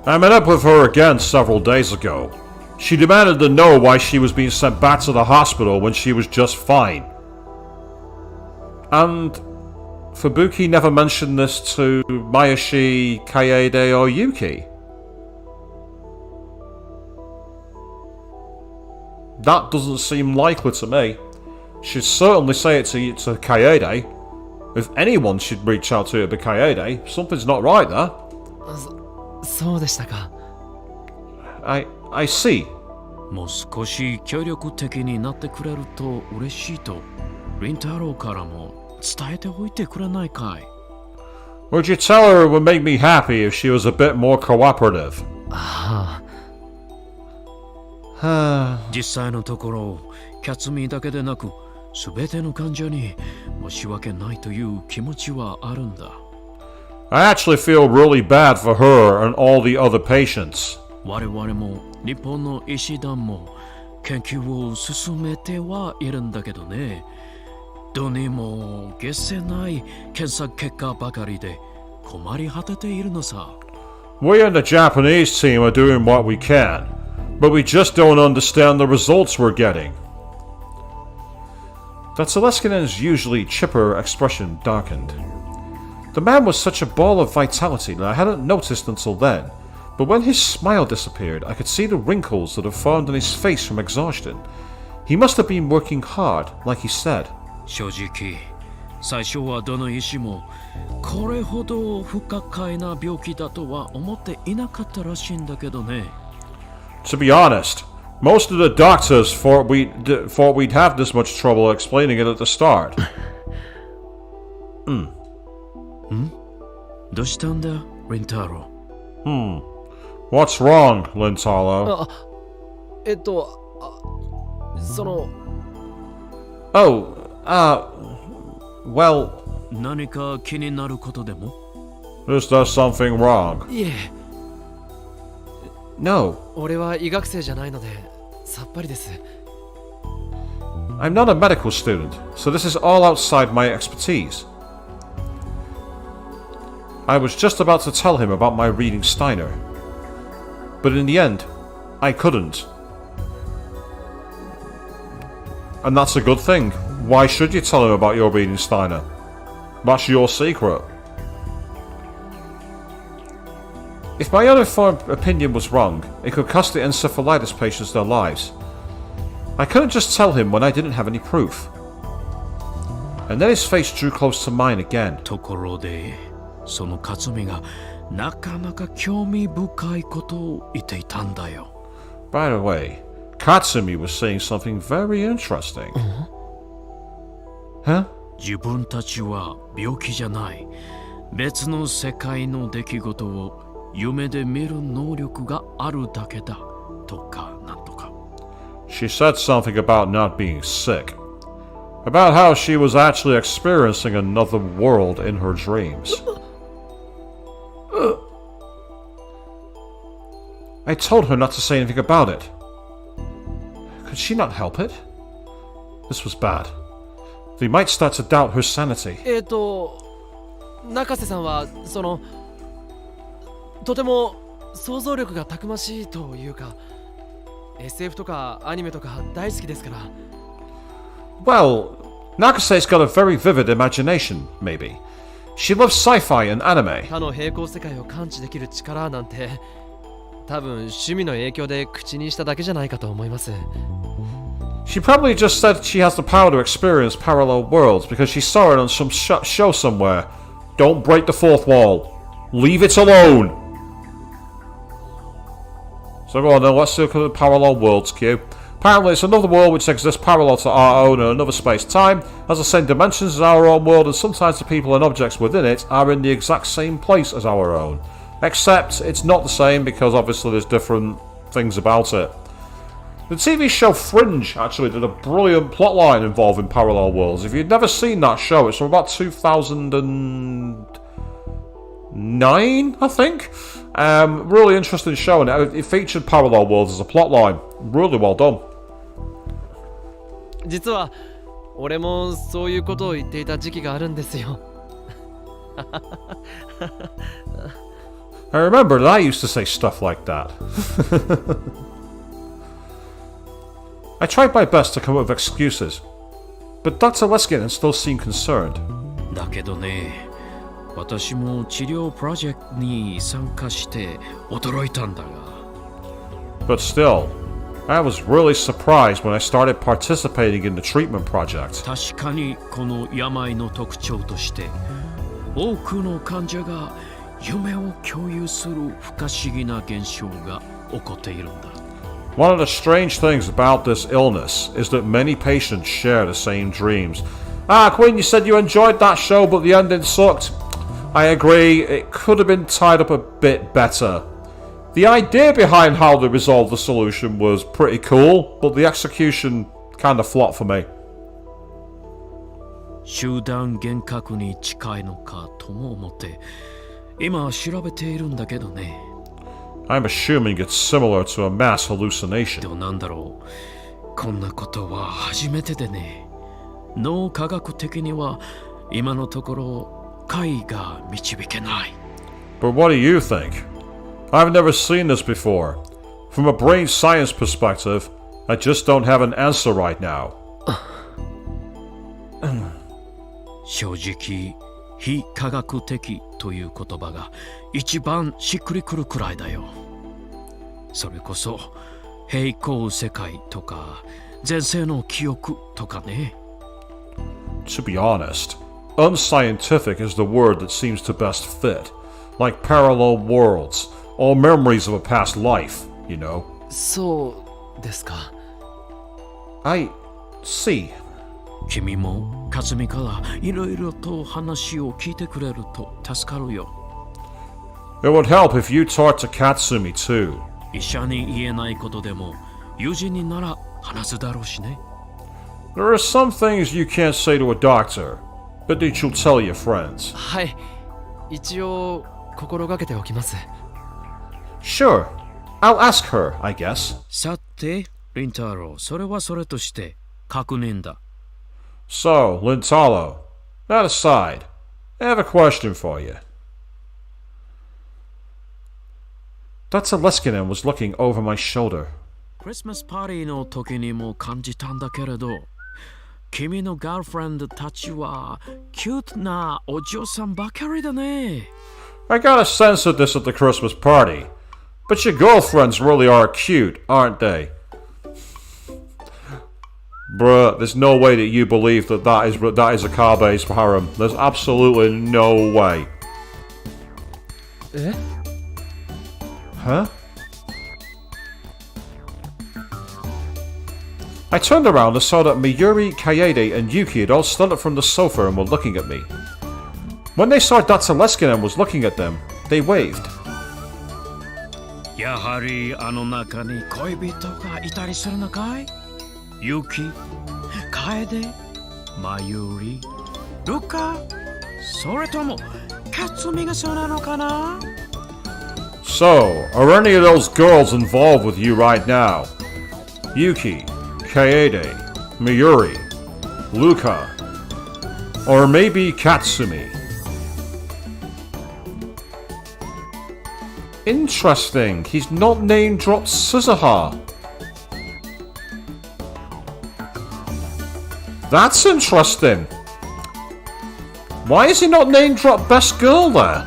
I met up with her again several days ago. She demanded to know why she was being sent back to the hospital when she was just fine. And Fubuki never mentioned this to Mayoshi, Kaede, or Yuki. That doesn't seem likely to me. She'd certainly say it to Kaede. If anyone should reach out to her, it'd be Kaede. Something's not right there. そうでしたか。I see. もう少し協力的になってくれると嬉しいとリンタロウからも伝えておいてくれないかい。 Would you tell her it would make me happy if she was a bit more cooperative? 実際のところキャツミだけでなく全ての患者に申し訳ないという気持ちはあるんだ。 I actually feel really bad for her and all the other patients. 我々も日本の医師団も研究を進めてはいるんだけどね。どうにも解せない検査結果ばかりで困り果てているのさ。 We and the Japanese team are doing what we can, but we just don't understand the results we're getting. Datsaleskinen's usually chipper expression darkened. The man was such a ball of vitality that I hadn't noticed until then, but when his smile disappeared, I could see the wrinkles that had formed on his face from exhaustion. He must have been working hard, like he said. 正直最初はどの医師もこれほど不可解な病気だとは思っていなかったらしいんだけどね。 To be honest, most of the doctors thought we'd have this much trouble explaining it at the start. どうしたんだリンタロウ。 What's wrong, Lintalo? その Oh, well, 何か気になることでも？ is there something wrong? いえ No, 俺は医学生じゃないのでさっぱりです。 I'm not a medical student, so this is all outside my expertise. I was just about to tell him about my reading Steiner, but in the end, I couldn't. And that's a good thing. Why should you tell him about your reading Steiner? That's your secret. If my uninformed opinion was wrong, it could cost the encephalitis patients their lives. I couldn't just tell him when I didn't have any proof. And then his face drew close to mine again. ところでその克美がなかなか興味深いことを言っていたんだよ。 By the way, Katsumi was saying something very interesting. Huh? 自分たちは病気じゃない。別の世界の出来事を夢で見る能力があるだけだとかなんとか。 She said something about not being sick. About how she was actually experiencing another world in her dreams. I told her not to say anything about it. Could she not help it? This was bad. They might start to doubt her sanity. 中瀬さんはそのとても想像力がたくましいというか SF とかアニメとか大好きですから。 Well, Nakase's got a very vivid imagination, maybe. She loves sci-fi and anime. 他の平行世界を感知できる力なんて多分趣味の影響で口にしただけじゃないかと思います。 She probably just said she has the power to experience parallel worlds because she saw it on some show somewhere. Don't break the fourth wall. Leave it alone. So go on then, let's look at the parallel worlds, Q. Apparently it's another world which exists parallel to our own in another space-time, has the same dimensions as our own world, and sometimes the people and objects within it are in the exact same place as our own. Except it's not the same because obviously there's different things about it. The TV show Fringe actually did a brilliant plotline involving parallel worlds. If you'd never seen that show, it's from about 2009, I think. Really interesting show, and it featured parallel worlds as a plotline. Really well done. 実は俺もそういうことを言っていた時期があるんですよ。I remember that I used to say stuff like that. I tried my best to come up with excuses, but Dr. Leskinen still seemed concerned. だけどね、私も治療プロジェクトに参加して驚いたんだが。But still, I was really surprised when I started participating in the treatment project. 確かにこの病の特徴として多くの患者が夢を共有する不可思議な現象が起こっているんだ。 One of the strange things about this illness is that many patients share the same dreams. Queen, you said you enjoyed that show, but the ending sucked. I agree, it could have been tied up a bit better. The idea behind how they resolved the solution was pretty cool, but the execution kind of flopped for me. 集団幻覚に近いのかとも思って今調べているんだけどね。 I'm assuming it's similar to a mass hallucination. でもなんだろう、こんなことは初めてでね。脳科学的には今のところ解が導けない。 But what do you think? I've never seen this before. From a brain science perspective, I just don't have an answer right now. 正直非科学的という言葉が一番しっくりくるくらいだよ。それこそ平行世界とか前世の記憶とかね。 To be honest, unscientific is the word that seems to best fit. Like parallel worlds, or memories of a past life, you know. そうですか。 I see. 君も克美からいろいろと話を聞いてくれると助かるよ。 It would help if you talked to Katsumi too. 医者に言えないことでも友人になら話すだろうしね。 There are some things you can't say to a doctor, but that you'll tell your friends. はい。一応心がけておきます。 Sure. I'll ask her, I guess. さて、リンタロウ、それはそれとして確認だ。 So, Lintalo, that aside, I have a question for you. Dr. Leskinen was looking over my shoulder. クリスマスパーティーの時にも感じたんだけれど、君のガールフレンドたちはキュートなお嬢さんばかりだね。 I got a sense of this at the Christmas party. But your girlfriends really are cute, aren't they? Bruh, there's no way that you believe that is Okabe's harem. There's absolutely no way. え？ Huh? I turned around and saw that Miyuri, Kaede, and Yuki had all stood up from the sofa and were looking at me. When they saw Dr. Leskinen was looking at them, they waved. やはりあの中に恋人がいたりするのかい？ユキ、楓、マユリ、ルカ、それともカツミがそうなのかな？ So, are any of those girls involved with you right now? Yuki, Kaede, Miyuri, Luka, or maybe Katsumi? Interesting, he's not name-dropped Suzuha. That's interesting. Why is he not name-dropped Best Girl there?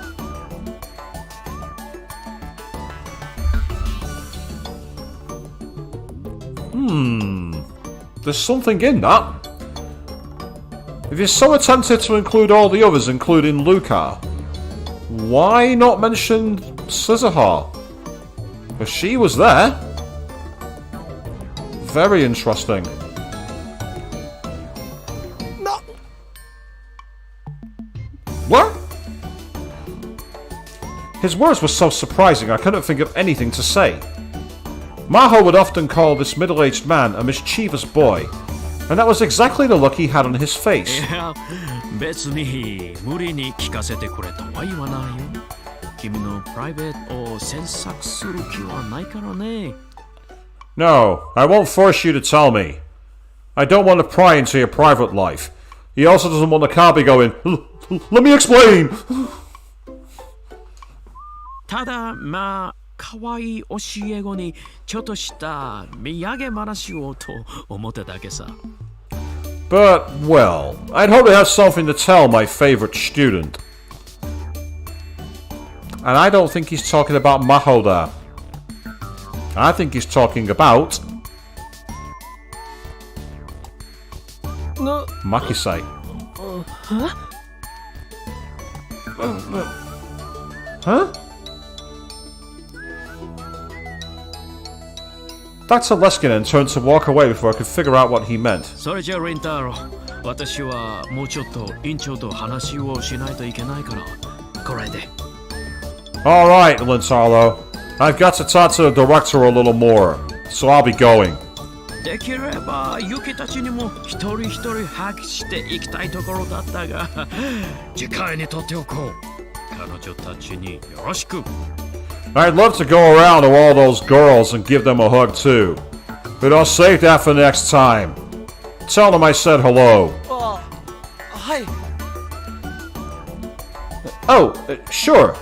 There's something in that. If you're so attentive to include all the others, including Luca, why not mention Suzuha? Because she was there. Very interesting. No. What? His words were so surprising I couldn't think of anything to say. Maho would often call this middle-aged man a mischievous boy, and that was exactly the look he had on his face. いや、別に無理に聞かせてくれとは言わないよ。君のプライベートを詮索する気はないからね。No, I won't force you to tell me. I don't want to pry into your private life. He also doesn't want Okabe going, let me explain! ただ、まあ、可愛い教え子にちょっとした土産話をと思っただけさ。But, well, I'd hope to have something to tell my favorite student. And I don't think he's talking about Maho there. I think he's talking about... No. Makise. Huh? Huh? Dr. Leskinen turned to walk away before I could figure out what he meant. それじゃあリンタロウ、私はもうちょっと院長と話をしないといけないからこれで。 Alright, Lintaro. I've got to talk to the director a little more, so I'll be going. できればユキたちにも一人一人発揮していきたいところだったが次回にとっておこう。彼女たちによろしく。 I'd love to go around to all those girls and give them a hug too. But I'll save that for next time. Tell them I said hello. あ、はい。 Oh, sure.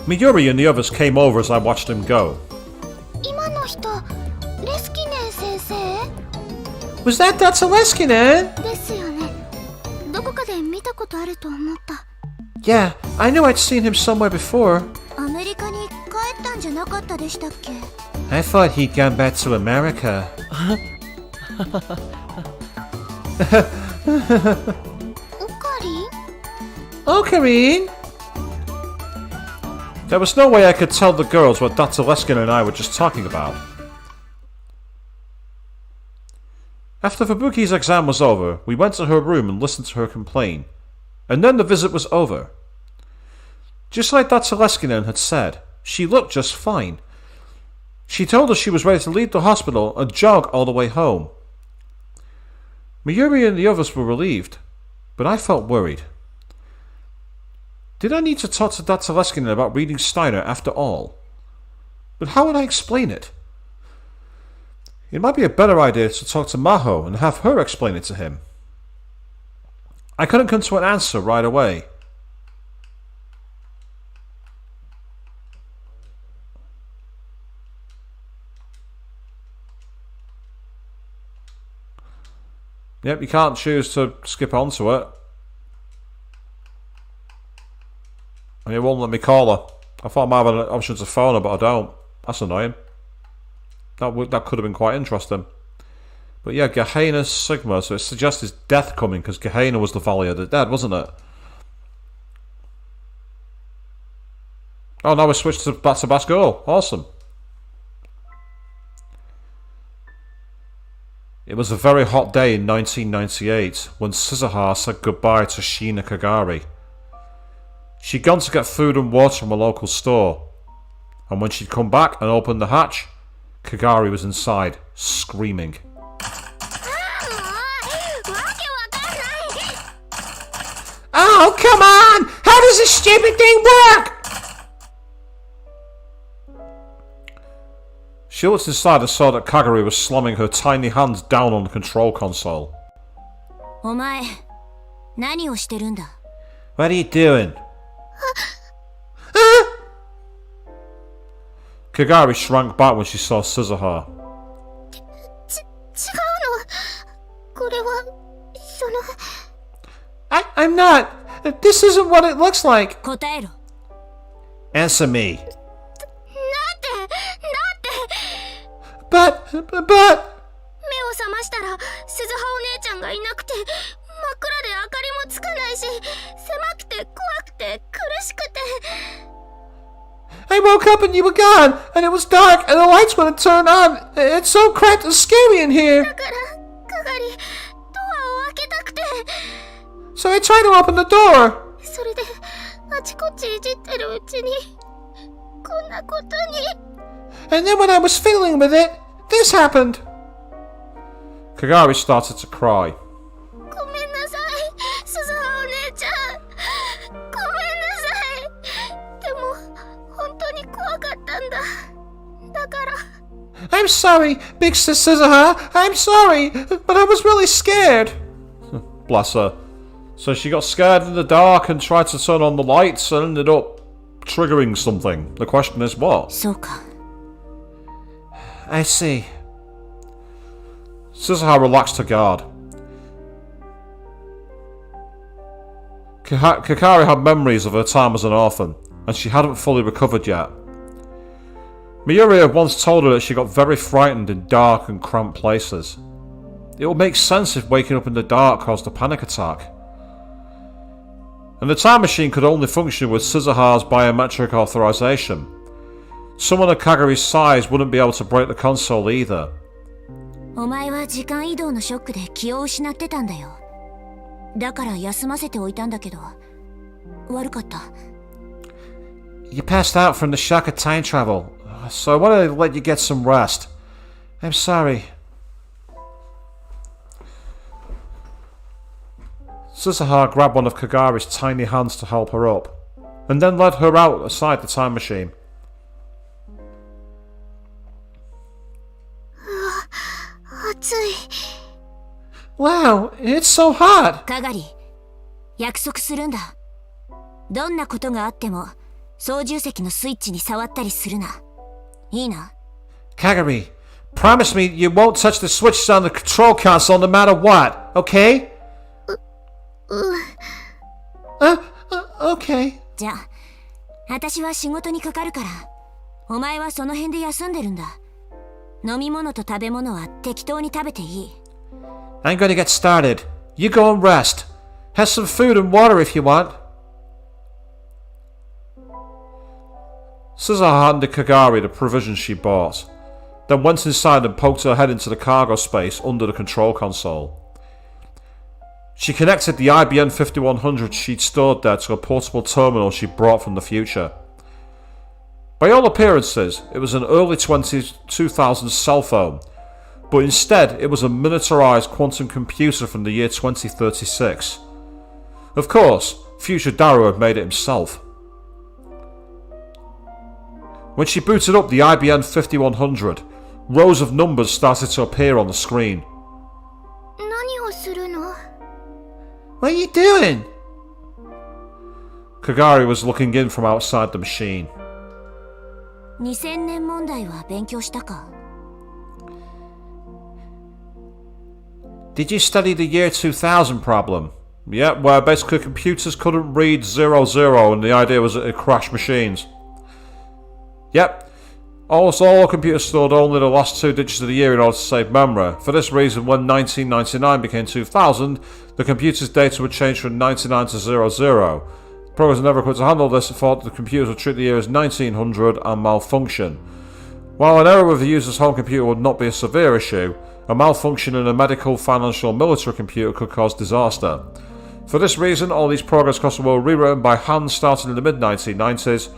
Miyuri and the others came over as I watched him go. 今の人レスキネン先生 Was that Dr. Leskinen? ですよね。どこかで見たことあると思った。 Yeah, I knew I'd seen him somewhere before. アメリカに帰ったんじゃなかったでしたっけ？ I thought he'd gone back to America. オカリン？ Oh, Karine! There was no way I could tell the girls what Dr. Leskinen and I were just talking about. After Fubuki's exam was over, we went to her room and listened to her complain. And then the visit was over. Just like Dr. Leskinen had said, she looked just fine. She told us she was ready to leave the hospital and jog all the way home. Miyuri and the others were relieved, but I felt worried. Did I need to talk to Dr. Leskinen about reading Steiner after all? But how would I explain it? It might be a better idea to talk to Maho and have her explain it to him. I couldn't come to an answer right away. Yep, you can't choose to skip onto it. And it won't let me call her. I thought I might have an option to phone her, but I don't. That's annoying. That could have been quite interesting. But yeah, Gehenna's Sigma, so it suggests his death coming, because Gehenna was the Valley of the Dead, wasn't it? Oh, now we switched to back to Basco. Awesome. It was a very hot day in 1998 when Suzuha said goodbye to Shina Kagari. She'd gone to get food and water from a local store, and when she'd come back and opened the hatch, Kagari was inside, screaming. Oh, come on! How does this stupid thing work? She looked inside and saw that Kagari was slamming her tiny hands down on the control console. お前何をしてるんだ？ What are you doing? Kagari shrank back when she saw Suzuha. 違うの。これはその。 I'm not. This isn't what it looks like. 答えろ。 Answer me. なんて。 But. 目を覚ましたら鈴葉お姉ちゃんがいなくて真っ暗で明かりもつかないし狭くて怖くて苦しくて I woke up and you were gone, and it was dark, and the lights wouldn't turn on. It's so cramped and scary in here. だからかがりドアを開けたくて So I tried to open the door. それであちこちいじってるうちにこんなことに And then when I was fiddling with it, this happened. Kagari started to cry. ごめんなさい鈴葉お姉ちゃんごめんなさいでも本当に怖かったんだだから I'm sorry, Big Sis Suzuha. I'm sorry, but I was really scared. Bless her. So she got scared in the dark and tried to turn on the lights and ended up triggering something. The question is what? そうか I see. Suzuha relaxed her guard. Kakari had memories of her time as an orphan, and she hadn't fully recovered yet. Miyuri had once told her that she got very frightened in dark and cramped places. It would make sense if waking up in the dark caused a panic attack. And the time machine could only function with Suzuha's biometric authorization. Someone of Kagari's size wouldn't be able to break the console either. お前は時間移動のショックで気を失ってたんだよ。だから休ませておいたんだけど、悪かった。You passed out from the shock of time travel, so I wanted to let you get some rest. I'm sorry. Suzuha grabbed one of Kagari's tiny hands to help her up, and then led her out outside the time machine. 暑い。Wow, it's so hot! かがり、約束するんだ。どんなことがあっても、操縦席のスイッチに触ったりするな。いいな。Kagari, promise me you won't touch the switches on the control console no matter what, okay? Okay. じゃあ、私は仕事にかかるから、お前はその辺で休んでるんだ。飲み物と食べ物は適当に食べていい。I'm gonna get started. You go and rest. Have some food and water if you want. Suzuha handed Kagari the provisions she bought, then went inside and poked her head into the cargo space under the control console. She connected the IBM 5100 she'd stored there to a portable terminal she brought from the future. By all appearances, it was an early 2000s cell phone, but instead it was a miniaturized quantum computer from the year 2036. Of course, future Daru had made it himself. When she booted up the IBM 5100, rows of numbers started to appear on the screen. 何をするの？ What are you doing? Kagari was looking in from outside the machine. 2000年問題は勉強したか？ Did you study the year 2000 problem? Yeah, where basically computers couldn't read 00 and the idea was that it crashed machines. Yep. Also, all computers stored only the last two digits of the year in order to save memory. For this reason, when 1999 became 2000, the computer's data would change from 99 to 00. Programs never equipped to handle this and thought the computers would treat the year as 1900 and malfunction. While an error with the user's home computer would not be a severe issue, a malfunction in a medical, financial, or military computer could cause disaster. For this reason, all these progress costs were rewritten by hand starting in the mid-1990s.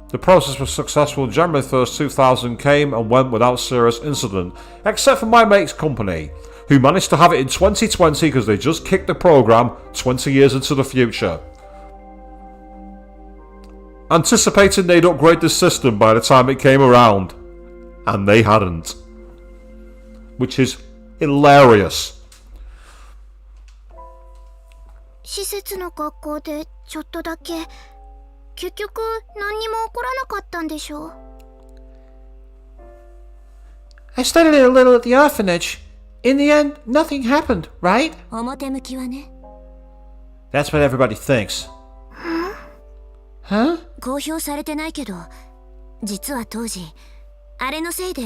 The process was successful. January 1st, 2000 came and went without serious incident, except for my mate's company, who managed to have it in 2020 because they just kicked the program 20 years into the future. Anticipating they'd upgrade the system by the time it came around, and they hadn't. Which is hilarious. 施設の学校でちょっとだけ、結局何にも起こらなかったんでしょ？ I studied it a little at the orphanage. In the end, nothing happened, right? 表向きはね。 That's what everybody thinks. Huh? 公表されてないけど、実は当時、あれのせいで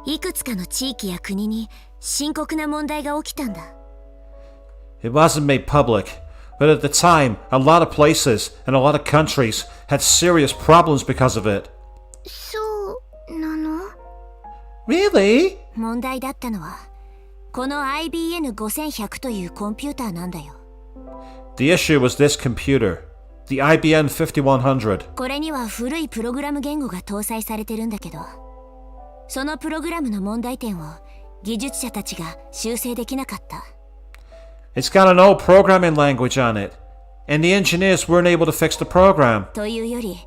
いくつかの地域や国に深刻な問題が起きたんだ。 It wasn't made public, but at the time, a lot of places and a lot of countries had serious problems because of it. そうなの？ Really? 問題だったのは、この IBM5100 というコンピューターなんだよ。 The issue was this computer, the IBM 5100. これには古いプログラム言語が搭載されてるんだけど、そのプログラムの問題点を技術者たちが修正できなかった。 It's got an old programming language on it, and the engineers weren't able to fix the program. というより、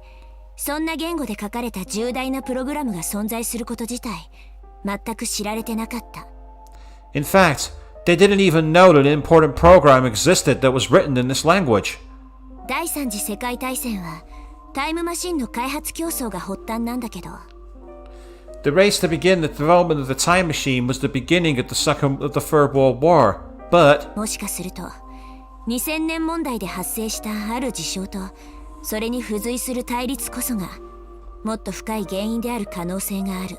そんな言語で書かれた重大なプログラムが存在すること自体、全く知られてなかった。 In fact, they didn't even know that an important program existed that was written in this language. 第三次世界大戦はタイムマシンの開発競争が発端なんだけど、 The race to begin the development of the time machine was the beginning of the Third World War, but もしかすると2000年問題で発生したある事象とそれに付随する対立こそがもっと深い原因である可能性がある。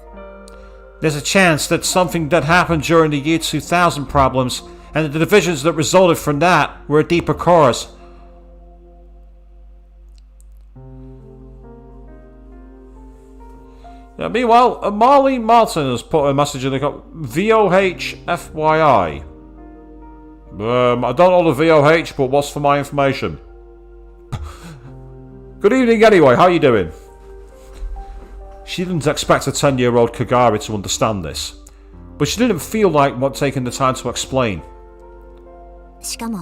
There's a chance that something that happened during the year 2000 problems and the divisions that resulted from that were a deeper cause. Meanwhile, Marlene Martin has put a message in the VOH FYI. I don't know the VOH, but what's for my information? Good evening anyway, how are you doing? She didn't expect a 10-year-old Kagari to understand this, but she didn't feel like taking the time to explain. しかも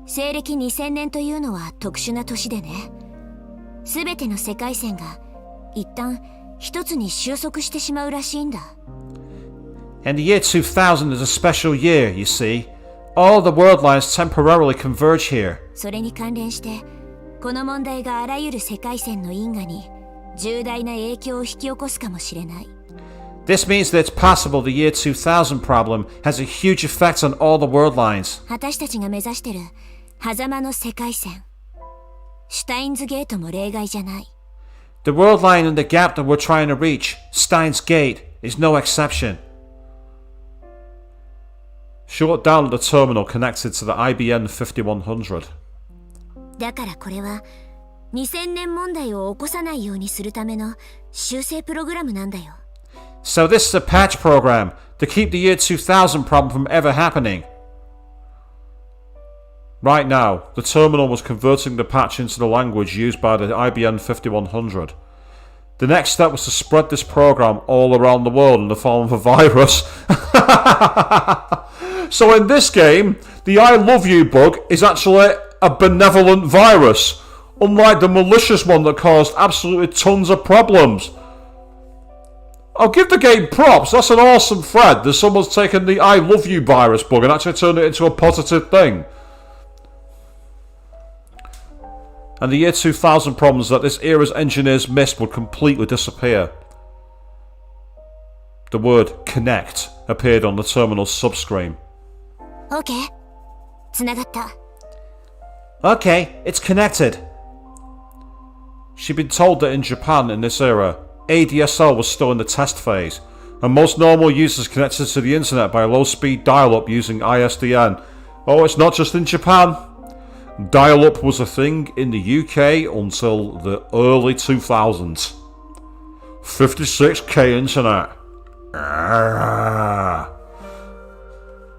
西暦2000年というのは特殊な年でね。すべての世界線が一旦一つに収束してしまうらしいんだ。And the year 2000 is a special year, you see. All the world lines temporarily converge here. それに関連してこの問題があらゆる世界線の因果に重大な影響を引き起こすかもしれない。This means that it's possible the year 2000 problem has a huge effect on all the world lines. 私たちが目指してる狭間の世界線、シュタインズゲートも例外じゃない。The world line in the gap that we're trying to reach, Steins Gate, is no exception. She looked down at the terminal connected to the IBN 5100. だからこれは2000年問題を起こさないようにするための修正プログラムなんだよ。So this is a patch program to keep the year 2000 problem from ever happening. Right now, the terminal was converting the patch into the language used by the IBN 5100. The next step was to spread this program all around the world in the form of a virus. So in this game, the I love you bug is actually a benevolent virus, unlike the malicious one that caused absolutely tons of problems. I'll give the game props, that's an awesome thread that someone's taken the I love you virus bug and actually turned it into a positive thing. And the year 2000 problems that this era's engineers missed would completely disappear. The word connect appeared on the terminal's subscreen. OK、つながった。Okay, it's connected. She'd been told that in Japan in this era, ADSL was still in the test phase, and most normal users connected to the internet by low-speed dial-up using ISDN. Oh, it's not just in Japan. Dial-up was a thing in the UK until the early 2000s. 56k internet.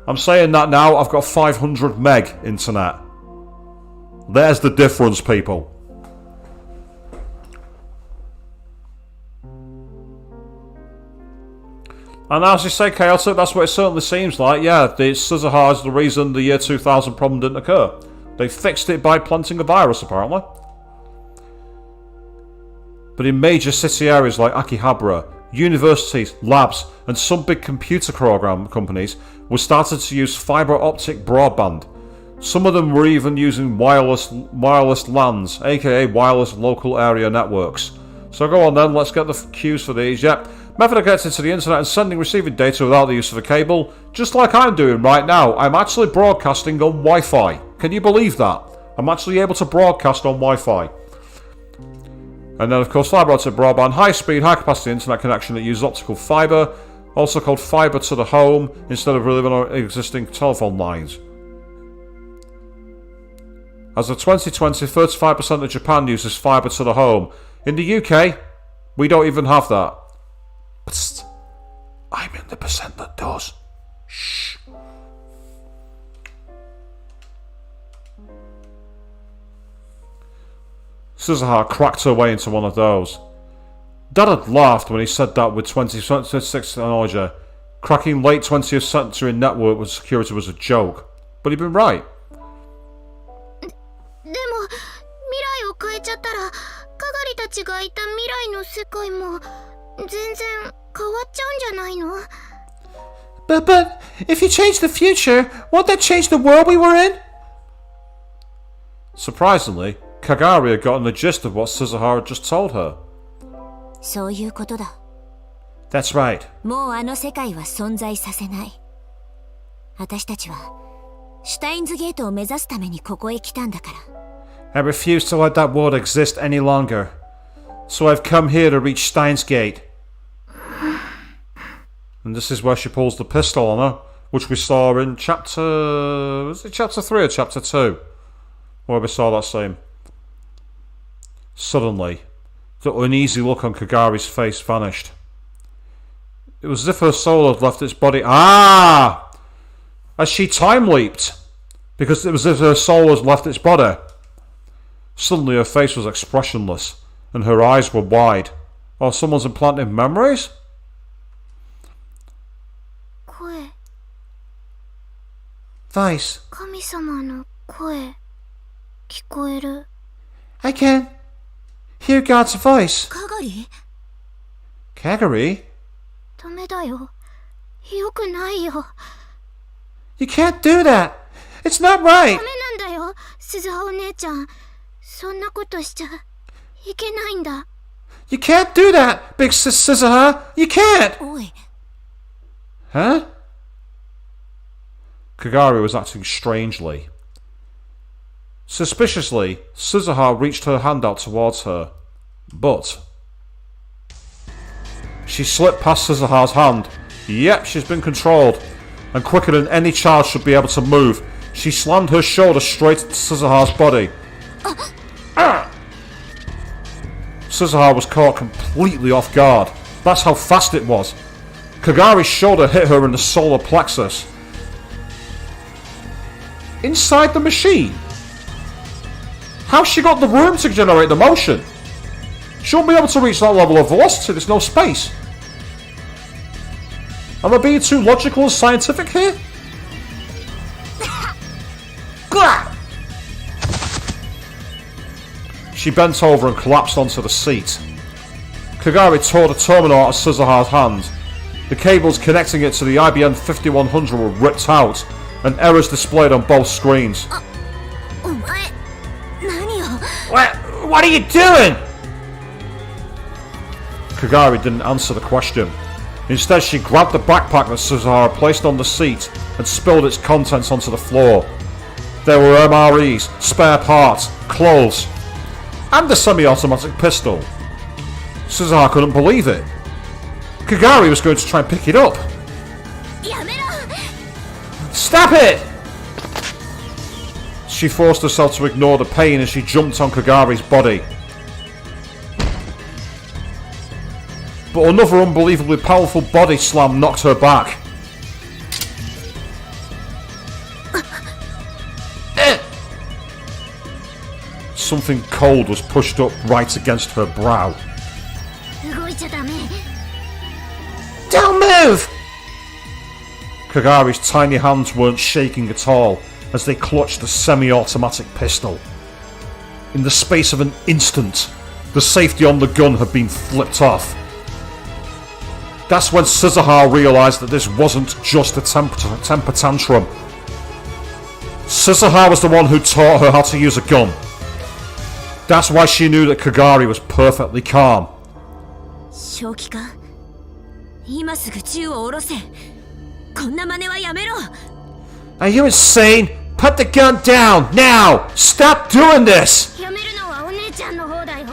I'm saying that now, I've got 500 meg internet. There's the difference, people. And as you say, Chaotic, that's what it certainly seems like. Yeah, the Suzuha is the reason the year 2000 problem didn't occur. They fixed it by planting a virus, apparently. But in major city areas like Akihabara, universities, labs, and some big computer program companies were started to use fibre optic broadband. Some of them were even using wireless LANs, aka wireless local area networks. So go on then, let's get the cues for these. Yep. Method of connecting to the internet and sending receiving data without the use of a cable, just like I'm doing right now. I'm actually broadcasting on Wi-Fi. Can you believe that? I'm actually able to broadcast on Wi-Fi. And then of course fibre optic broadband, high speed, high capacity internet connection that uses optical fibre, also called fibre to the home instead of relying on existing telephone lines. As of 2020, 35% of Japan uses fibre to the home. In the UK, we don't even have that. Psst. I'm in the percent that does. Shh. Suzuha cracked her way into one of those. Dad had laughed when he said that with 2026 technology, cracking late 20th century network with security was a joke. But he'd been right. でも未来を変えちゃったらかがりたちがいた未来の世界も全然変わっちゃうんじゃないの？ But, if you change the future, won't that change the world we were in? Surprisingly, Kagari had gotten the gist of what Suzuha had just told her. そういうことだ。That's right. もうあの世界は存在させない。私たちはシュタインズゲートを目指すためにここへ来たんだから。I refuse to let that world exist any longer. So I've come here to reach Steins Gate. And this is where she pulls the pistol on her, which we saw in chapter... Was it chapter 3 or chapter 2? Where we saw that scene. Suddenly, the uneasy look on Kagari's face vanished. It was as if her soul had left its body. Ah! As she time-leaped. Because it was as if her soul had left its body. Suddenly her face was expressionless, and her eyes were wide. Or someone's implanting memories? 声 Voice. 神様の声聞こえる I can hear God's voice. かがり Kagari? ダメだよよくないよ You can't do that. It's not ダ right. メなんだよ鈴葉お姉ちゃんそんなことしちゃいけないんだ You can't do that, Big Scissorha. You can't. おい Huh? Kagari was acting strangely. Suspiciously, Suzuha reached her hand out towards her. But... she slipped past Suzuha's hand. Yep, she's been controlled. And quicker than any child should be able to move, she slammed her shoulder straight into Suzuha's body. Suzuha was caught completely off guard. That's how fast it was. Kagari's shoulder hit her in the solar plexus. Inside the machine? How's she got the room to generate the motion? She won't be able to reach that level of velocity, there's no space. Am I being too logical and scientific here? She bent over and collapsed onto the seat. Kagari tore the terminal out of Suzuha's hand. The cables connecting it to the IBM 5100 were ripped out, and errors displayed on both screens. お前何を What are you doing? Kagari didn't answer the question. Instead, she grabbed the backpack that Suzuha had placed on the seat and spilled its contents onto the floor. There were MREs, spare parts, clothes, and a semi-automatic pistol. Suzuha couldn't believe it. Kagari was going to try and pick it up. やめろ Stop it! She forced herself to ignore the pain as she jumped on Kagari's body. But another unbelievably powerful body slam knocked her back. Something cold was pushed up right against her brow. 動いちゃダメ Don't move! Kagari's tiny hands weren't shaking at all as they clutched the semi-automatic pistol. In the space of an instant, the safety on the gun had been flipped off. That's when Suzuha realised that this wasn't just a temper tantrum. Suzuha was the one who taught her how to use a gun. That's why she knew that Kagari was perfectly calm. 正気か今すぐ銃を下ろせこんな真似はやめろ Are you insane? Put the gun down, now! Stop doing this! やめるのはお姉ちゃんの方だよ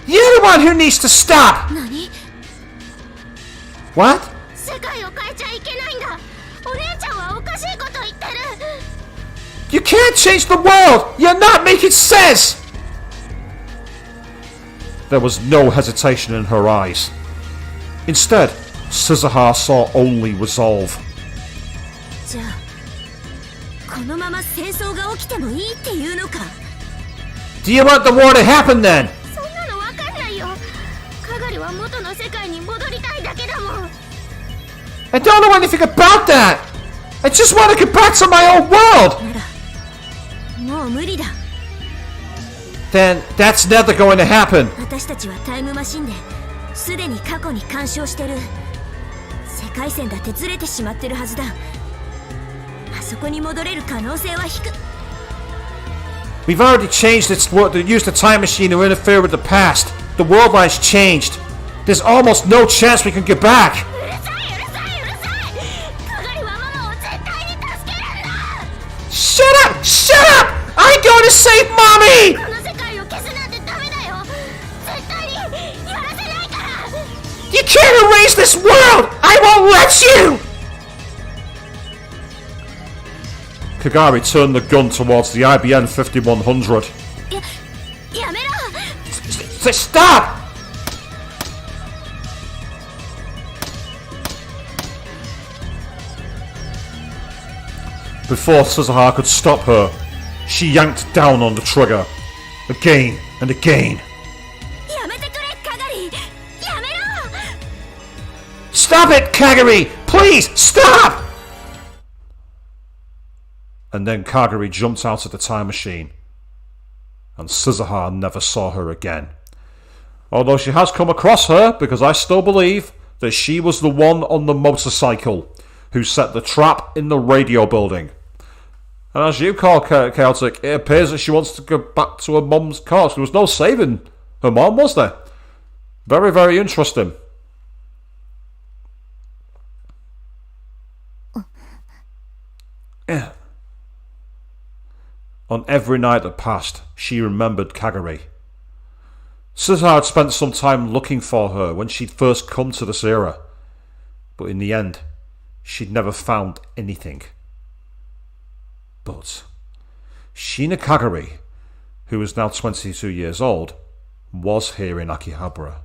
You're the one who needs to stop! 何 What? 世界を変えちゃいけないんだお姉ちゃんはおかしいこと言ってる You can't change the world! You're not making sense! There was no hesitation in her eyes. Instead, Suzuha saw only resolve. じゃあこのまま戦争が起きてもいいっていうのか Do you want the war to happen then? そんなのわかんないよかがりは元の世界に戻りたいだけだもん I don't know anything about that! I just want to get back to my old world! ならもう無理だ Then that's never going to happen. 私たちはタイムマシンですでに過去に干渉してる世界線だってずれてしまってるはずだあそこに戻れる可能性は低く We've already changed its world to use the time machine to interfere with the past. The world line's changed. There's almost no chance we can get back. うるさいうるさいうるさいかがりはママを絶対に助けるんだ Shut up! Shut up! I'm going to save mommy! この世界を消すなんてダメだよ絶対にやらせないから You can't erase this world! I won't won't let you! Kagari turned the gun towards the IBN 5100. やめろ Stop! Before Suzuha could stop her, she yanked down on the trigger. Again and again. やめてくれカガリやめろ Stop it, Kagari! Please, stop! And then Kagari jumped out of the time machine. And Suzuha never saw her again. Although she has come across her, because I still believe that she was the one on the motorcycle who set the trap in the radio building. And as you call Celtic, it appears that she wants to go back to her mum's cause. There was no saving her mum, was there? Very, very interesting. Yeah. On every night that passed, she remembered Kagari. Suzuha had spent some time looking for her when she'd first come to this era, but in the end, she'd never found anything. But Shina Kagari, who was now 22 years old, was here in Akihabara.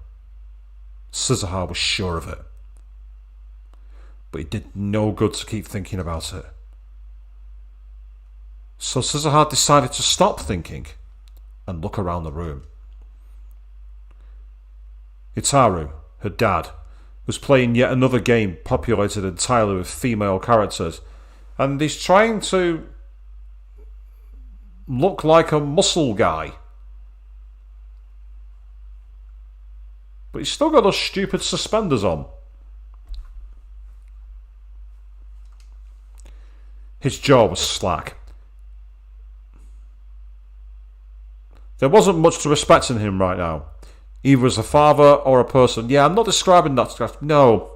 Suzuha was sure of it. But it did no good to keep thinking about it. So Suzuha decided to stop thinking and look around the room. Itaru, her dad, was playing yet another game populated entirely with female characters, and he's trying to look like a muscle guy. But he's still got those stupid suspenders on. His jaw was slack. There wasn't much to respect in him right now, either as a father or a person. Yeah, I'm not describing that. No.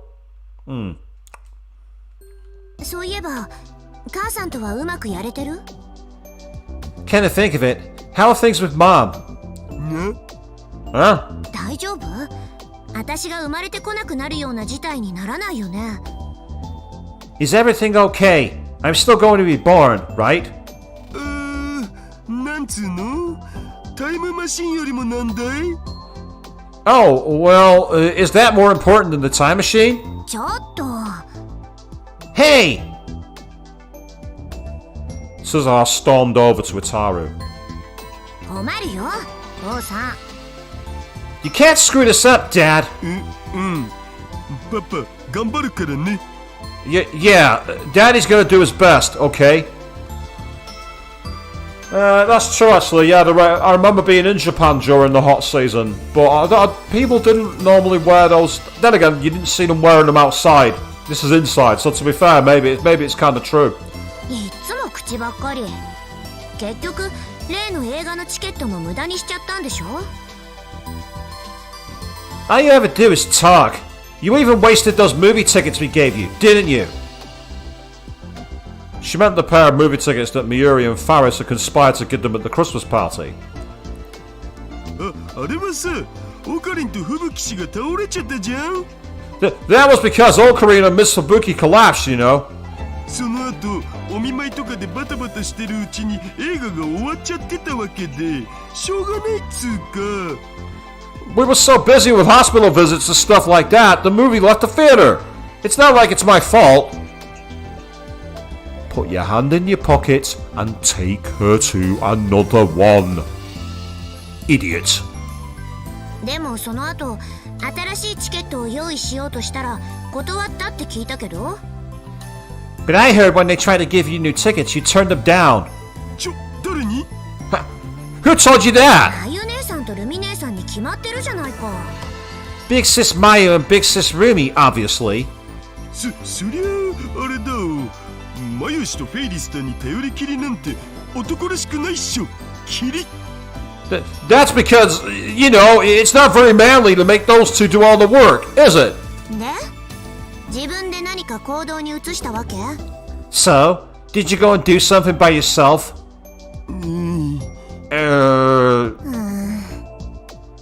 そういえば母さんとはうまくやれてる Can't think of it. How are things with Mom? Huh? 大丈夫私が生まれてこなくなるような事態にならないよね Is everything okay? I'm still going to be born, right? なんつうのタイムマシンよりもなんだい Oh, well, is that more important than the time machine? ちょっと Hey! Suzuha stormed over to Itaru. 困るよ父さん You can't screw this up, Dad. パパ頑張るからね Yeah, Daddy's gonna do his best, okay? That's true actually, yeah, I remember being in Japan during the hot season, but people didn't normally wear those. Then again, you didn't see them wearing them outside. This is inside, so to be fair, maybe it's kind of true. いっつも口ばっかり結局例の映画のチケットも無駄にしちゃったんでしょ All you ever do is talk. You even wasted those movie tickets we gave you, didn't you? She meant the pair of movie tickets that Miuri and Faris had conspired to give them at the Christmas party. あれはさオカリンと吹雪氏が倒れちゃったじゃん That was because Ocarina and Miss Fubuki collapsed, you know. その後お見舞いとかでバタバタしてるうちに映画が終わっちゃってたわけでしょうがないっつうか We were so busy with hospital visits and stuff like that, the movie left the theater. It's not like it's my fault. Put your hand in your pocket and take her to another one. Idiot. でもその後新しいチケットを用意しようとしたら断ったって聞いたけど But I heard when they tried to give you new tickets, you turned them down. 誰に Who told you that? あゆ姉さんとルミ姉さんに決まってるじゃないか Big Sis Mayu and Big Sis Rumi, obviously. そりゃあれだマユシとフェイリスタに頼りきりなんて男らしくないっしょキリ That's because, you know, it's not very manly to make those two do all the work, is it? で自分で何か行動に移したわけ So, did you go and do something by yourself?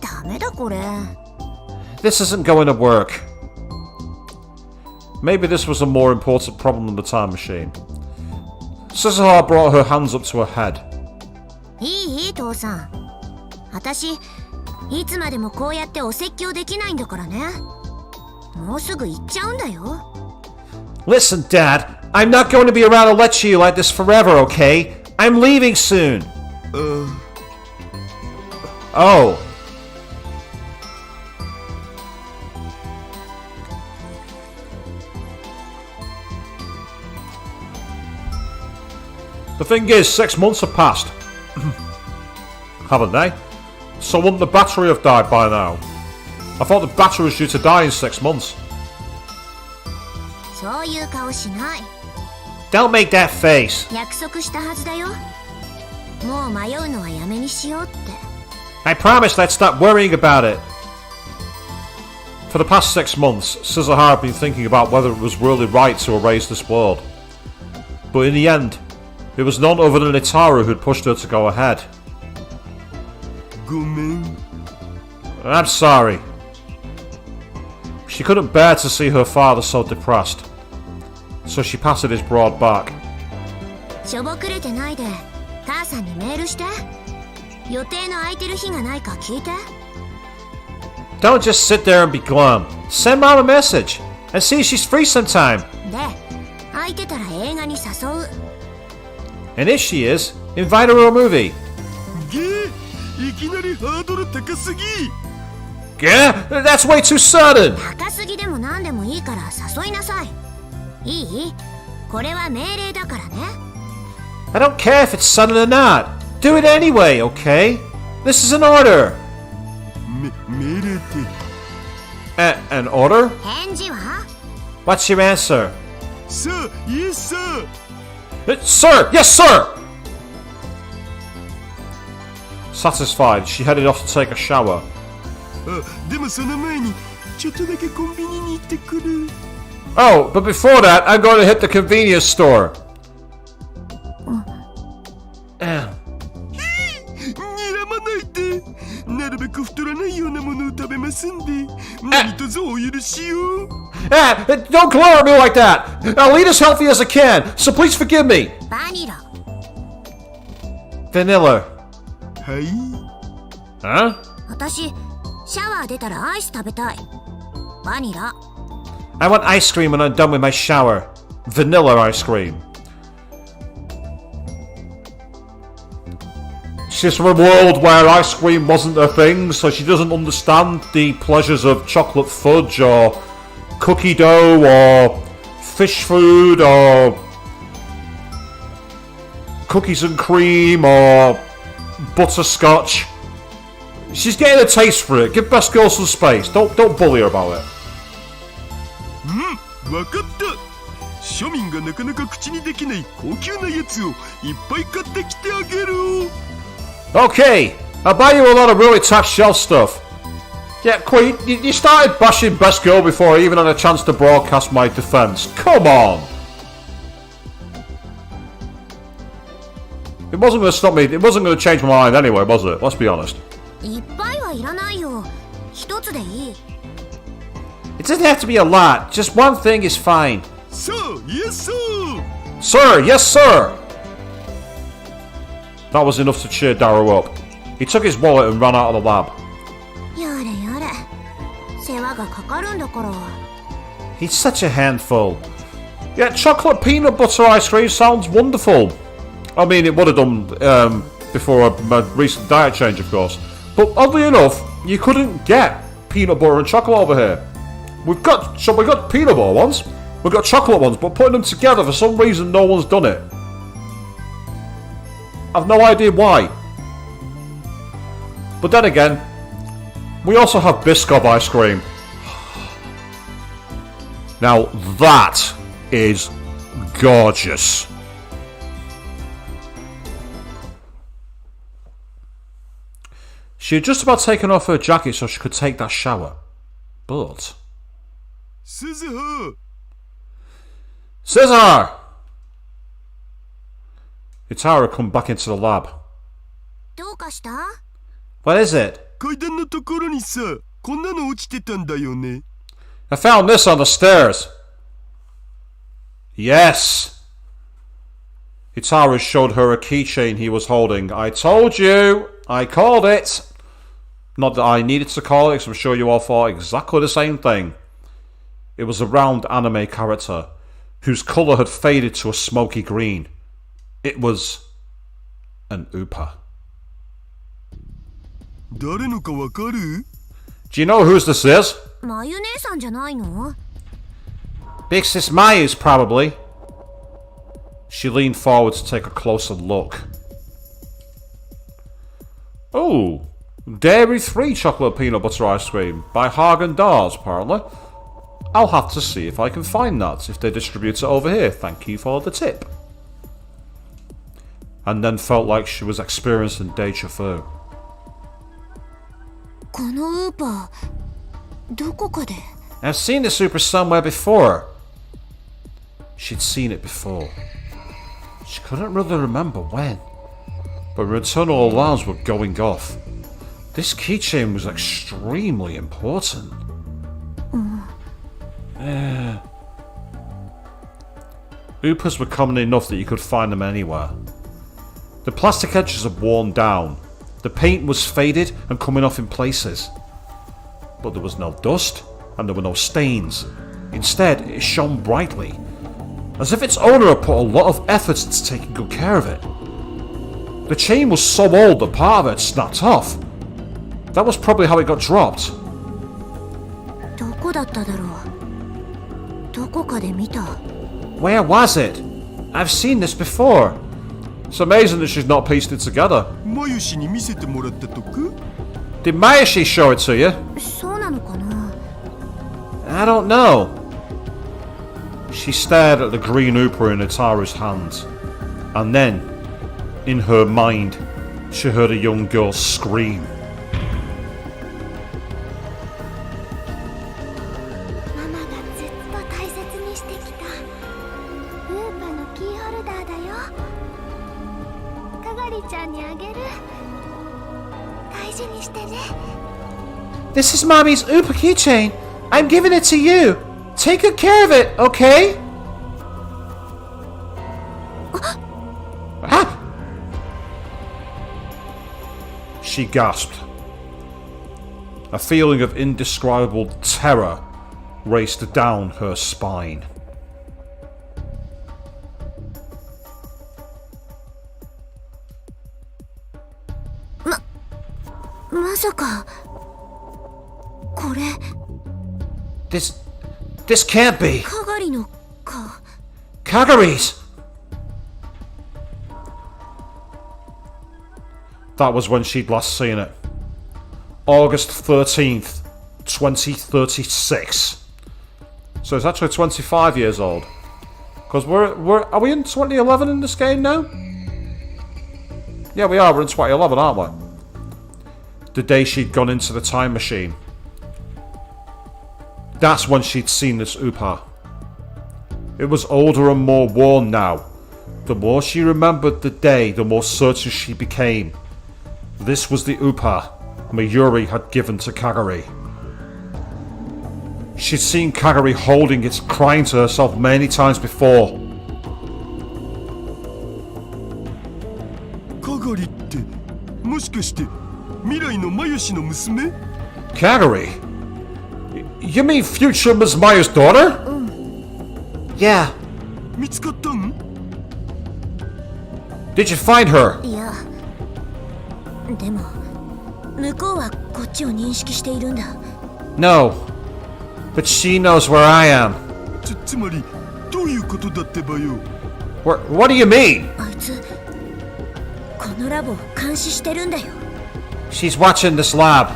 ダメだこれ This isn't going to work. Maybe this was a more important problem than the time machine. Suzuha brought her hands up to her head. いい父さん。私、いつまでもこうやってお説教できないんだからね。もうすぐ行っちゃうんだよ。Listen, Dad, I'm not going to be around to lecture you like this forever, okay? I'm leaving soon. Oh. The thing is, 6 months have passed. Haven't they? So wouldn't the battery have died by now? I thought the battery was due to die in 6 months. そういう顔しない。 Don't make that face. 約束したはずだよ。もう迷うのはやめにしようって。I promise let's stop worrying about it. For the past 6 months, Suzuha had been thinking about whether it was really right to erase this world. But in the end, it was none other than Itaru who'd pushed her to go ahead. ごめん。 I'm sorry. She couldn't bear to see her father so depressed, so she patted his broad back. しょぼくれてないで、母さんにメールして。予定の空いてる日がないか聞いて。Don't just sit there and be glum. Send Mom a message and see if she's free sometime. で、空いてたら映画に誘う。And if she is, invite her to a movie. いきなりハードル高すぎ。 Yeah, that's way too sudden. 高すぎでも何でもいいから誘いなさい。いい？これは命令だからね。I don't care if it's sudden or not. Do it anyway, okay? This is an order. 命令って。An order? 返事は？ What's your answer? Sir, yes, sir. Sir! Yes, sir! Satisfied, she headed off to take a shower. でもその前にちょっとだけコンビニに行ってくる。 Oh, but before that, I'm going to hit the convenience store. 睨まないで。なるべく太らないようなものを食べますんで、何卒お許しを。Don't glare at me like that! I'll eat as healthy as I can, so please forgive me! バニラ。 Vanilla. はい。Huh? 私、シャワー出たらアイス食べたい。バニラ。 I want ice cream when I'm done with my shower. Vanilla ice cream. She's from a world where ice cream wasn't a thing, so she doesn't understand the pleasures of chocolate fudge or cookie dough or fish food or cookies and cream or butterscotch. She's getting a taste for it. Give Best Girl some space. Don't bully her about it. わかった。庶民がなかなか口にできない高級なやつをいっぱい買ってきてあげる。 Okay, I'll buy you a lot of really top shelf stuff. Yeah, Queen, you started bashing Best Girl before I even had a chance to broadcast my defense. Come on! It wasn't going to stop me, it wasn't going to change my mind anyway, was it? Let's be honest. いっぱいはいらないよ。一つでいい。It doesn't have to be a lot. Just one thing is fine. Sir, yes, sir. Sir, yes, sir! That was enough to cheer Darrow up. He took his wallet and ran out of the lab. やれやれ。世話がかかるんだから。 He's such a handful. Yeah, chocolate peanut butter ice cream sounds wonderful. I mean, it would have done before my recent diet change, of course. But oddly enough, you couldn't get peanut butter and chocolate over here. We've got peanut butter ones, we've got chocolate ones, but putting them together for some reason no one's done it. I've no idea why. But then again, we also have Biscoff ice cream. Now that is gorgeous. She had just about taken off her jacket so she could take that shower. But... Suzuha! Scissor! Itaru had come back into the lab. どうかした？ What is it? 階段のところにさ、こんなの落ちてたんだよね。I found this on the stairs. Yes! Itaru showed her a keychain he was holding. I told you! I called it! Not that I needed to call it, because I'm sure you all thought exactly the same thing. It was a round anime character, whose colour had faded to a smoky green. It was an Upa. 誰のかわかる? Do you know whose this is? まゆ姉さんじゃないの? Because it's Mayu's, probably. She leaned forward to take a closer look. Oh, dairy-free chocolate peanut butter ice cream by Häagen-Dazs, apparently. I'll have to see if I can find that if they distribute it over here. Thank you for the tip. And then felt like she was experiencing deja vu. このウーパー、どこかで? I've seen this Upa somewhere before. She'd seen it before. She couldn't really remember when. But her internal alarms were going off. This keychain was extremely important. Upas were common enough that you could find them anywhere. The plastic edges had worn down. The paint was faded and coming off in places. But there was no dust, and there were no stains. Instead, it shone brightly, as if its owner had put a lot of effort into taking good care of it. The chain was so old that part of it had snapped off. That was probably how it got dropped. どこだっただろう? どこかで見た? Where was it? I've seen this before. It's amazing that she's not pieced it together. マユ氏に見せてもらったとか? Did Mayashi show it to you? そうなのかな? I don't know. She stared at the green Upa in Itaru's hands. And then, in her mind, she heard a young girl scream. ママがずっと大切にしてきたウーパのキーホルダーだよ。かがりちゃんにあげる。大事にしてね。 This is Mommy's Upa keychain. I'm giving it to you. Take good care of it, okay? Ah! She gasped. A feeling of indescribable terror raced down her spine.まさかこれ This can't be. かがりのか Kagari's. That was when she'd last seen it. August 13th, 2036. So it's actually 25 years old. Because are we in 2011 in this game now? Yeah, we are. We're in 2011, aren't we? The day she'd gone into the time machine. That's when she'd seen this Upa. It was older and more worn now. The more she remembered the day, the more certain she became. This was the Upa Mayuri had given to Kagari. She'd seen Kagari holding it, crying to herself many times before. かがりってもしかして未来のマユ氏の娘? Kagari? You mean future Ms. Maya's daughter? Yeah. 見つかったん? Did you find her? いやでも向こうはこっちを認識しているんだ。 No. But she knows where I am. つまりどういうことだってばよ? What do you mean? あいつこのラボを監視してるんだよ。 She's watching this lab.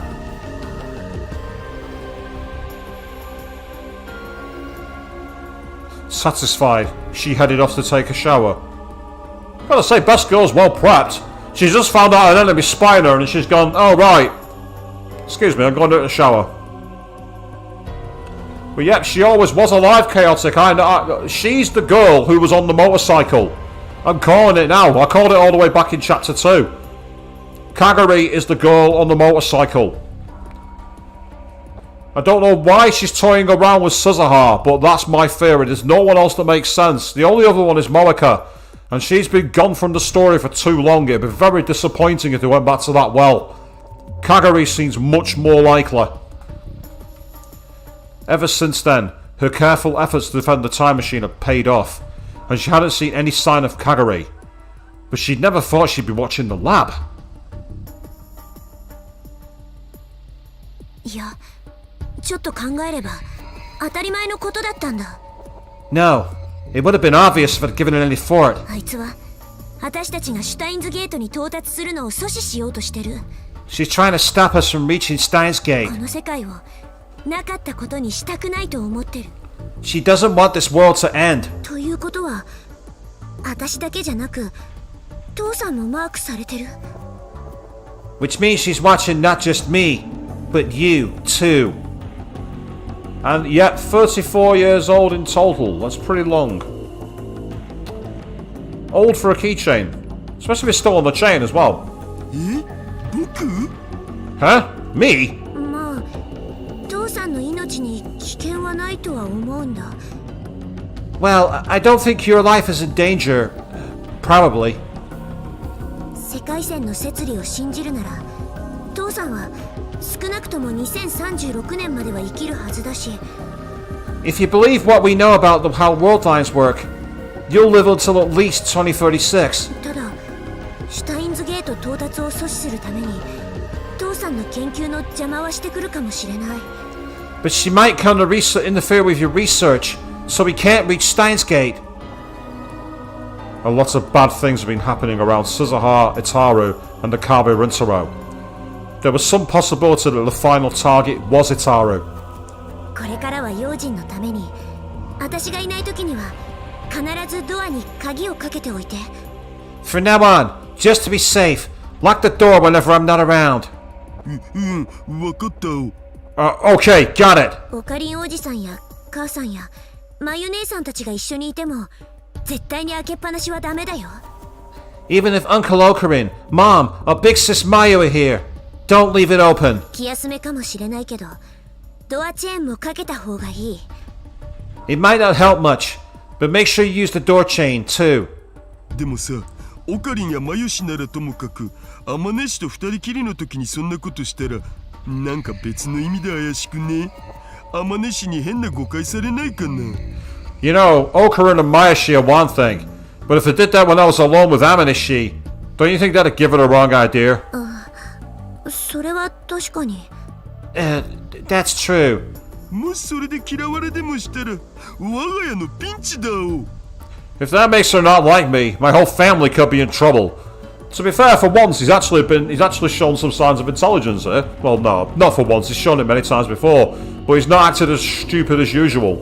Satisfied, she headed off to take a shower. Gotta say, best girl's well prepped. She's just found out an enemy spying her and she's gone, oh right. Excuse me, I'm going to take a shower. But yep, she always was alive, Chaotic. She's the girl who was on the motorcycle. I'm calling it now. I called it all the way back in chapter 2. Kagari is the girl on the motorcycle. I don't know why she's toying around with Suzuha, but that's my theory. There's no one else that makes sense. The only other one is Morika, and she's been gone from the story for too long. It'd be very disappointing if they went back to that well. Kagari seems much more likely. Ever since then, her careful efforts to defend the time machine had paid off, and she hadn't seen any sign of Kagari. But she'd never thought she'd be watching the lab. いや、ちょっと考えれば当たり前のことだったんだ。 No, it would have been obvious if I'd given it any thought. あいつは私たちがシュタインズゲートに到達するのを阻止しようとしてる。 She's trying to stop us from reaching Steins こ Gate. の世界をなかったことにしたくないと思ってる。 She doesn't want this world to end. ということは、私だけじゃなく、父さんもマークされてる。 Which means she's watching not just me, but you too. And yet, 34 years old in total. That's pretty long. Old for a keychain. Especially if it's still on the chain as well. え、僕？ Huh? Me? まあ、父さんの命に危険はないとは思うんだ。 Well, I don't think your life is in danger. Probably. 世界線の摂理を信じるなら、父さんは少なくとも2036年までは生きるはずだし。 If you believe what we know about how world lines work, you'll live until at least 2036. ただ、シュタインズゲート到達を阻止するために、父さんの研究の邪魔はしてくるかもしれない。 But she might come to interfere with your research, so we can't reach Steins Gate. And lots of bad things have been happening around Suzuha, Itaru, and Okabe Rintaro. There was some possibility that the final target was Itaru. これからは用心のために、私がいない時には必ずドアに鍵をかけておいて。 From now on, just to be safe, lock the door whenever I'm not around. わかったよ。 Okay, got it. オカリンおじさんや母さんやマユ姉さんたちが一緒にいても絶対に開けっぱなしはダメだよ。 Even if Uncle Okarin, Mom, or Big Sis Mayu are here, don't leave it open. 気休めかもしれないけど、ドアチェーンもかけた方がいい。 It might not help much, but make sure you use the door chain too. でもさ、オカリンやマユシならともかく、アマネシと二人きりの時にそんなことしたら、なんか別の意味で怪しくね？アマネシに変な誤解されないかな？ You know, Okarin and Mayashi are one thing, but if they did that when I was alone with Amanishi, don't you think that'd give it a wrong idea? それは確かに。That's true. もしそれで嫌われでもしたら、我が家のピンチだお。 If that makes her not like me, my whole family could be in trouble. To be fair, for once, he's actually shown some signs of intelligence here. Well, no, not for once. He's shown it many times before, but he's not acted as stupid as usual.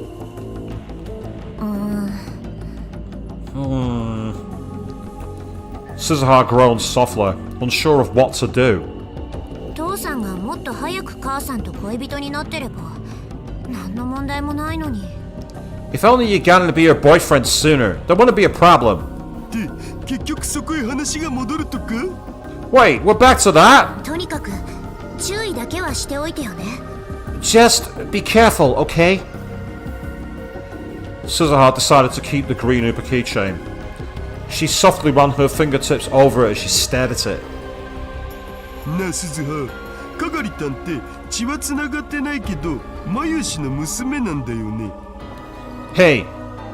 Suzuha groans softly, unsure of what to do. 父さんがもっと早く母さんと恋人になってれば何の問題もないのに。 If only you got him to be your boyfriend sooner, there wouldn't be a problem. で、結局そこへ話が戻るとか？ Wait, we're back to that? とにかく注意だけはしておいてよね。 Just be careful, okay? Suzuha decided to keep the green Uber keychain. She softly ran her fingertips over it as she stared at it. なあ、鈴葉、かがりたんって血はつながってないけど、マユシの娘なんだよね。 Hey,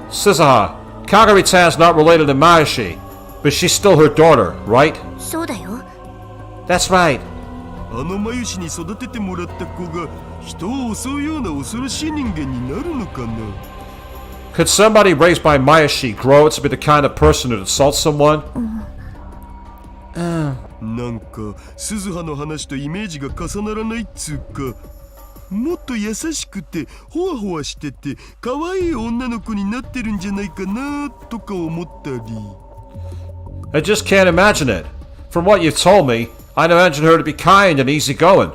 Suzuha, Kagari-tan's not related to Mayashi, but she's still her daughter, right? そうだよ。 That's right. あのマユシに育ててもらった子が人を襲うような恐ろしい人間になるのかな？ Could somebody raised by Mayashi grow to be the kind of person who'd assault someone? なんか鈴葉の話とイメージが重ならないっつうか、もっと優しくてホワホワしてて可愛い女の子になってるんじゃないかなとか思ったり。 I just can't imagine it. From what you've told me, I'd imagine her to be kind and easygoing.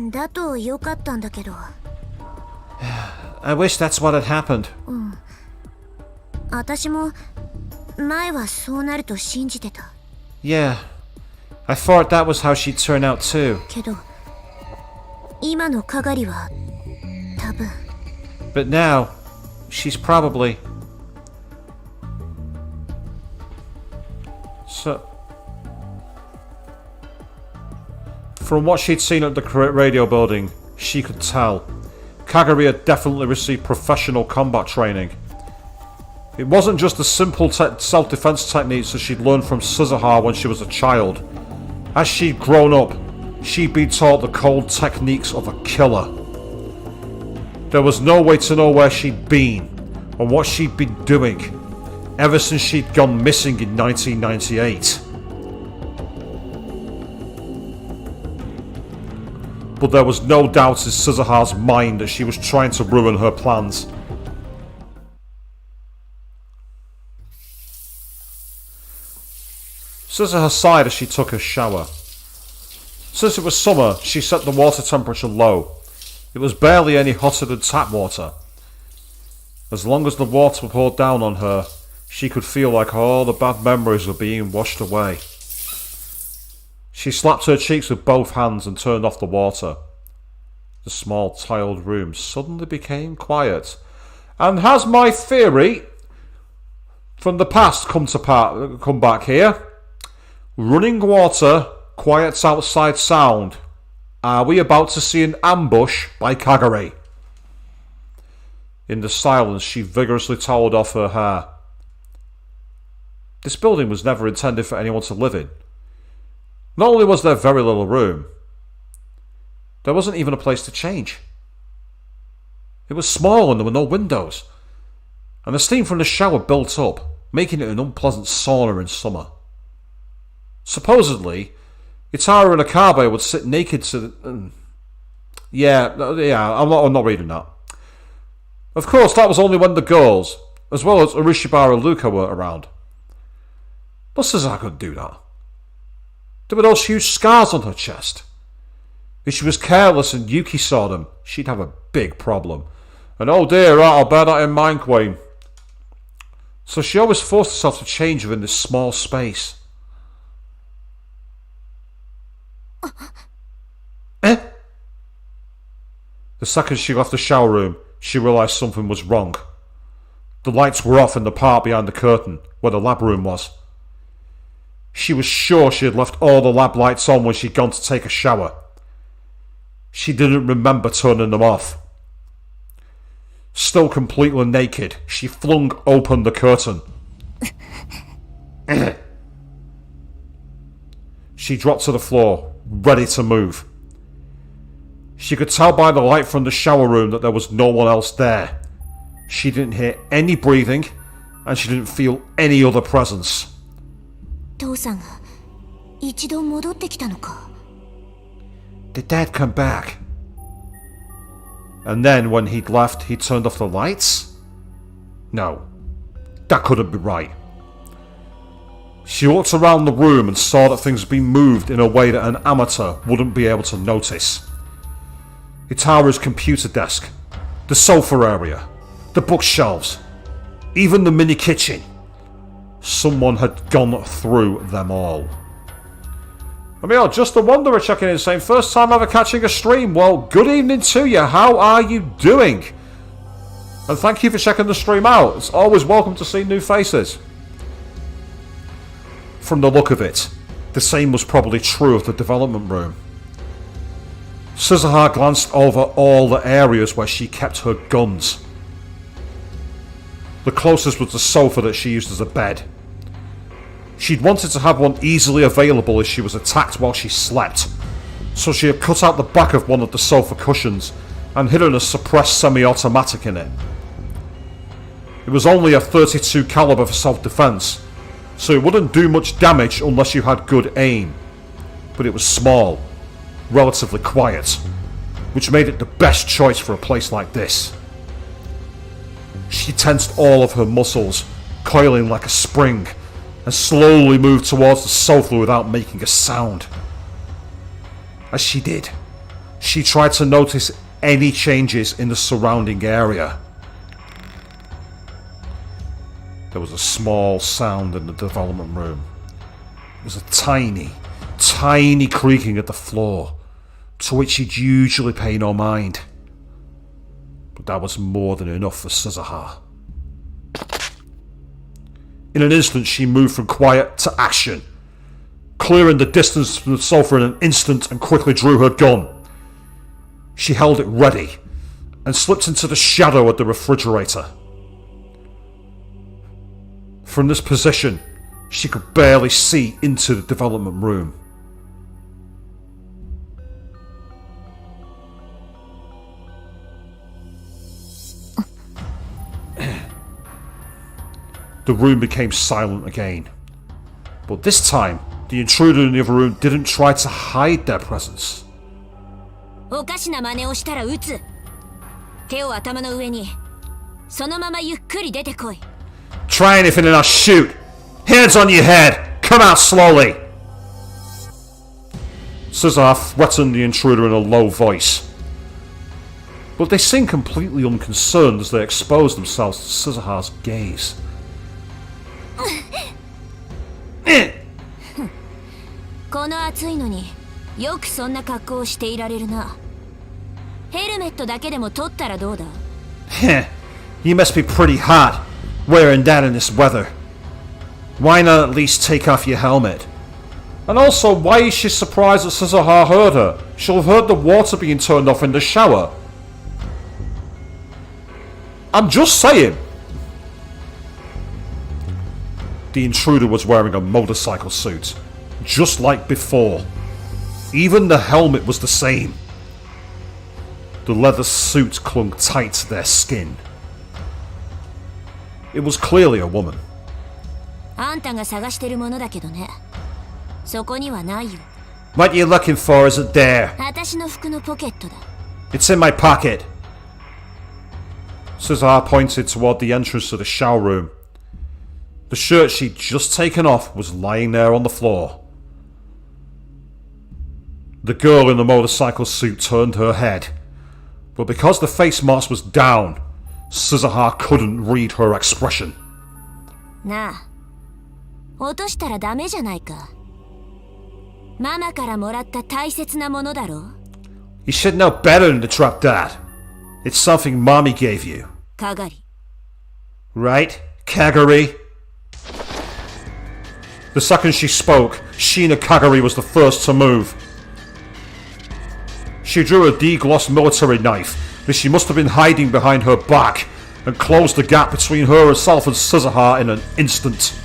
だとよかったんだけど。 I wish that's what had happened. 私も前はそうなると信じてた。 Yeah, I thought that was how she'd turn out too. けど今のかがりは分。 But now, she's probably... So... From what she'd seen at the radio building, she could tell Kagari had definitely received professional combat training. It wasn't just the simple self-defense techniques that she'd learned from Suzuha when she was a child. As she'd grown up, she'd been taught the cold techniques of a killer. There was no way to know where she'd been or what she'd been doing ever since she'd gone missing in 1998. But there was no doubt in Suzuha's mind that she was trying to ruin her plans. Suzuha sighed as she took a shower. Since it was summer, she set the water temperature low. It was barely any hotter than tap water. As long as the water poured down on her, she could feel like all the bad memories were being washed away. She slapped her cheeks with both hands and turned off the water. The small tiled room suddenly became quiet. And has my theory from the past come back here? Running water, quiet outside sound. Are we about to see an ambush by Kagari? In the silence, she vigorously toweled off her hair. This building was never intended for anyone to live in. Not only was there very little room, there wasn't even a place to change. It was small and there were no windows, and the steam from the shower built up, making it an unpleasant sauna in summer. Supposedly, Itaru and Okabe would sit naked to the... I'm not reading that. Of course, that was only when the girls, as well as Urishibara and Luka, were around. But Suzuha couldn't do that. There were those huge scars on her chest. If she was careless and Yuki saw them, she'd have a big problem. And oh dear, I'll bear that in mind, Queen. So she always forced herself to change within this small space. Eh? The second she left the shower room, she realised something was wrong. The lights were off in the part behind the curtain, where the lab room was. She was sure she had left all the lab lights on when she'd gone to take a shower. She didn't remember turning them off. Still completely naked, she flung open the curtain. She dropped to the floor, ready to move. She could tell by the light from the shower room that there was no one else there. She didn't hear any breathing, and she didn't feel any other presence. 父さんが一度戻ってきたのか。 Did Dad come back? And then when he'd left, he turned off the lights? No, that couldn't be right. She looked around the room and saw that things had been moved in a way that an amateur wouldn't be able to notice. Itaru's computer desk, the sofa area, the bookshelves, even the mini kitchen. Someone had gone through them all. Emil, just a wanderer checking in saying, first time ever catching a stream. Well, good evening to you. How are you doing? And thank you for checking the stream out. It's always welcome to see new faces. From the look of it, the same was probably true of the development room. Suzuha glanced over all the areas where she kept her guns. The closest was the sofa that she used as a bed. She'd wanted to have one easily available if she was attacked while she slept, so she had cut out the back of one of the sofa cushions and hidden a suppressed semi-automatic in it. It was only a .32 caliber for self-defense, so it wouldn't do much damage unless you had good aim, but it was small, relatively quiet, which made it the best choice for a place like this. She tensed all of her muscles, coiling like a spring, and slowly moved towards the sofa without making a sound. As she did, she tried to notice any changes in the surrounding area. There was a small sound in the development room. It was a tiny, tiny creaking at the floor, to which she'd usually pay no mind. But that was more than enough for Suzuha. In an instant, she moved from quiet to action, clearing the distance from the sofa in an instant and quickly drew her gun. She held it ready and slipped into the shadow of the refrigerator. From this position, she could barely see into the development room. The room became silent again. But this time, the intruder in the other room didn't try to hide their presence. おかしな真似をしたら撃つ。手を頭の上に。そのままゆっくり出てこい。Try anything and I'll shoot! Hands on your head! Come out slowly! Suzuha threatened the intruder in a low voice. But they seemed completely unconcerned as they exposed themselves to Suzuha's gaze. この暑いのによくそんな格好をしていられるな。ヘルメットだけでも取ったらどうだ？ You must be pretty hot, wearing that in this weather. Why not at least take off your helmet? And also, why is she surprised that Suzuha heard her? She'll have heard the water being turned off in the shower. I'm just saying. The intruder was wearing a motorcycle suit, just like before. Even the helmet was the same. The leather suit clung tight to their skin. It was clearly a woman. あんたが探してるものだけどね。そこにはないよ。What you're looking for isn't there. 私の服のポケットだ。It's in my pocket. Suzuha pointed toward the entrance to the shower room. The shirt she'd just taken off was lying there on the floor. The girl in the motorcycle suit turned her head, but because the face mask was down, Suzuha couldn't read her expression. なあ、落としたらダメじゃないか。ママからもらった大切なものだろ。You should know better than to drop that. It's something Mommy gave you. かがり。Right, Kagari? The second she spoke, Shina Kagari was the first to move. She drew a deglossed military knife that she must have been hiding behind her back and closed the gap between herself and Suzuha in an instant.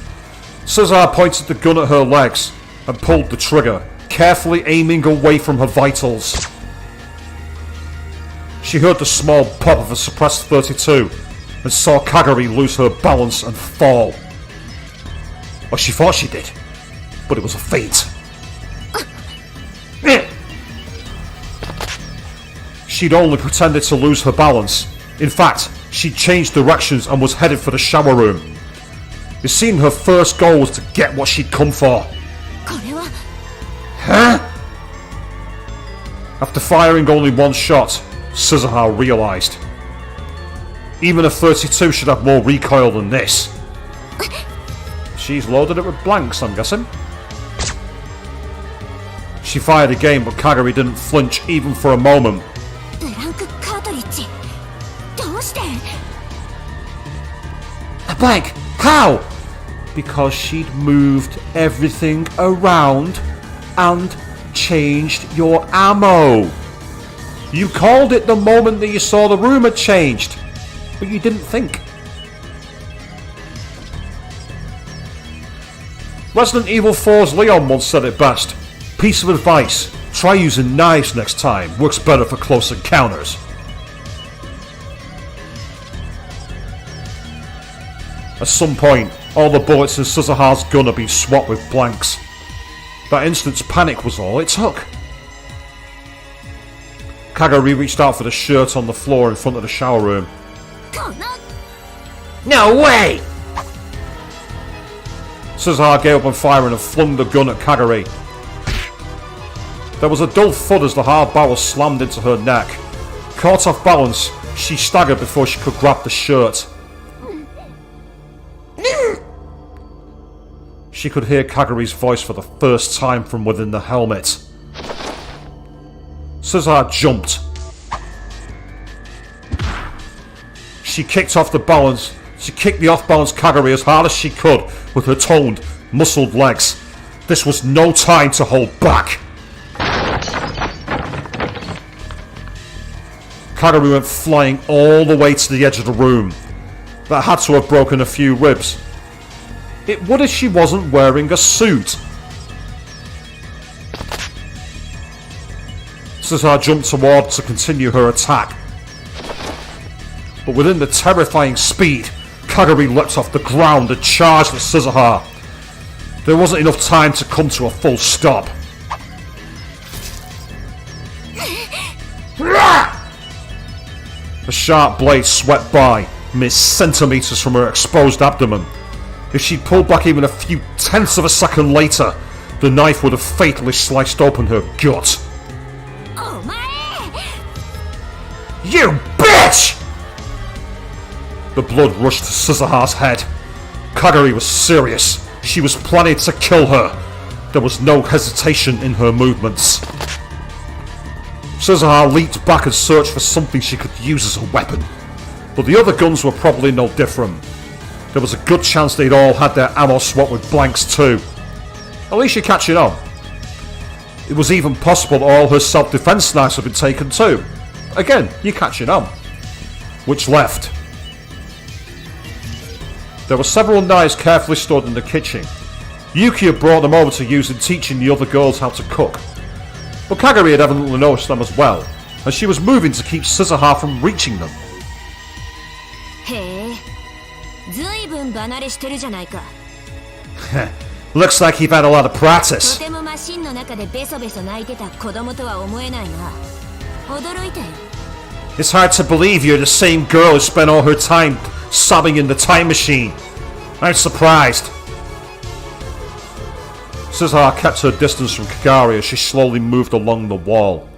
Suzuha pointed the gun at her legs and pulled the trigger, carefully aiming away from her vitals. She heard the small pop of a suppressed 32 and saw Kagari lose her balance and fall. Or she thought she did, but it was a feint. She'd only pretended to lose her balance. In fact, she'd changed directions and was headed for the shower room. It seemed her first goal was to get what she'd come for. Huh? After firing only one shot, Suzuha realised. Even a 32 should have more recoil than this. She's loaded it with blanks, I'm guessing. She fired again, but Kagari didn't flinch even for a moment. A blank? How? Because she'd moved everything around and changed your ammo. You called it the moment that you saw the room had changed, but you didn't think. Resident Evil 4's Leon once said it best. Piece of advice, try using knives next time, works better for close encounters. At some point, all the bullets in Suzuha's gun had been swapped with blanks. That instant's panic was all it took. Kagari reached out for the shirt on the floor in front of the shower room. No way! Suzuha gave up on firing and flung the gun at Kagari. There was a dull thud as the hard barrel slammed into her neck. Caught off balance, she staggered before she could grab the shirt. She could hear Kagari's voice for the first time from within the helmet. Suzuha jumped. She kicked the off-balance Kagari as hard as she could with her toned, muscled legs. This was no time to hold back. Kagari went flying all the way to the edge of the room. That had to have broken a few ribs. It would if she wasn't wearing a suit. Suzuha jumped toward to continue her attack. But within the terrifying speed, Kagari leapt off the ground and charged at Suzuha. There wasn't enough time to come to a full stop. The sharp blade swept by, mere centimetres from her exposed abdomen. If she'd pulled back even a few tenths of a second later, the knife would have fatally sliced open her gut. You bitch! The blood rushed to Suzuha's head. Kagari was serious. She was planning to kill her. There was no hesitation in her movements. Suzuha leaped back and searched for something she could use as a weapon. But the other guns were probably no different. There was a good chance they'd all had their ammo swapped with blanks too. At least you're catching on. It was even possible that all her self-defense knives had been taken too. Again, you're catching on. Which left? There were several knives carefully stored in the kitchen. Yuki had brought them over to use in teaching the other girls how to cook. But Kagari had evidently noticed them as well, and she was moving to keep Suzuha from reaching them. Looks like you've had a lot of practice. It's hard to believe you're the same girl who spent all her time sobbing in the time machine. I'm surprised. Suzuha kept her distance from Kagari as she slowly moved along the wall.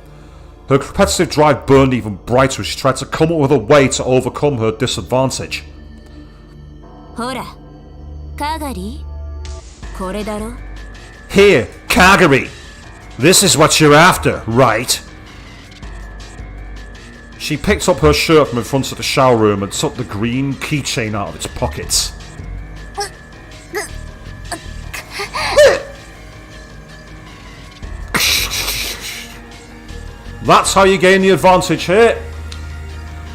Her competitive drive burned even brighter as she tried to come up with a way to overcome her disadvantage. Here, Kagari. This is what you're after, right? She picked up her shirt from in front of the shower room and took the green keychain out of its pockets. That's how you gain the advantage here.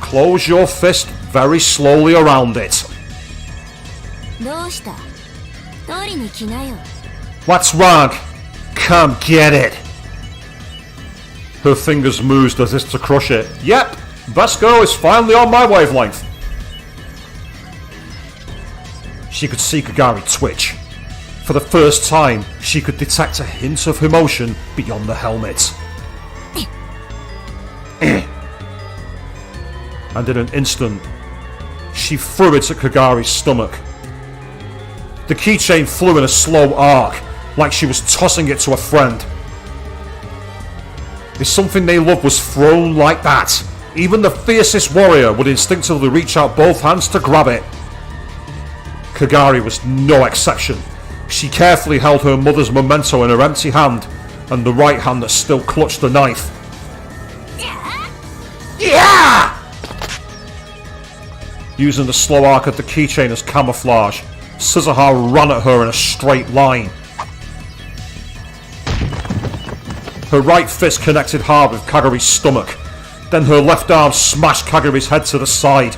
Close your fist very slowly around it. What's wrong? Come get it. Her fingers moved as if to crush it. Yep, best girl is finally on my wavelength. She could see Kagari twitch. For the first time, she could detect a hint of emotion beyond the helmet. And in an instant, she threw it at Kagari's stomach. The keychain flew in a slow arc, like she was tossing it to a friend. If something they loved was thrown like that, even the fiercest warrior would instinctively reach out both hands to grab it. Kagari was no exception. She carefully held her mother's memento in her empty hand, and the right hand that still clutched the knife. Yeah! Using the slow arc of the keychain as camouflage, Suzuha ran at her in a straight line. Her right fist connected hard with Kagari's stomach. Then her left arm smashed Kagari's head to the side.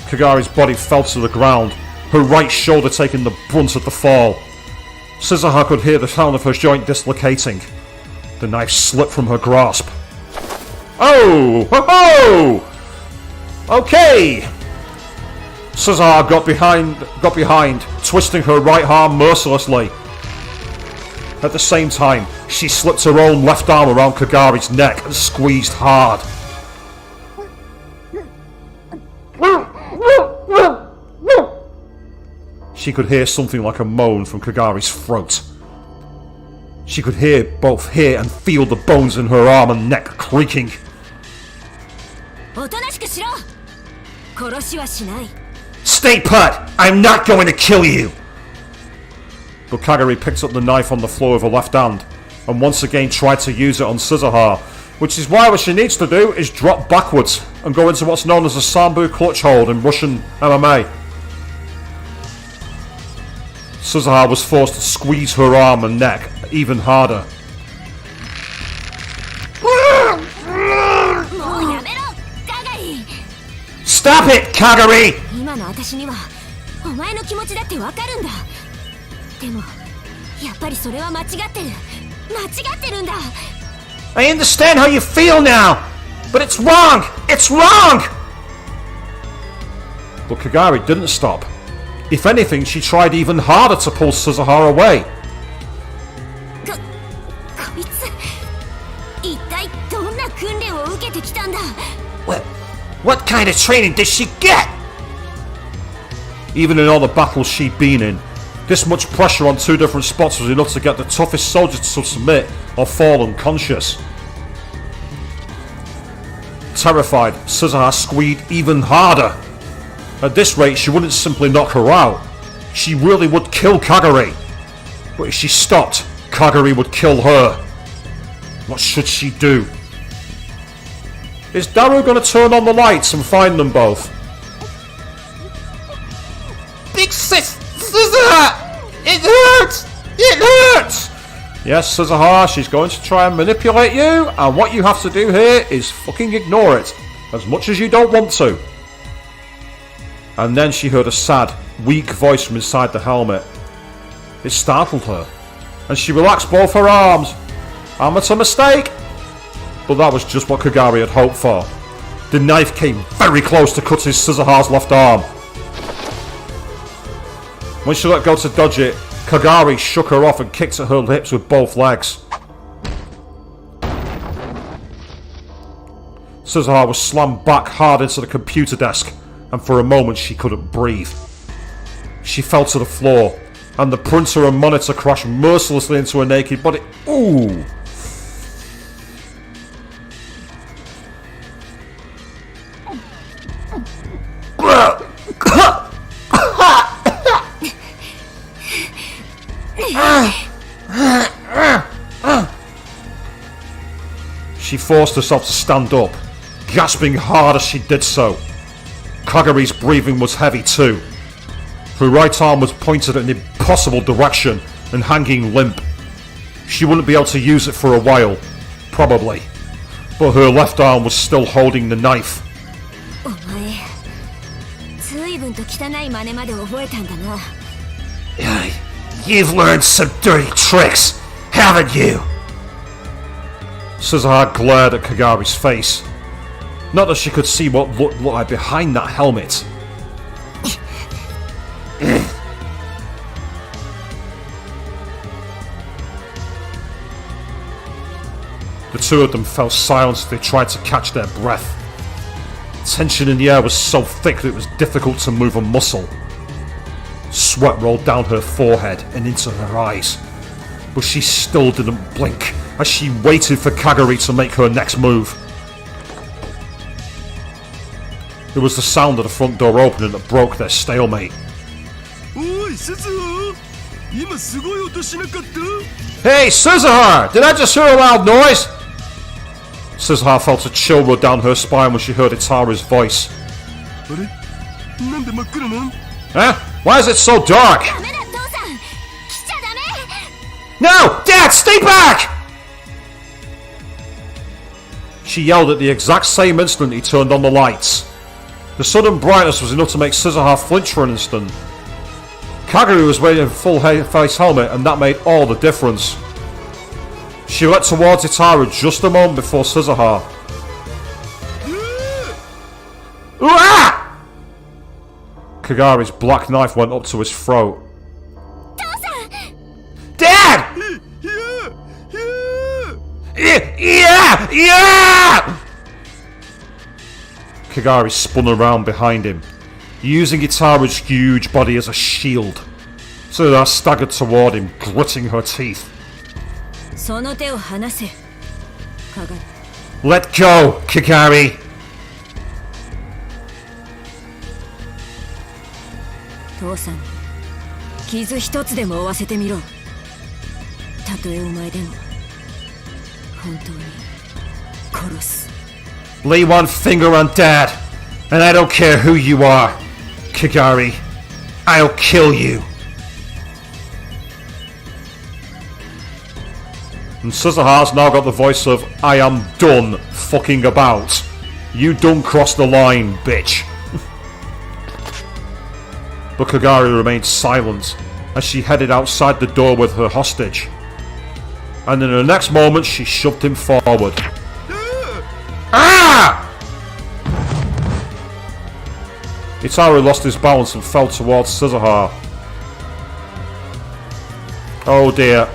Kagari's body fell to the ground, her right shoulder taking the brunt of the fall. Suzuha could hear the sound of her joint dislocating. The knife slipped from her grasp. Oh! Ho ho! Okay! Suzuha got behind, twisting her right arm mercilessly. At the same time, she slipped her own left arm around Kagari's neck and squeezed hard. She could hear something like a moan from Kagari's throat. She could both hear and feel the bones in her arm and neck creaking. Stay put! I'm not going to kill you! But Kagari picked up the knife on the floor with her left hand and once again tried to use it on Suzuha, Which is why what she needs to do is drop backwards and go into what's known as a Sambo clutch hold in Russian MMA. Suzuha was forced to squeeze her arm and neck even harder. Stop it, Kagari! 今の私にはお前の気持ちだってわかるんだ。でもやっぱりそれは間違ってる。間違ってるんだ。I understand how you feel now, but it's wrong! It's wrong! But Kagari didn't stop. If anything, she tried even harder to pull Suzuha away. こいつ一体どんな訓練を受けてきたんだ。What kind of training did she get? Even in all the battles she'd been in, this much pressure on two different spots was enough to get the toughest soldier to submit or fall unconscious. Terrified, Suzuha squeezed even harder. At this rate, she wouldn't simply knock her out. She really would kill Kagari. But if she stopped, Kagari would kill her. What should she do? Is Daru going to turn on the lights and find them both? Big sis! Suzuha! It hurts! It hurts! Yes, Suzuha, she's going to try and manipulate you, and what you have to do here is fucking ignore it, as much as you don't want to. And then she heard a sad, weak voice from inside the helmet. It startled her, and she relaxed both her arms. Amateur mistake! But that was just what Kagari had hoped for. The knife came very close to cutting Suzuha's left arm. When she let go to dodge it, Kagari shook her off and kicked at her hips with both legs. Suzuha was slammed back hard into the computer desk, and for a moment she couldn't breathe. She fell to the floor, and the printer and monitor crashed mercilessly into her naked body. Ooh! She forced herself to stand up, gasping hard as she did so. Kagari's breathing was heavy too. Her right arm was pointed in an impossible direction and hanging limp. She wouldn't be able to use it for a while, probably, but her left arm was still holding the knife. お前、随分と汚い真似まで覚えたんだな。You've learned some dirty tricks, haven't you? Suzuha glared at Kagari's face. Not that she could see what looked like behind that helmet. The two of them fell silent as they tried to catch their breath. Tension in the air was so thick that it was difficult to move a muscle. Sweat rolled down her forehead and into her eyes, but she still didn't blink as she waited for Kagari to make her next move. It was the sound of the front door opening that broke their stalemate. Oi, Suzuha! 今すごい音しなかった? Hey, Suzuha! Did I just hear a loud noise? Suzuha felt a chill run down her spine when she heard Itaru's voice. あれ? なんで真っ暗なん? Huh? Why is it so dark? ダメだ、父さん。来ちゃダメ。No! Dad, stay back! She yelled at the exact same instant he turned on the lights. The sudden brightness was enough to make Suzuha flinch for an instant. Kagari was wearing a full face helmet, and that made all the difference. She leapt towards Itaru just a moment before Suzuha. Ah! Kagari's black knife went up to his throat. Dad! Yeah! Kagari spun around behind him, using Itaru's huge body as a shield. Suzuha staggered toward him, gritting her teeth. その手を離せ、鏡。Let go, Kagari! 父さん、傷一つでも負わせてみろ。たとえお前でも本当に殺す。 Lay one finger on Dad, and I don't care who you are, Kagari. I'll kill you. And Suzuha's now got the voice of, I am done fucking about. You done crossed the line, bitch. But Kagari remained silent as she headed outside the door with her hostage. And in the next moment, she shoved him forward. Ah! Itaru lost his balance and fell towards Suzuha. Oh dear.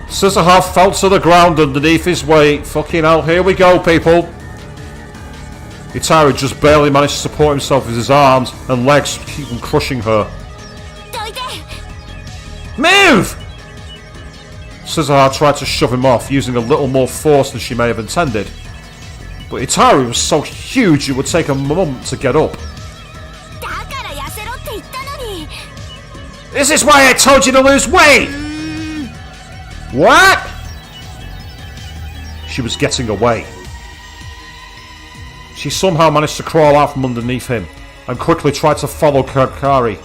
Suzuha fell to the ground underneath his weight. Fucking hell, here we go, people. Itaru just barely managed to support himself with his arms and legs, keep on crushing her. Move! Suzuha tried to shove him off, using a little more force than she may have intended. But Itaru was so huge it would take a moment to get up. This is why I told you to lose weight! What? She was getting away. She somehow managed to crawl out from underneath him and quickly tried to follow Kagari.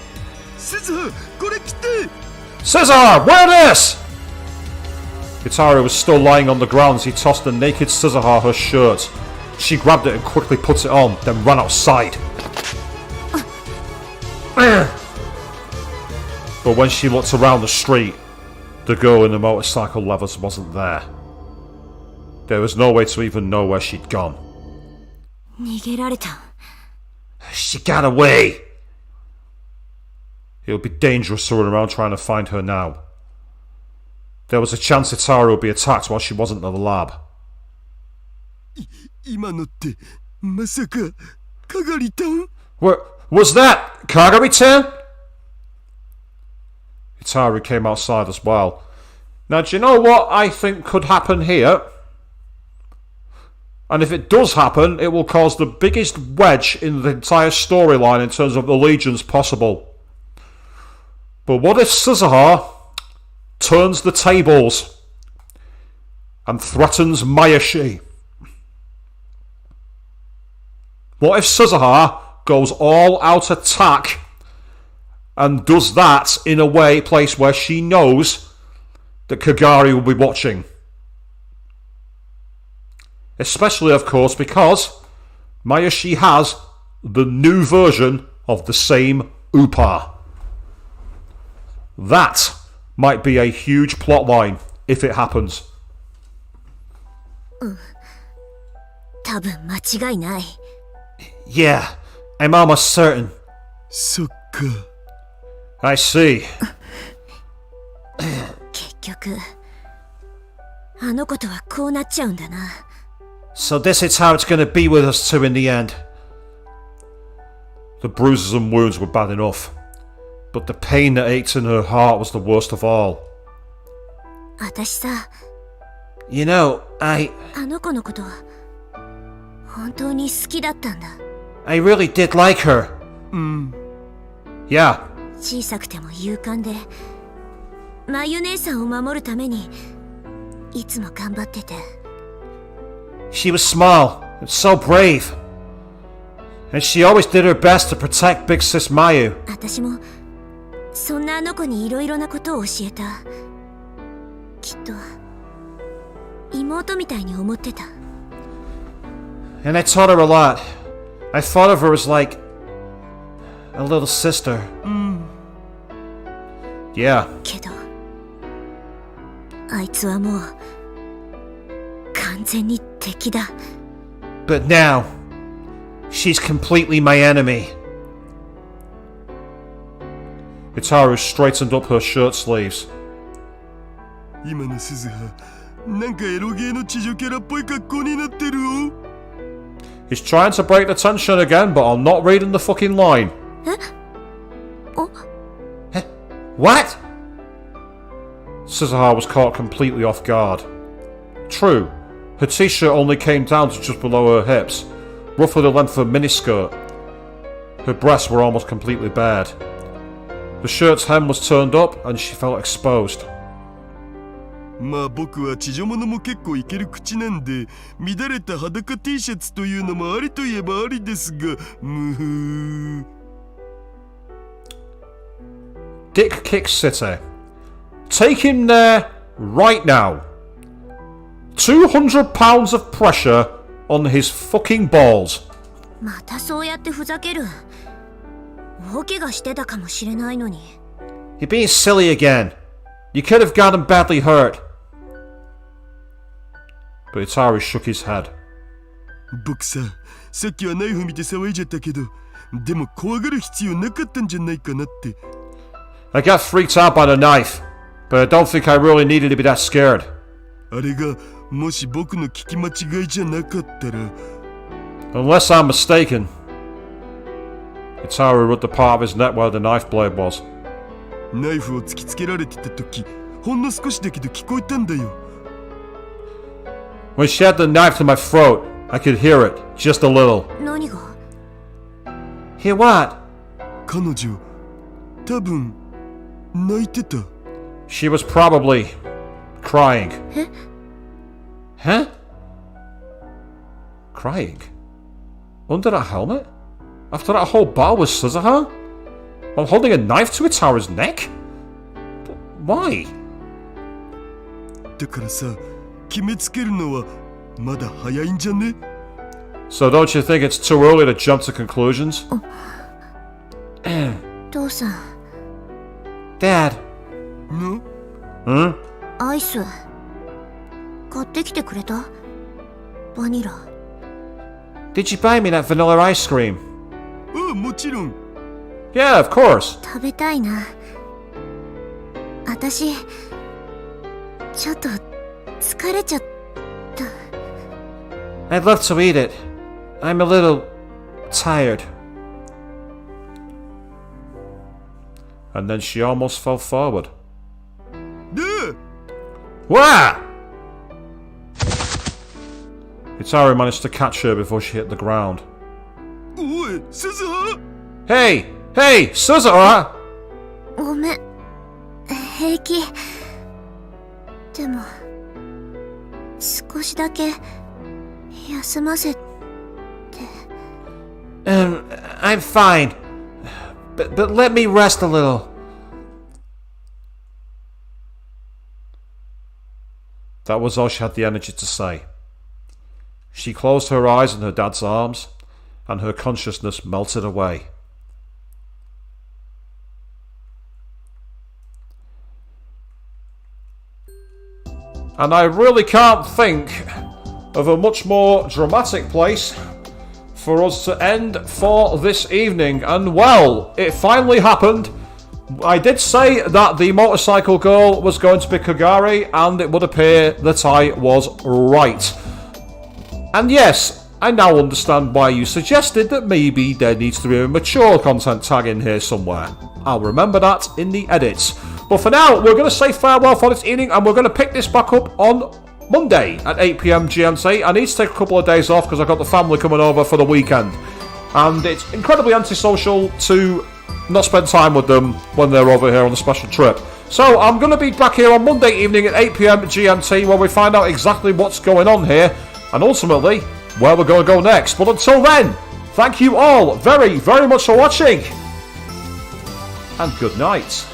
Suzuha, wear this! Itaru was still lying on the ground as he tossed the naked Suzuha her shirt. She grabbed it and quickly put it on, then ran outside. But when she looked around the street, the girl in the motorcycle leathers wasn't there. There was no way to even know where she'd gone. She got away! It would be dangerous to run around trying to find her now. There was a chance Itaru would be attacked while she wasn't in the lab. Was that Kagari-tan? Itaru came outside as well. Now, do you know what I think could happen here? And if it does happen, it will cause the biggest wedge in the entire storyline in terms of allegiance possible. But what if Suzuha turns the tables and threatens Mayashi? What if Suzuha goes all out attack and does that in a place where she knows that Kagari will be watching? Especially, of course, because Mayashi has the new version of the same Upa. That might be a huge plotline if it happens. Yeah, I'm almost certain. I see. So this is how it's going to be with us two in the end. The bruises and wounds were bad enough, but the pain that ached in her heart was the worst of all. You know, I really did like her. Yeah. She was small and so brave. And she always did her best to protect Big Sis Mayu. And I taught her a lot. I thought of her as like a little sister. Yeah. But now, she's completely my enemy. Itaru straightened up her shirt sleeves. He's trying to break the tension again, but I'm not reading the fucking line. What? Suzuha was caught completely off guard. True, her t-shirt only came down to just below her hips, roughly the length of a miniskirt. Her breasts were almost completely bared. The shirt's hem was turned up and she felt exposed. まあ僕は地上物も結構いける口なんで、乱れた裸 T シャツというのもありといえばありですが、むふー。Dick Kick City. Take him there right now. 200 pounds of pressure on his fucking balls. またそうやってふざける。大怪我してたかもしれないのに。You're being silly again. You could have gotten badly hurt. But Itaru shook his head. 僕さっきはナイフ見て騒いじゃったけど、でも怖がる必要なかったんじゃないかなって。I got freaked out by the knife, but I don't think I really needed to be that scared. あれがもし僕の聞き間違いじゃなかったら。 Unless I'm mistaken. Itaru rubbed the part of his neck where the knife blade was. ナイフを突きつけられてた時、ほんの少しだけど聞こえたんだよ。When she had the knife to my throat, I could hear it, just a little. 何が？ Hear what? 彼女、多分泣いてた。 She was probably crying. Huh? Crying? Under that helmet? After that whole battle with Suzuha? While holding a knife to Itaru's neck? Why? だからさ、決めつけるのはまだ早いんじゃね？ So don't you think it's too early to jump to conclusions? 父さん、 Dad. の？ Hmm? アイス買ってきてくれた？バニラ。 Did you buy me that vanilla ice cream? ああ、もちろん。 Yeah, of course. 食べたいな。私ちょっと疲れちゃった。 I'd love to eat it. I'm a little tired. And then she almost fell forward. で、 Wah! Itaru managed to catch her before she hit the ground. おい、鈴葉。 Hey! Hey! Suzuha! ごめん、平気。でも少しだけ休ませて。I'm fine. But let me rest a little. That was all she had the energy to say. She closed her eyes in her dad's arms, and her consciousness melted away. And I really can't think of a much more dramatic place for us to end for this evening. And well, it finally happened. I did say that the motorcycle girl was going to be Kagari, and it would appear that I was right. And yes, I now understand why you suggested that maybe there needs to be a mature content tag in here somewhere. I'll remember that in the edits. But for now, we're going to say farewell for this evening, and we're going to pick this back up on Monday at 8 PM GMT. I need to take a couple of days off because I've got the family coming over for the weekend. And it's incredibly antisocial to not spend time with them when they're over here on the special trip. So I'm going to be back here on Monday evening at 8 PM GMT where we find out exactly what's going on here and ultimately where we're going to go next. But until then, thank you all very, very much for watching and good night.